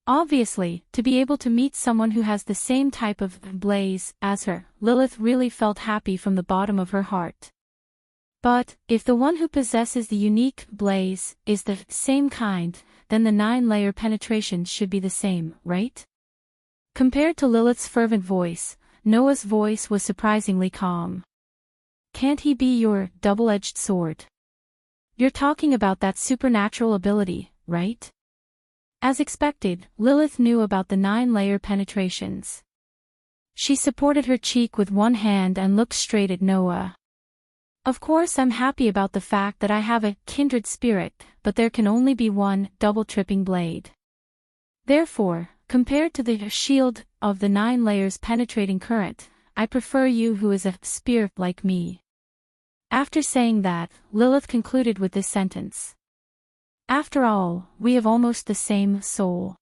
Obviously, to be able to meet someone who has the same type of blaze as her, Lilith really felt happy from the bottom of her heart. But, if the one who possesses the unique blaze is the same kind, then the 9-layer penetrations should be the same, right? Compared to Lilith's fervent voice, Noah's voice was surprisingly calm. Can't he be your double-edged sword? You're talking about that supernatural ability, right? As expected, Lilith knew about the 9-layer penetrations. She supported her cheek with one hand and looked straight at Noah. Of course, I'm happy about the fact that I have a kindred spirit, but there can only be one double-tripping blade. Therefore, compared to the shield of the 9 layers penetrating current, I prefer you who is a spear like me. After saying that, Lilith concluded with this sentence. After all, we have almost the same soul.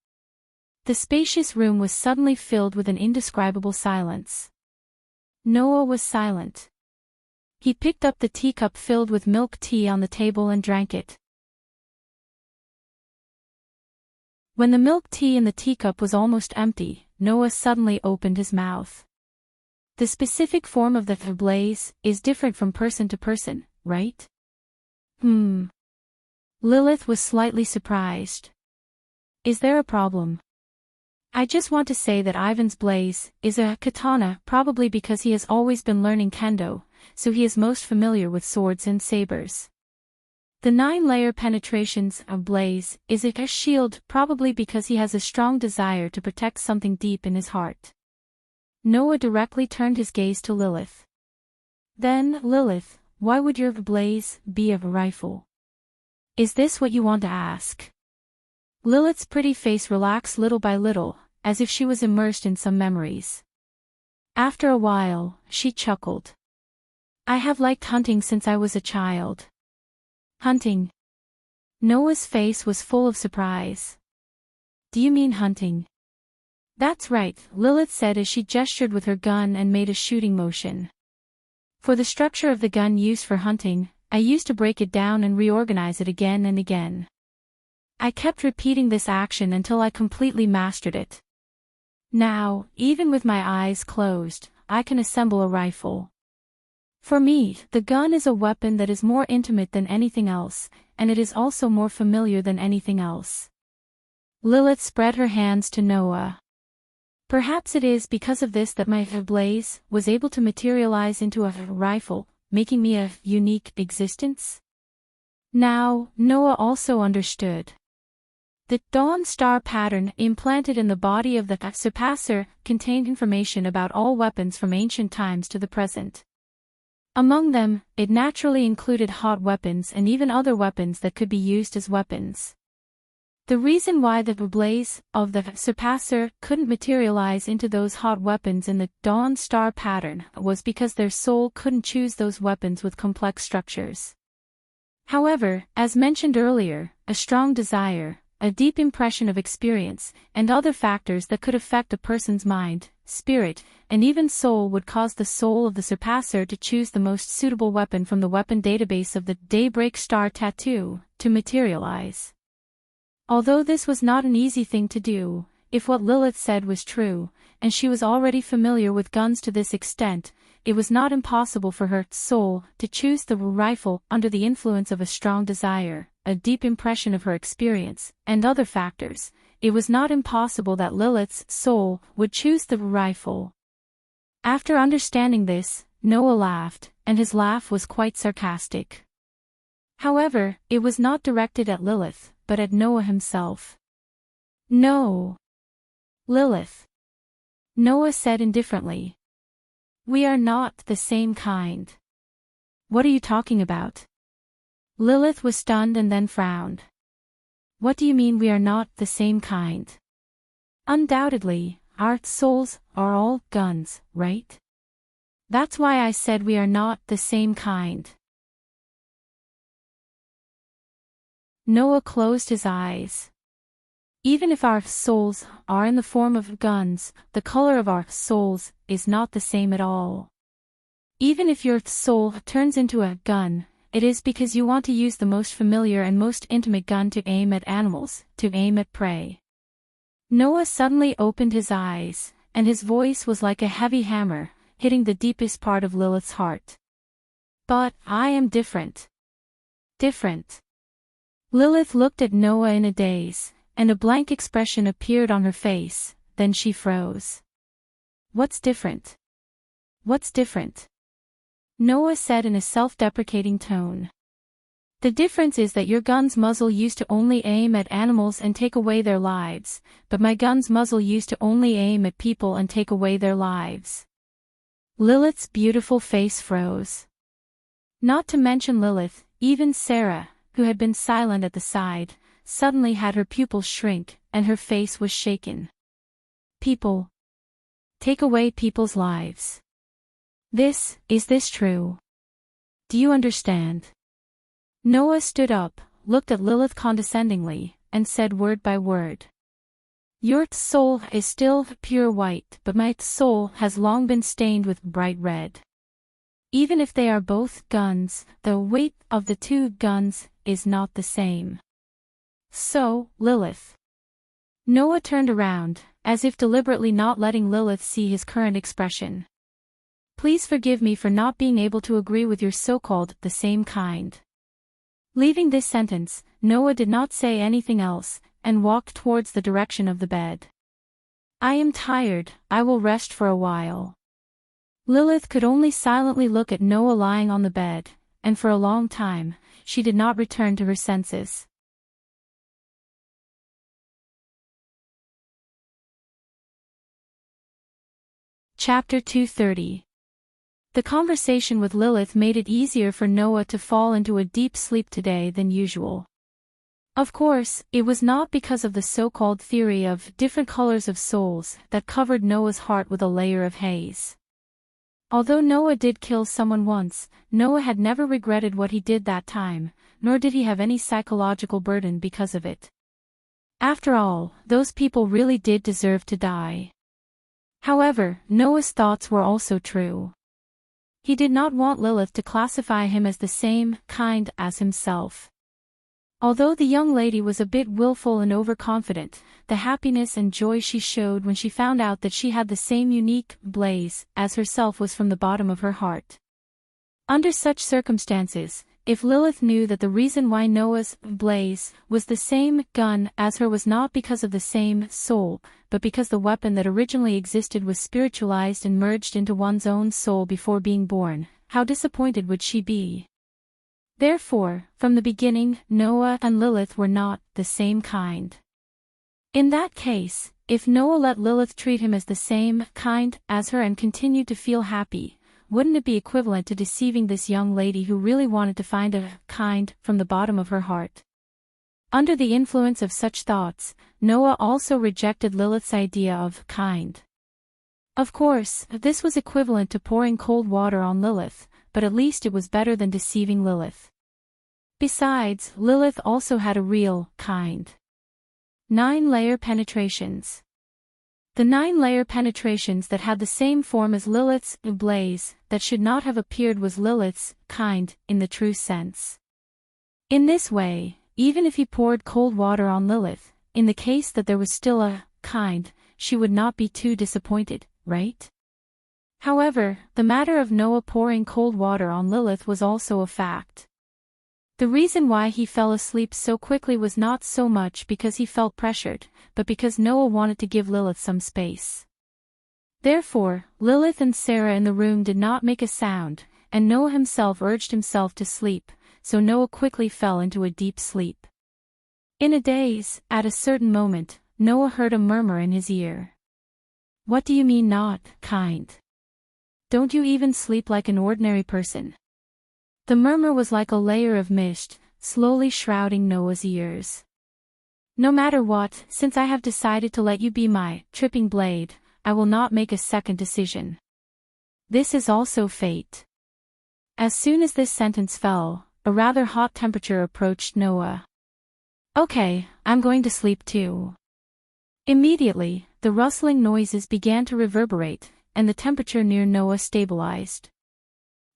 The spacious room was suddenly filled with an indescribable silence. Noah was silent. He picked up the teacup filled with milk tea on the table and drank it. When the milk tea in the teacup was almost empty, Noah suddenly opened his mouth. The specific form of the blaze is different from person to person, right? Lilith was slightly surprised. Is there a problem? I just want to say that Ivan's blaze is a katana, probably because he has always been learning kendo, so he is most familiar with swords and sabers. The 9-layer penetrations of blaze is a shield, probably because he has a strong desire to protect something deep in his heart. Noah directly turned his gaze to Lilith. Then, Lilith, why would your blaze be a rifle? Is this what you want to ask? Lilith's pretty face relaxed little by little, as if she was immersed in some memories. After a while, she chuckled. I have liked hunting since I was a child. Hunting? Noah's face was full of surprise. Do you mean hunting? That's right, Lilith said as she gestured with her gun and made a shooting motion. For the structure of the gun used for hunting, I used to break it down and reorganize it again and again. I kept repeating this action until I completely mastered it. Now, even with my eyes closed, I can assemble a rifle. For me, the gun is a weapon that is more intimate than anything else, and it is also more familiar than anything else. Lilith spread her hands to Noah. Perhaps it is because of this that my blaze was able to materialize into a rifle, making me a unique existence. Now, Noah also understood. The dawn star pattern implanted in the body of the surpasser contained information about all weapons from ancient times to the present. Among them, it naturally included hot weapons and even other weapons that could be used as weapons. The reason why the blaze of the surpasser couldn't materialize into those hot weapons in the dawn star pattern was because their soul couldn't choose those weapons with complex structures. However, as mentioned earlier, a strong desire, a deep impression of experience, and other factors that could affect a person's mind, spirit, and even soul would cause the soul of the surpasser to choose the most suitable weapon from the weapon database of the daybreak star tattoo to materialize. Although this was not an easy thing to do, if what Lilith said was true, and she was already familiar with guns to this extent, it was not impossible for her soul to choose the rifle under the influence of a strong desire, a deep impression of her experience, and other factors. It was not impossible that Lilith's soul would choose the rifle. After understanding this, Noah laughed, and his laugh was quite sarcastic. However, it was not directed at Lilith, but at Noah himself. No. Lilith. Noah said indifferently. We are not the same kind. What are you talking about? Lilith was stunned and then frowned. What do you mean we are not the same kind? Undoubtedly, our souls are all guns, right? That's why I said we are not the same kind. Noah closed his eyes. Even if our souls are in the form of guns, the color of our souls is not the same at all. Even if your soul turns into a gun, it is because you want to use the most familiar and most intimate gun to aim at animals, to aim at prey. Noah suddenly opened his eyes, and his voice was like a heavy hammer, hitting the deepest part of Lilith's heart. But I am different. Different. Lilith looked at Noah in a daze, and a blank expression appeared on her face, then she froze. What's different? What's different? Noah said in a self-deprecating tone. The difference is that your gun's muzzle used to only aim at animals and take away their lives, but my gun's muzzle used to only aim at people and take away their lives. Lilith's beautiful face froze. Not to mention Lilith, even Sarah, who had been silent at the side, suddenly had her pupils shrink, and her face was shaken. People. Take away people's lives. Is this true? Do you understand? Noah stood up, looked at Lilith condescendingly, and said word by word. Your soul is still pure white, but my soul has long been stained with bright red. Even if they are both guns, the weight of the two guns is not the same. So, Lilith. Noah turned around, as if deliberately not letting Lilith see his current expression. Please forgive me for not being able to agree with your so-called the same kind. Leaving this sentence, Noah did not say anything else, and walked towards the direction of the bed. I am tired, I will rest for a while. Lilith could only silently look at Noah lying on the bed, and for a long time, she did not return to her senses. Chapter 230. The conversation with Lilith made it easier for Noah to fall into a deep sleep today than usual. Of course, it was not because of the so-called theory of different colors of souls that covered Noah's heart with a layer of haze. Although Noah did kill someone once, Noah had never regretted what he did that time, nor did he have any psychological burden because of it. After all, those people really did deserve to die. However, Noah's thoughts were also true. He did not want Lilith to classify him as the same kind as himself. Although the young lady was a bit willful and overconfident, the happiness and joy she showed when she found out that she had the same unique blaze as herself was from the bottom of her heart. Under such circumstances, if Lilith knew that the reason why Noah's blaze was the same gun as her was not because of the same soul, but because the weapon that originally existed was spiritualized and merged into one's own soul before being born, how disappointed would she be? Therefore, from the beginning, Noah and Lilith were not the same kind. In that case, if Noah let Lilith treat him as the same kind as her and continued to feel happy, wouldn't it be equivalent to deceiving this young lady who really wanted to find a kind from the bottom of her heart? Under the influence of such thoughts, Noah also rejected Lilith's idea of kind. Of course, this was equivalent to pouring cold water on Lilith, but at least it was better than deceiving Lilith. Besides, Lilith also had a real kind. 9-layer penetrations. The 9-layer penetrations that had the same form as Lilith's blaze that should not have appeared was Lilith's kind in the true sense. In this way, even if he poured cold water on Lilith, in the case that there was still a kind, she would not be too disappointed, right? However, the matter of Noah pouring cold water on Lilith was also a fact. The reason why he fell asleep so quickly was not so much because he felt pressured, but because Noah wanted to give Lilith some space. Therefore, Lilith and Sarah in the room did not make a sound, and Noah himself urged himself to sleep, so Noah quickly fell into a deep sleep. In a daze, at a certain moment, Noah heard a murmur in his ear. "What do you mean not kind? Don't you even sleep like an ordinary person?" The murmur was like a layer of mist, slowly shrouding Noah's ears. "No matter what, since I have decided to let you be my tripping blade, I will not make a second decision. This is also fate." As soon as this sentence fell, a rather hot temperature approached Noah. "Okay, I'm going to sleep too." Immediately, the rustling noises began to reverberate, and the temperature near Noah stabilized.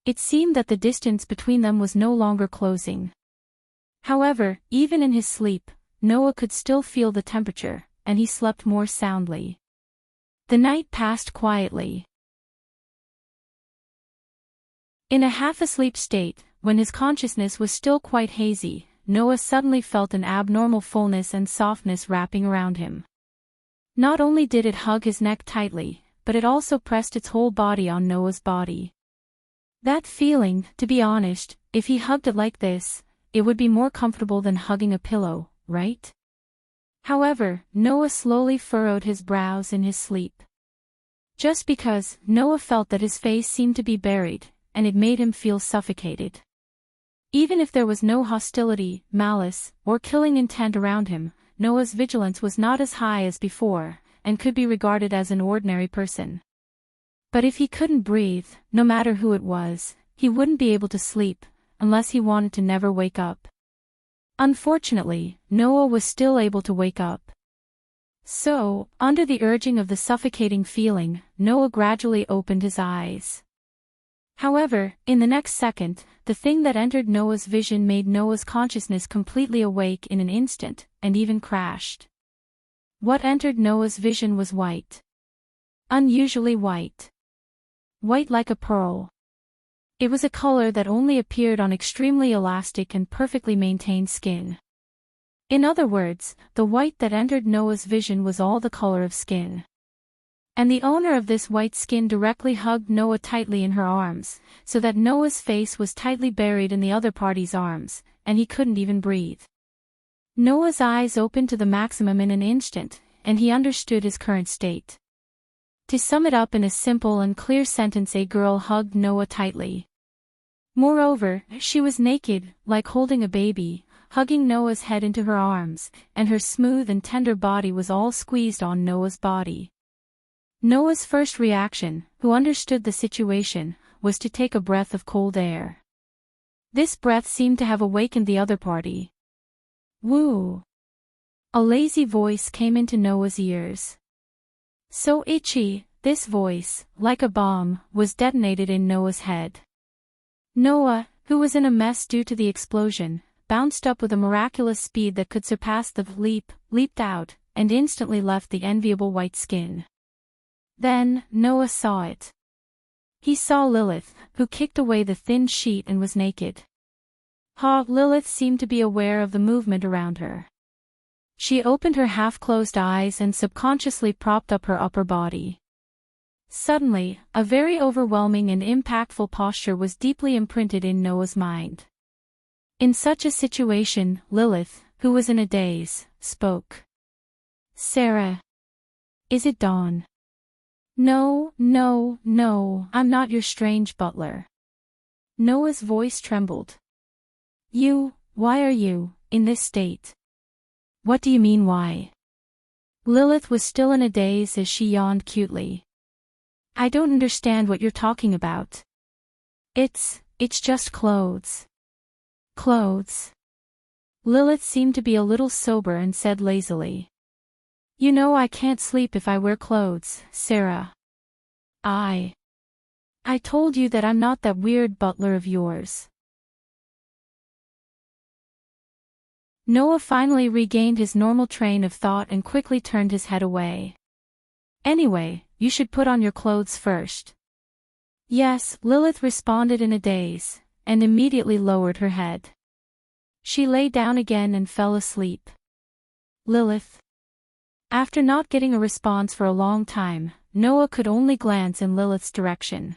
It seemed that the distance between them was no longer closing. However, even in his sleep, Noah could still feel the temperature, and he slept more soundly. The night passed quietly. In a half-asleep state, when his consciousness was still quite hazy, Noah suddenly felt an abnormal fullness and softness wrapping around him. Not only did it hug his neck tightly, but it also pressed its whole body on Noah's body. That feeling, to be honest, if he hugged it like this, it would be more comfortable than hugging a pillow, right? However, Noah slowly furrowed his brows in his sleep. Just because, Noah felt that his face seemed to be buried, and it made him feel suffocated. Even if there was no hostility, malice, or killing intent around him, Noah's vigilance was not as high as before, and could be regarded as an ordinary person. But if he couldn't breathe, no matter who it was, he wouldn't be able to sleep, unless he wanted to never wake up. Unfortunately, Noah was still able to wake up. So, under the urging of the suffocating feeling, Noah gradually opened his eyes. However, in the next second, the thing that entered Noah's vision made Noah's consciousness completely awake in an instant, and even crashed. What entered Noah's vision was white. Unusually white. White like a pearl. It was a color that only appeared on extremely elastic and perfectly maintained skin. In other words, the white that entered Noah's vision was all the color of skin. And the owner of this white skin directly hugged Noah tightly in her arms, so that Noah's face was tightly buried in the other party's arms, and he couldn't even breathe. Noah's eyes opened to the maximum in an instant, and he understood his current state. To sum it up in a simple and clear sentence, a girl hugged Noah tightly. Moreover, she was naked, like holding a baby, hugging Noah's head into her arms, and her smooth and tender body was all squeezed on Noah's body. Noah's first reaction, who understood the situation, was to take a breath of cold air. This breath seemed to have awakened the other party. "Woo!" A lazy voice came into Noah's ears. So itchy, this voice, like a bomb, was detonated in Noah's head. Noah, who was in a mess due to the explosion, bounced up with a miraculous speed that could surpass the leap, leaped out, and instantly left the enviable white skin. Then, Noah saw it. He saw Lilith, who kicked away the thin sheet and was naked. Lilith seemed to be aware of the movement around her. She opened her half-closed eyes and subconsciously propped up her upper body. Suddenly, a very overwhelming and impactful posture was deeply imprinted in Noah's mind. In such a situation, Lilith, who was in a daze, spoke. "Sarah. Is it dawn?" "No, no, no, I'm not your strange butler." Noah's voice trembled. Why are you, in this state?" "What do you mean why?" Lilith was still in a daze as she yawned cutely. "I don't understand what you're talking about." It's just clothes." "Clothes?" Lilith seemed to be a little sober and said lazily. "You know I can't sleep if I wear clothes, Sarah. I told you that I'm not that weird butler of yours." Noah finally regained his normal train of thought and quickly turned his head away. "Anyway, you should put on your clothes first." "Yes," Lilith responded in a daze, and immediately lowered her head. She lay down again and fell asleep. Lilith. After not getting a response for a long time, Noah could only glance in Lilith's direction.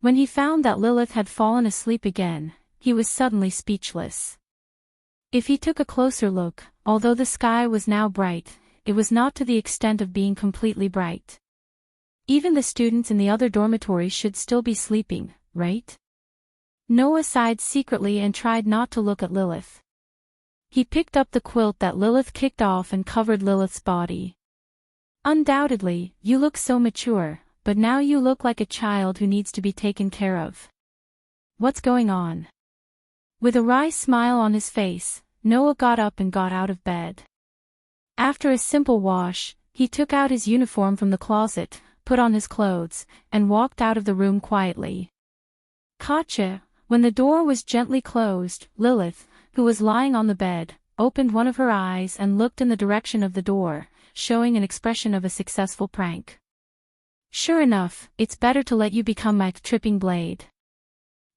When he found that Lilith had fallen asleep again, he was suddenly speechless. If he took a closer look, although the sky was now bright, it was not to the extent of being completely bright. Even the students in the other dormitories should still be sleeping, right? Noah sighed secretly and tried not to look at Lilith. He picked up the quilt that Lilith kicked off and covered Lilith's body. "Undoubtedly, you look so mature, but now you look like a child who needs to be taken care of. What's going on?" With a wry smile on his face, Noah got up and got out of bed. After a simple wash, he took out his uniform from the closet, put on his clothes, and walked out of the room quietly. Gotcha. When the door was gently closed, Lilith, who was lying on the bed, opened one of her eyes and looked in the direction of the door, showing an expression of a successful prank. "Sure enough, it's better to let you become my tripping blade."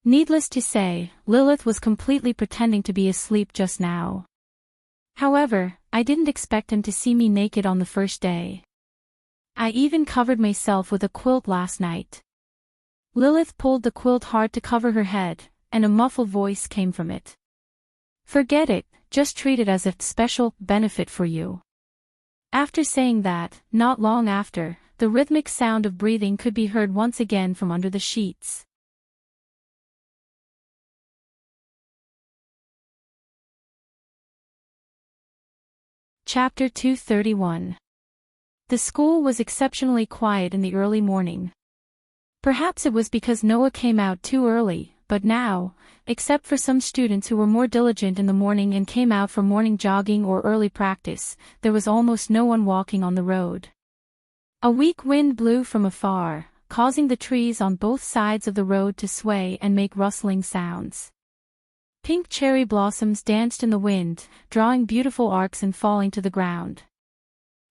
Needless to say, Lilith was completely pretending to be asleep just now. "However, I didn't expect him to see me naked on the first day. I even covered myself with a quilt last night." Lilith pulled the quilt hard to cover her head, and a muffled voice came from it. "Forget it, just treat it as a special benefit for you." After saying that, not long after, the rhythmic sound of breathing could be heard once again from under the sheets. Chapter 231. The school was exceptionally quiet in the early morning. Perhaps it was because Noah came out too early, but now, except for some students who were more diligent in the morning and came out for morning jogging or early practice, there was almost no one walking on the road. A weak wind blew from afar, causing the trees on both sides of the road to sway and make rustling sounds. Pink cherry blossoms danced in the wind, drawing beautiful arcs and falling to the ground.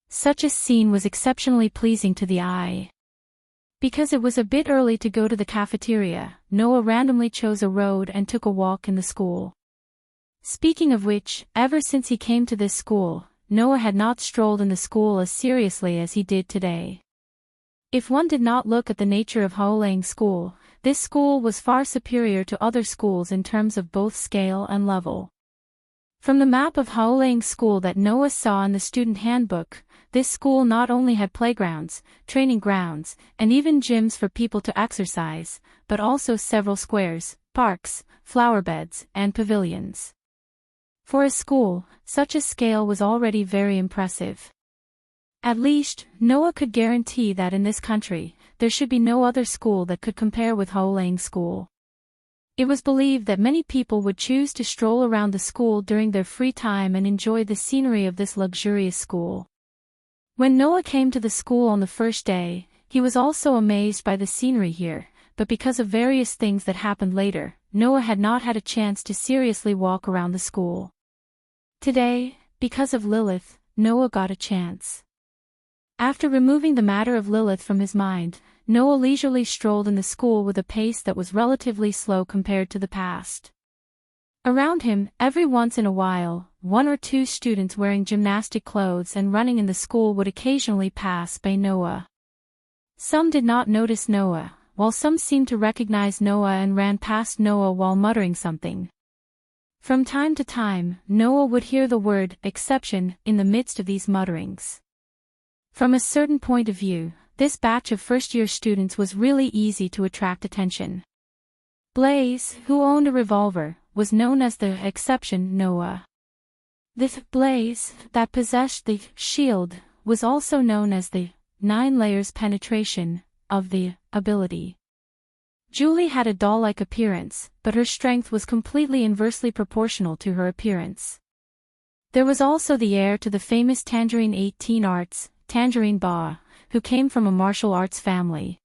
Such a scene was exceptionally pleasing to the eye. Because it was a bit early to go to the cafeteria, Noah randomly chose a road and took a walk in the school. Speaking of which, ever since he came to this school, Noah had not strolled in the school as seriously as he did today. If one did not look at the nature of Haolang School, this school was far superior to other schools in terms of both scale and level. From the map of Haolang School that Noah saw in the student handbook, this school not only had playgrounds, training grounds, and even gyms for people to exercise, but also several squares, parks, flower beds, and pavilions. For a school, such a scale was already very impressive. At least, Noah could guarantee that in this country, there should be no other school that could compare with Haolang School. It was believed that many people would choose to stroll around the school during their free time and enjoy the scenery of this luxurious school. When Noah came to the school on the first day, he was also amazed by the scenery here, but because of various things that happened later, Noah had not had a chance to seriously walk around the school. Today, because of Lilith, Noah got a chance. After removing the matter of Lilith from his mind, Noah leisurely strolled in the school with a pace that was relatively slow compared to the past. Around him, every once in a while, one or two students wearing gymnastic clothes and running in the school would occasionally pass by Noah. Some did not notice Noah, while some seemed to recognize Noah and ran past Noah while muttering something. From time to time, Noah would hear the word exception in the midst of these mutterings. From a certain point of view, this batch of first-year students was really easy to attract attention. Blaze, who owned a revolver, was known as the exception Noah. The Blaze, that possessed the shield, was also known as the 9 layers penetration of the ability. Julie had a doll-like appearance, but her strength was completely inversely proportional to her appearance. There was also the heir to the famous Tangerine 18 Arts, Tangerine Ba, who came from a martial arts family.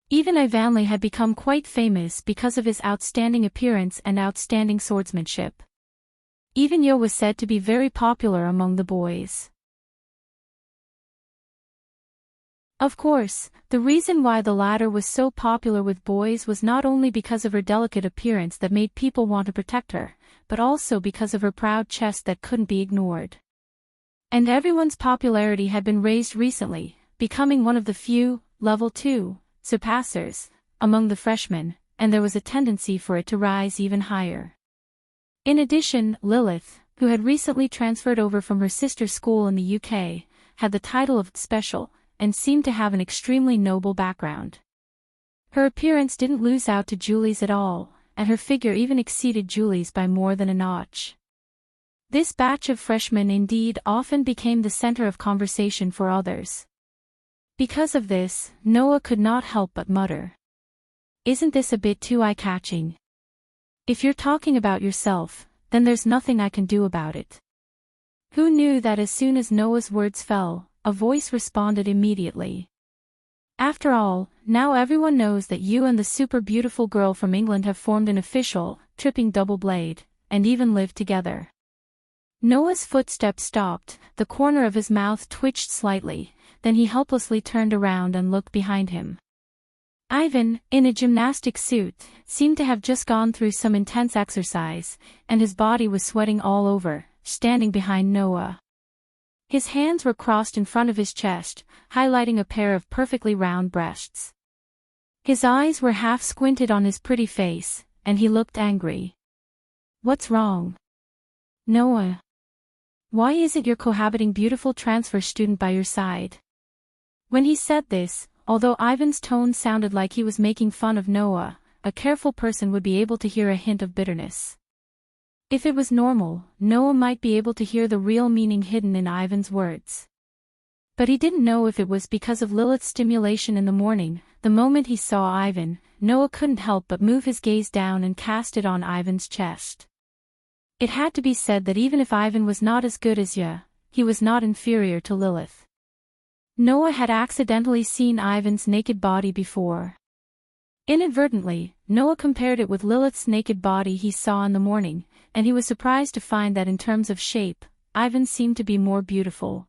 Even Ivanley had become quite famous because of his outstanding appearance and outstanding swordsmanship. Even Yo was said to be very popular among the boys. Of course, the reason why the latter was so popular with boys was not only because of her delicate appearance that made people want to protect her, but also because of her proud chest that couldn't be ignored. And everyone's popularity had been raised recently, becoming one of the few, level 2, surpassers, among the freshmen, and there was a tendency for it to rise even higher. In addition, Lilith, who had recently transferred over from her sister school in the UK, had the title of special, and seemed to have an extremely noble background. Her appearance didn't lose out to Julie's at all, and her figure even exceeded Julie's by more than a notch. This batch of freshmen indeed often became the center of conversation for others. Because of this, Noah could not help but mutter, "Isn't this a bit too eye-catching? If you're talking about yourself, then there's nothing I can do about it." Who knew that as soon as Noah's words fell, a voice responded immediately. "After all, now everyone knows that you and the super beautiful girl from England have formed an official, tripping double blade, and even lived together." Noah's footsteps stopped, the corner of his mouth twitched slightly, then he helplessly turned around and looked behind him. Ivan, in a gymnastic suit, seemed to have just gone through some intense exercise, and his body was sweating all over, standing behind Noah. His hands were crossed in front of his chest, highlighting a pair of perfectly round breasts. His eyes were half squinted on his pretty face, and he looked angry. "What's wrong? Noah? Why isn't your cohabiting beautiful transfer student by your side?" When he said this, although Ivan's tone sounded like he was making fun of Noah, a careful person would be able to hear a hint of bitterness. If it was normal, Noah might be able to hear the real meaning hidden in Ivan's words. But he didn't know if it was because of Lilith's stimulation in the morning. The moment he saw Ivan, Noah couldn't help but move his gaze down and cast it on Ivan's chest. It had to be said that even if Ivan was not as good as Ya, he was not inferior to Lilith. Noah had accidentally seen Ivan's naked body before. Inadvertently, Noah compared it with Lilith's naked body he saw in the morning, and he was surprised to find that in terms of shape, Ivan seemed to be more beautiful.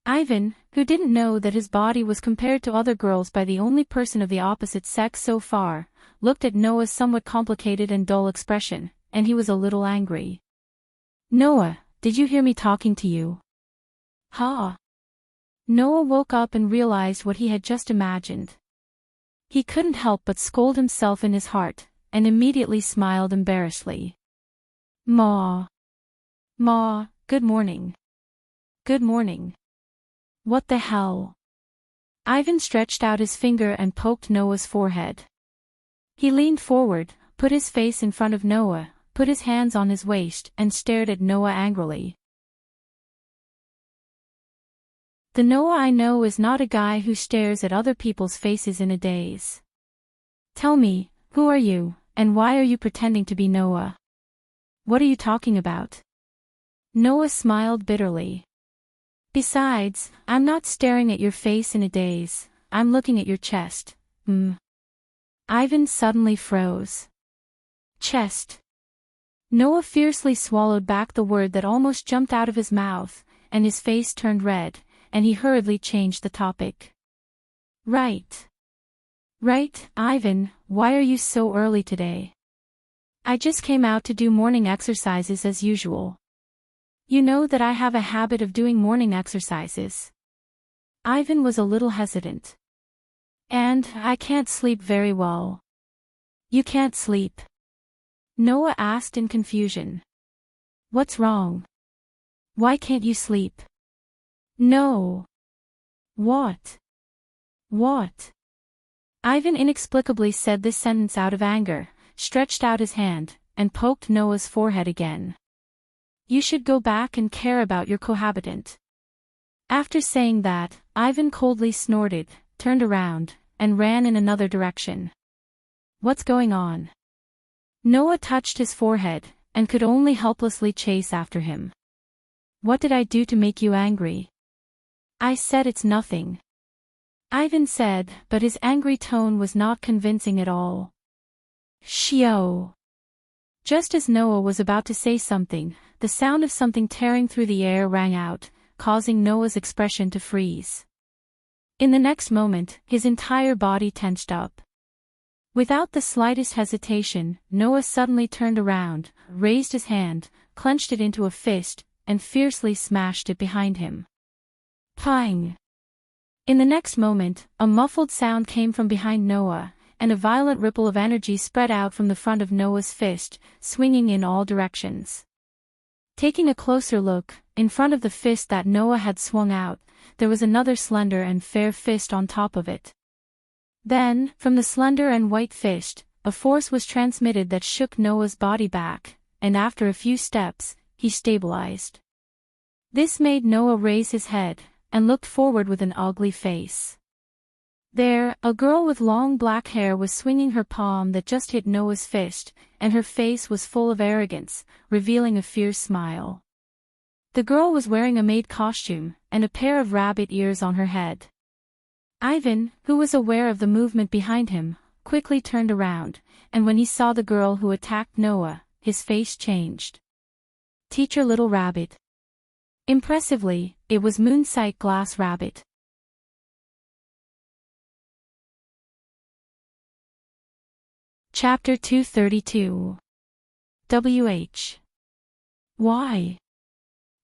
Ivan, who didn't know that his body was compared to other girls by the only person of the opposite sex so far, looked at Noah's somewhat complicated and dull expression, and he was a little angry. "Noah, did you hear me talking to you?" "Huh?" Noah woke up and realized what he had just imagined. He couldn't help but scold himself in his heart, and immediately smiled embarrassedly. "Ma. Ma, good morning. Good morning. What the hell?" Ivan stretched out his finger and poked Noah's forehead. He leaned forward, put his face in front of Noah, put his hands on his waist, and stared at Noah angrily. The Noah I know is not a guy who stares at other people's faces in a daze. "Tell me, who are you, and why are you pretending to be Noah? What are you talking about?" Noah smiled bitterly. "Besides, I'm not staring at your face in a daze, I'm looking at your chest." Ivan suddenly froze. Chest. Noah fiercely swallowed back the word that almost jumped out of his mouth, and his face turned red, and he hurriedly changed the topic. Right. Right, Ivan, why are you so early today? I just came out to do morning exercises as usual. You know that I have a habit of doing morning exercises. Ivan was a little hesitant. And I can't sleep very well. You can't sleep? Noah asked in confusion. What's wrong? Why can't you sleep? No. What? What? Ivan inexplicably said this sentence out of anger, stretched out his hand, and poked Noah's forehead again. You should go back and care about your cohabitant. After saying that, Ivan coldly snorted, turned around, and ran in another direction. What's going on? Noah touched his forehead, and could only helplessly chase after him. What did I do to make you angry? I said it's nothing. Ivan said, but his angry tone was not convincing at all. Shio. Just as Noah was about to say something, the sound of something tearing through the air rang out, causing Noah's expression to freeze. In the next moment, his entire body tensed up. Without the slightest hesitation, Noah suddenly turned around, raised his hand, clenched it into a fist, and fiercely smashed it behind him. Pang! In the next moment, a muffled sound came from behind Noah, and a violent ripple of energy spread out from the front of Noah's fist, swinging in all directions. Taking a closer look, in front of the fist that Noah had swung out, there was another slender and fair fist on top of it. Then, from the slender and white fist, a force was transmitted that shook Noah's body back, and after a few steps, he stabilized. This made Noah raise his head, and looked forward with an ugly face. There, a girl with long black hair was swinging her palm that just hit Noah's fist, and her face was full of arrogance, revealing a fierce smile. The girl was wearing a maid costume, and a pair of rabbit ears on her head. Ivan, who was aware of the movement behind him, quickly turned around, and when he saw the girl who attacked Noah, his face changed. Teacher Little Rabbit. Impressively, it was Moonsight Glass Rabbit. Chapter 232. WH. Why?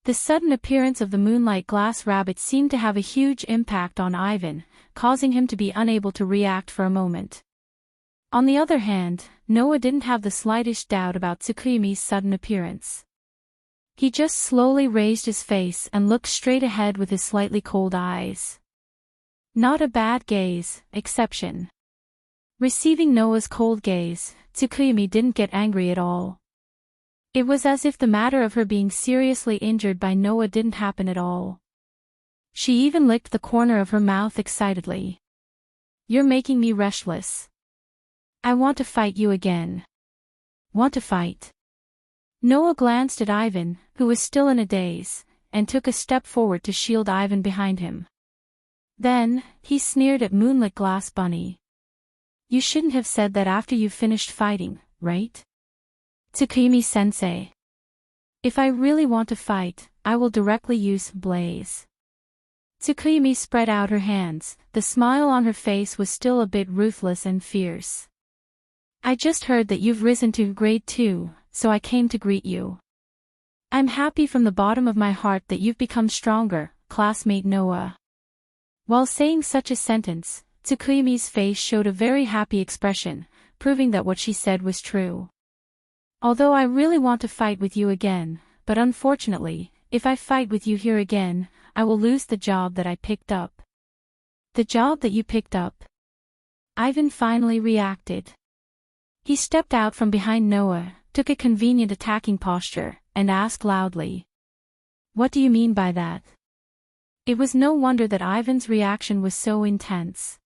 The sudden appearance of the Moonlight Glass Rabbit seemed to have a huge impact on Ivan, causing him to be unable to react for a moment. On the other hand, Noah didn't have the slightest doubt about Tsukimi's sudden appearance. He just slowly raised his face and looked straight ahead with his slightly cold eyes. Not a bad gaze, exception. Receiving Noah's cold gaze, Tsukimi didn't get angry at all. It was as if the matter of her being seriously injured by Noah didn't happen at all. She even licked the corner of her mouth excitedly. You're making me restless. I want to fight you again. Want to fight? Noah glanced at Ivan, who was still in a daze, and took a step forward to shield Ivan behind him. Then, he sneered at Moonlit Glass Bunny. You shouldn't have said that after you finished fighting, right? Tsukimi-sensei. If I really want to fight, I will directly use Blaze. Tsukimi spread out her hands, the smile on her face was still a bit ruthless and fierce. I just heard that you've risen to grade 2, so I came to greet you. I'm happy from the bottom of my heart that you've become stronger, classmate Noah. While saying such a sentence, Tsukimi's face showed a very happy expression, proving that what she said was true. Although I really want to fight with you again, but unfortunately, if I fight with you here again, I will lose the job that I picked up. The job that you picked up? Ivan finally reacted. He stepped out from behind Noah, took a convenient attacking posture, and asked loudly. What do you mean by that? It was no wonder that Ivan's reaction was so intense.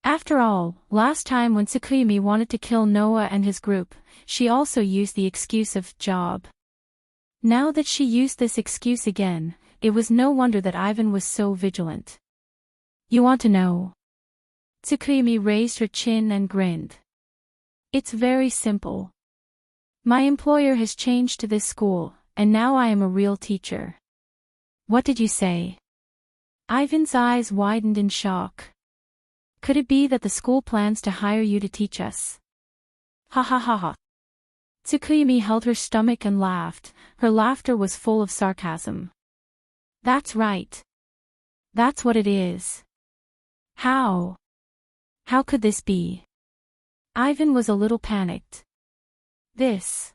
After all, last time when Tsukimi wanted to kill Noah and his group, she also used the excuse of job. Now that she used this excuse again, it was no wonder that Ivan was so vigilant. You want to know? Tsukimi raised her chin and grinned. It's very simple. My employer has changed to this school, and now I am a real teacher. What did you say? Ivan's eyes widened in shock. Could it be that the school plans to hire you to teach us? Ha ha ha ha. Tsukuyumi held her stomach and laughed. Her laughter was full of sarcasm. That's right. That's what it is. How? How could this be? Ivan was a little panicked. This.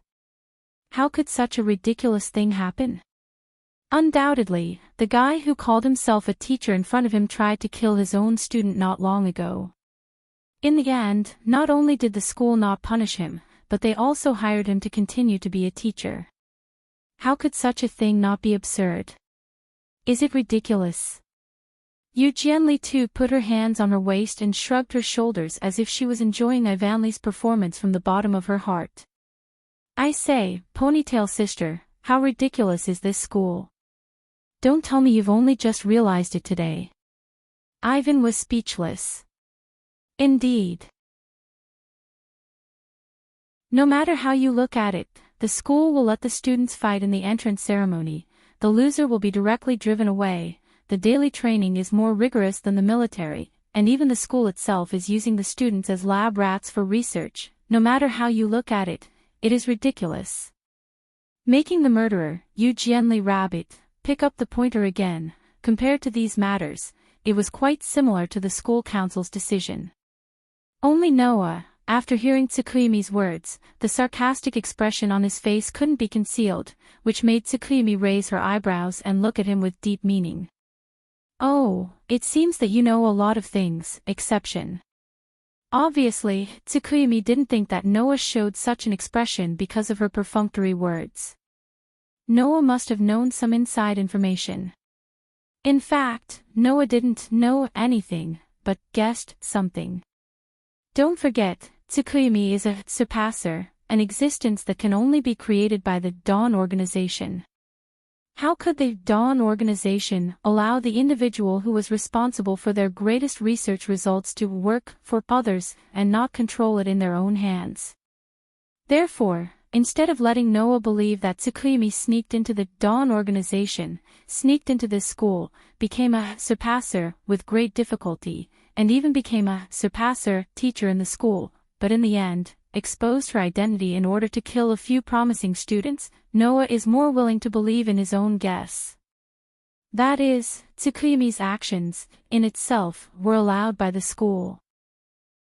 How could such a ridiculous thing happen? Undoubtedly, the guy who called himself a teacher in front of him tried to kill his own student not long ago. In the end, not only did the school not punish him, but they also hired him to continue to be a teacher. How could such a thing not be absurd? Is it ridiculous? Yu Jianli too put her hands on her waist and shrugged her shoulders as if she was enjoying Ivanli's performance from the bottom of her heart. I say, ponytail sister, how ridiculous is this school? Don't tell me you've only just realized it today. Ivan was speechless. Indeed. No matter how you look at it, the school will let the students fight in the entrance ceremony, the loser will be directly driven away, the daily training is more rigorous than the military, and even the school itself is using the students as lab rats for research. No matter how you look at it, it is ridiculous. Making the murderer, Yu Jianli Rabbit, pick up the pointer again. Compared to these matters, it was quite similar to the school council's decision. Only Noah, after hearing Tsukuyumi's words, the sarcastic expression on his face couldn't be concealed, which made Tsukuyumi raise her eyebrows and look at him with deep meaning. Oh, it seems that you know a lot of things, exception. Obviously, Tsukuyumi didn't think that Noah showed such an expression because of her perfunctory words. Noah must have known some inside information. In fact, Noah didn't know anything, but guessed something. Don't forget, Tsukuyumi is a surpasser, an existence that can only be created by the Dawn organization. How could the Dawn organization allow the individual who was responsible for their greatest research results to work for others and not control it in their own hands? Therefore, instead of letting Noah believe that Tsukuyumi sneaked into the Dawn organization, sneaked into this school, became a surpasser with great difficulty, and even became a surpasser teacher in the school, but in the end, exposed her identity in order to kill a few promising students, Noah is more willing to believe in his own guess. That is, Tsukuyumi's actions, in itself, were allowed by the school.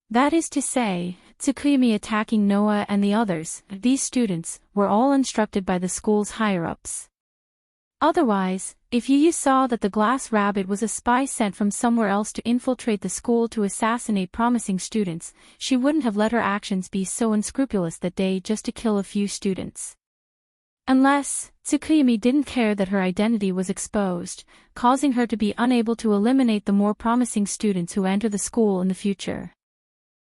That is to say, Tsukuyumi attacking Noah and the others, these students, were all instructed by the school's higher-ups. Otherwise, if Yu saw that the glass rabbit was a spy sent from somewhere else to infiltrate the school to assassinate promising students, she wouldn't have let her actions be so unscrupulous that day just to kill a few students. Unless, Tsukuyumi didn't care that her identity was exposed, causing her to be unable to eliminate the more promising students who enter the school in the future.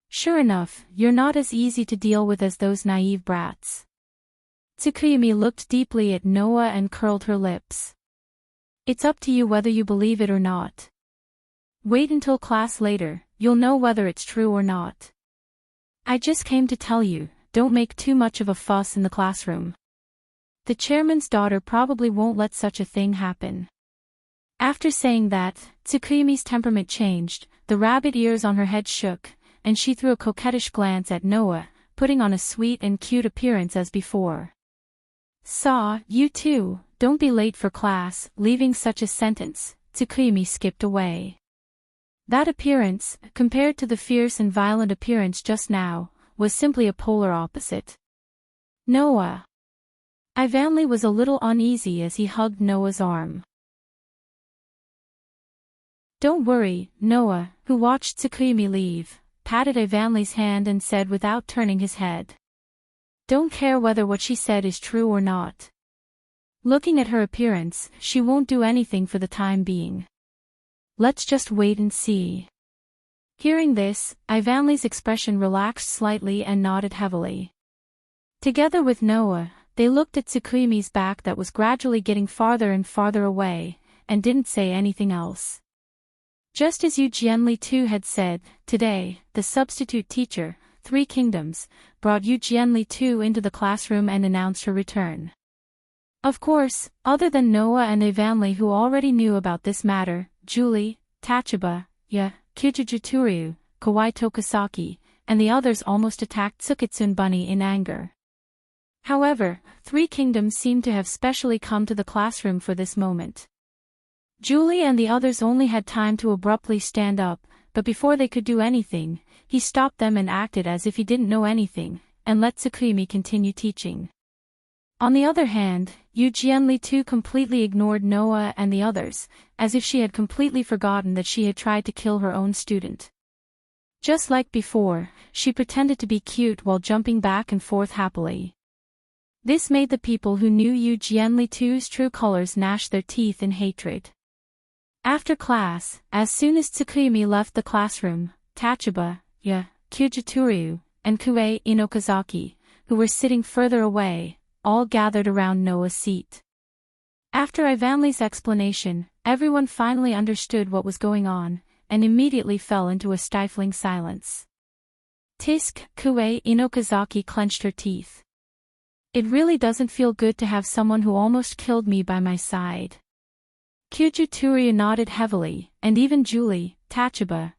Sure enough, you're not as easy to deal with as those naive brats. Tsukuyumi looked deeply at Noah and curled her lips. It's up to you whether you believe it or not. Wait until class later, you'll know whether it's true or not. I just came to tell you, don't make too much of a fuss in the classroom. The chairman's daughter probably won't let such a thing happen. After saying that, Tsukuyumi's temperament changed, the rabbit ears on her head shook, and she threw a coquettish glance at Noah, putting on a sweet and cute appearance as before. Saw, you too, don't be late for class. Leaving such a sentence, Tsukuyumi skipped away. That appearance, compared to the fierce and violent appearance just now, was simply a polar opposite. Noah. Ivanli was a little uneasy as he hugged Noah's arm. Don't worry, Noah, who watched Tsukuyumi leave, patted Ivanli's hand and said without turning his head. Don't care whether what she said is true or not. Looking at her appearance, she won't do anything for the time being. Let's just wait and see. Hearing this, Ivanli's expression relaxed slightly and nodded heavily. Together with Noah, they looked at Tsukuyumi's back that was gradually getting farther and farther away, and didn't say anything else. Just as Yu Jianli too had said, today, the substitute teacher, Three Kingdoms, brought Yu Jianli Tu into the classroom and announced her return. Of course, other than Noah and Evanli who already knew about this matter, Julie, Tachaba, Kyujujuturu, Kawai Tokasaki, and the others almost attacked Tsukitsune Bunny in anger. However, Three Kingdoms seemed to have specially come to the classroom for this moment. Julie and the others only had time to abruptly stand up, but before they could do anything, he stopped them and acted as if he didn't know anything, and let Tsukimi continue teaching. On the other hand, Yu Jianli Tu completely ignored Noah and the others, as if she had completely forgotten that she had tried to kill her own student. Just like before, she pretended to be cute while jumping back and forth happily. This made the people who knew Yu Jianli Tu's true colors gnash their teeth in hatred. After class, as soon as Tsukimi left the classroom, Tachaba, Kyujuturu, and Kue Inokazaki, who were sitting further away, all gathered around Noah's seat. After Ivanli's explanation, everyone finally understood what was going on, and immediately fell into a stifling silence. Tisk, Kue Inokazaki clenched her teeth. It really doesn't feel good to have someone who almost killed me by my side. Kyujuturu nodded heavily, and even Julie, Tachaba,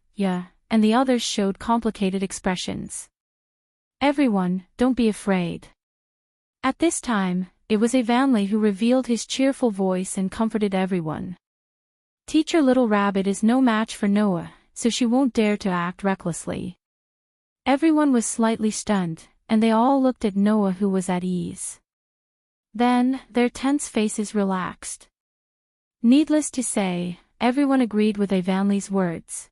and the others showed complicated expressions. Everyone, don't be afraid. At this time, it was Evanli who revealed his cheerful voice and comforted everyone. Teacher Little Rabbit is no match for Noah, so she won't dare to act recklessly. Everyone was slightly stunned, and they all looked at Noah who was at ease. Then, their tense faces relaxed. Needless to say, everyone agreed with Evanli's words.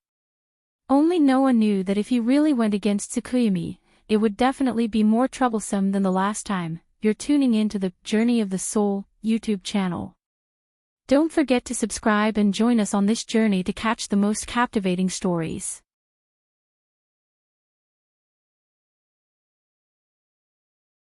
Only Noah knew that if he really went against Tsukimi, it would definitely be more troublesome than the last time. You're tuning in to the Journey of the Soul YouTube channel. Don't forget to subscribe and join us on this journey to catch the most captivating stories.